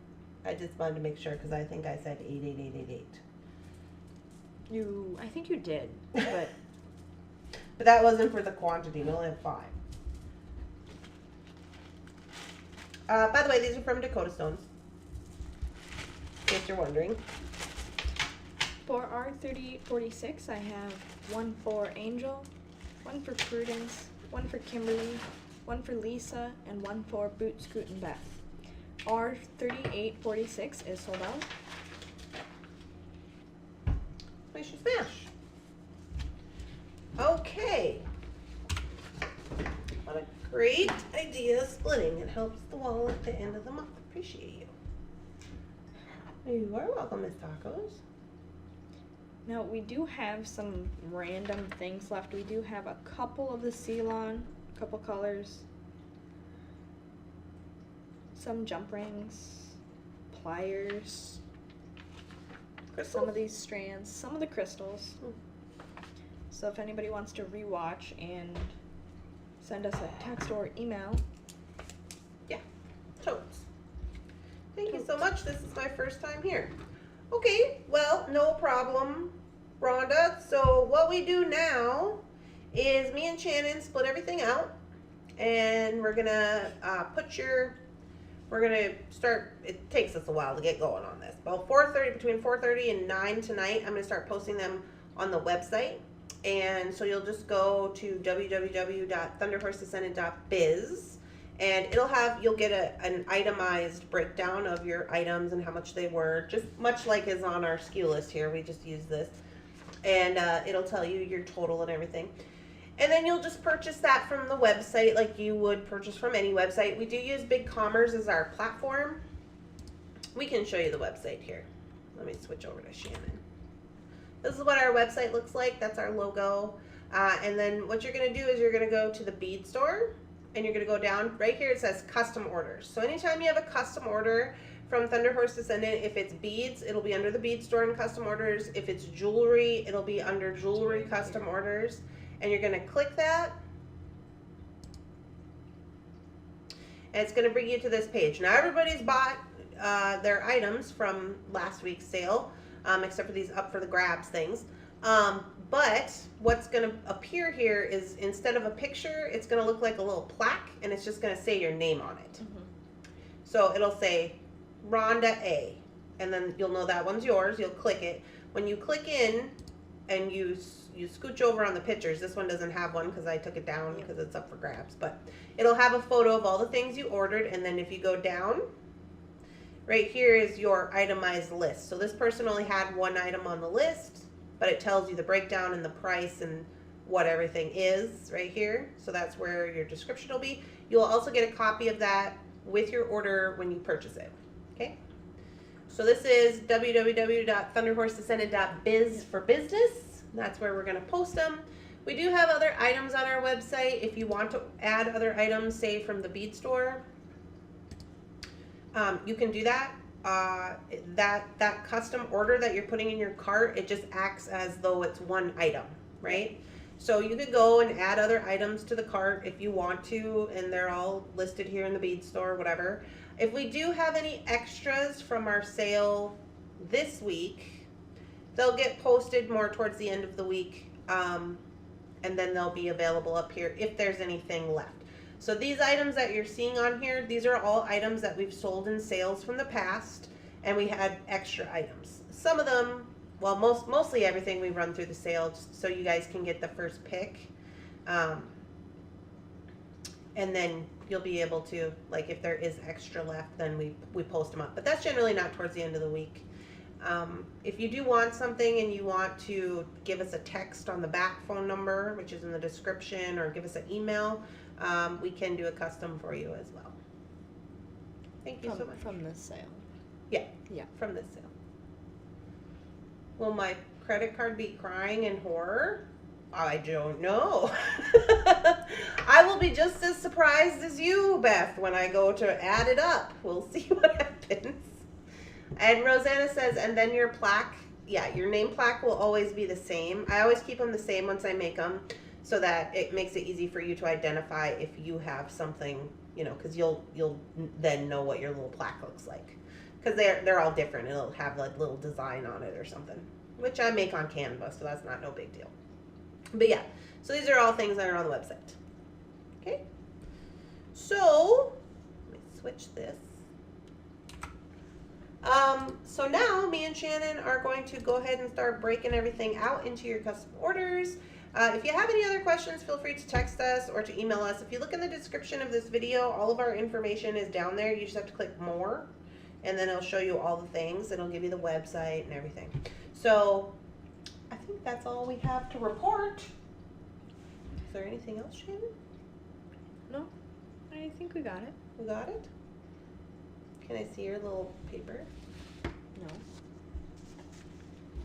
I just wanted to make sure because I think I said 88888. I think you did, but But that wasn't for the quantity. We only have 5. By the way, these are from Dakota Stones. In case you're wondering. for R3846, I have one for Angel, one for Prudence, one for Kimberly, one for Lisa, and one for Boot Scoot and Beth. R3846 is sold out. Place your smash. Okay. What a great idea, splitting. It helps the wall at the end of the month. Appreciate you. You are welcome, Miss Tacos. Now, we do have some random things left. We do have a couple of the C-Lon, a couple colors, some jump rings, pliers, Crystals? some of these strands, some of the crystals. So if anybody wants to rewatch and send us a text or email. Yeah, totes. Thank you so much. This is my first time here. Okay, well, no problem, Rhonda. So what we do now is me and Shannon split everything out, and we're gonna we're gonna start. It takes us a while to get going on this. About 4:30, between 4:30 and 9 tonight, I'm gonna start posting them on the website. And so you'll just go to www.thunderhorsedescendant.biz, and you'll get an itemized breakdown of your items and how much they were, just much like is on our SKU list here. We just use this, and it'll tell you your total and everything. And then you'll just purchase that from the website like you would purchase from any website. We do use BigCommerce as our platform. We can show you the website here. Let me switch over to Shannon. This is what our website looks like. That's our logo. And then what you're going to do is you're going to go to the bead store, and you're going to go down right here. It says custom orders. So anytime you have a custom order from Thunderhorse Descendant, if it's beads, it'll be under the bead store and custom orders. If it's jewelry, it'll be under jewelry custom orders. And you're going to click that. And it's going to bring you to this page. Now everybody's bought their items from last week's sale. Except for these up for the grabs things. But what's going to appear here is instead of a picture, it's going to look like a little plaque, and it's just going to say your name on it. Mm-hmm. So it'll say Rhonda A, and then you'll know that one's yours. You'll click it. When you click in and you scooch over on the pictures, this one doesn't have one because I took it down because it's up for grabs, but it'll have a photo of all the things you ordered, and then if you go down, right here is your itemized list. So this person only had one item on the list, but it tells you the breakdown and the price and what everything is right here. So that's where your description will be. You'll also get a copy of that with your order when you purchase it. Okay? So this is www.thunderhorsedescendant.biz for business. That's where we're going to post them. We do have other items on our website. If you want to add other items, say from the bead store, you can do that. That custom order that you're putting in your cart, it just acts as though it's one item, right? So you could go and add other items to the cart if you want to, and they're all listed here in the bead store, whatever. If we do have any extras from our sale this week, they'll get posted more towards the end of the week, and and then they'll be available up here if there's anything left. So these items that you're seeing on here, these are all items that we've sold in sales from the past, and we had extra items. Some of them, well, mostly everything we run through the sale so you guys can get the first pick. And then you'll be able to, like, if there is extra left, then we post them up. But that's generally not towards the end of the week. If you do want something and you want to give us a text on the back phone number, which is in the description, or give us an email, we can do a custom for you as well. Thank you so much. From this sale. Yeah. Yeah. From this sale. Will my credit card be crying in horror? I don't know. I will be just as surprised as you, Beth, when I go to add it up. We'll see what happens. And Rosanna says, and then your plaque, yeah, your name plaque will always be the same. I always keep them the same once I make them, so that it makes it easy for you to identify if you have something, you know, because you'll then know what your little plaque looks like. Because they're all different. It'll have like little design on it or something, which I make on Canva, so that's not no big deal. But yeah, so these are all things that are on the website. Okay, so let me switch this. So now me and Shannon are going to go ahead and start breaking everything out into your custom orders. If you have any other questions, feel free to text us or to email us. If you look in the description of this video, all of our information is down there. You just have to click more, and then it'll show you all the things. It'll give you the website and everything. So I think that's all we have to report. Is there anything else, Shannon? No, I think we got it. We got it? Can I see your little paper? No.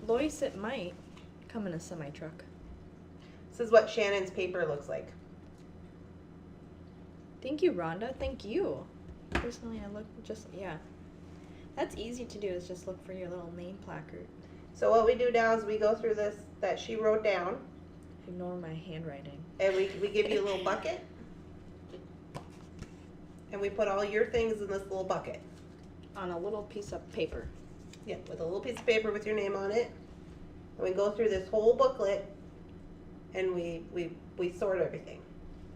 Lois, it might come in a semi-truck. This is what Shannon's paper looks like. Thank you, Rhonda. Thank you. Personally, I look just, yeah. That's easy to do, is just look for your little name placard. So what we do now is we go through this that she wrote down. Ignore my handwriting. And we give you a little bucket. And we put all your things in this little bucket. On a little piece of paper. Yeah, with a little piece of paper with your name on it. And we go through this whole booklet and we sort everything.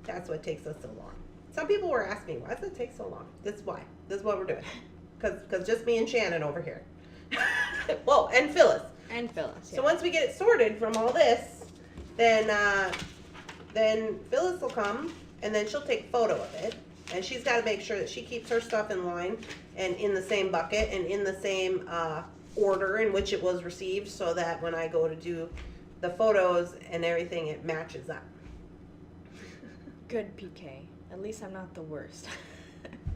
That's what takes us so long. Some people were asking me, why does it take so long? This is why. This is what we're doing. Because just me and Shannon over here. Whoa, and Phyllis. And Phyllis, yeah. So once we get it sorted from all this, then Phyllis will come and then she'll take a photo of it. And she's got to make sure that she keeps her stuff in line and in the same bucket and in the same order in which it was received, so that when I go to do the photos and everything, it matches up. Good, PK. At least I'm not the worst.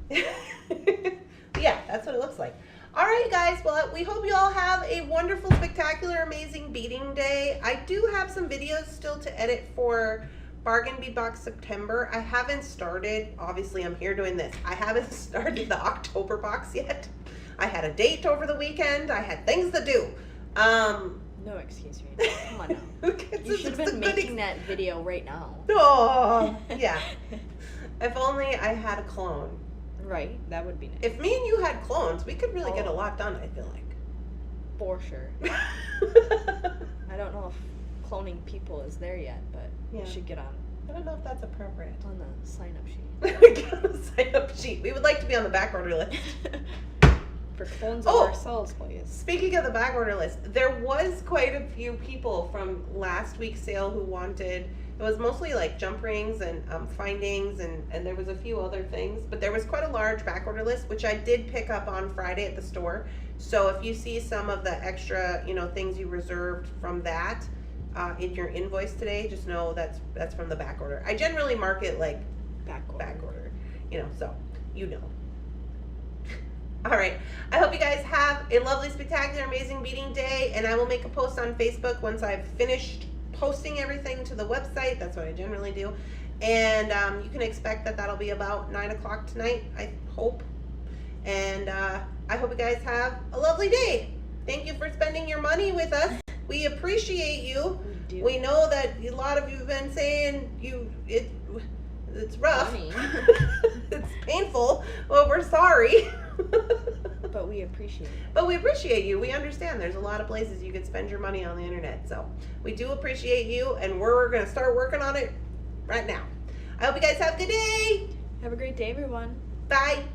Yeah, that's what it looks like. All right, guys. Well, we hope you all have a wonderful, spectacular, amazing beading day. I do have some videos still to edit for Bargain Bead Box September. I haven't started, obviously I'm here doing this. I haven't started the October box yet. I had a date over the weekend. I had things to do. No excuse me. Come on now. You should have been making that video right now. Oh, yeah. If only I had a clone. Right, that would be nice. If me and you had clones, we could really get a lot done, I feel like. For sure. I don't know if cloning people is there yet, but Yeah. we should get on I don't know if that's appropriate. on the sign-up sheet. Get on the sign-up sheet. We would like to be on the back order list. For clones Oh! of ourselves, please. Speaking of the back order list, there was quite a few people from last week's sale who wanted, it was mostly like jump rings and findings, and there was a few other things, but there was quite a large back order list, which I did pick up on Friday at the store. So if you see some of the extra, things you reserved from that in your invoice today, just know that's from the back order. I generally mark it like back order, so you know. All right. I hope you guys have a lovely, spectacular, amazing beading day, and I will make a post on Facebook once I've finished posting everything to the website. That's what I generally do. And you can expect that that'll be about 9 o'clock tonight, I hope. And I hope you guys have a lovely day. Thank you for spending your money with us. We appreciate you. We do. We know that a lot of you have been saying it's rough. Money. It's painful. Well, we're sorry. But we appreciate it. But we appreciate you. We understand there's a lot of places you can spend your money on the internet. So we do appreciate you, and we're going to start working on it right now. I hope you guys have a good day. Have a great day, everyone. Bye.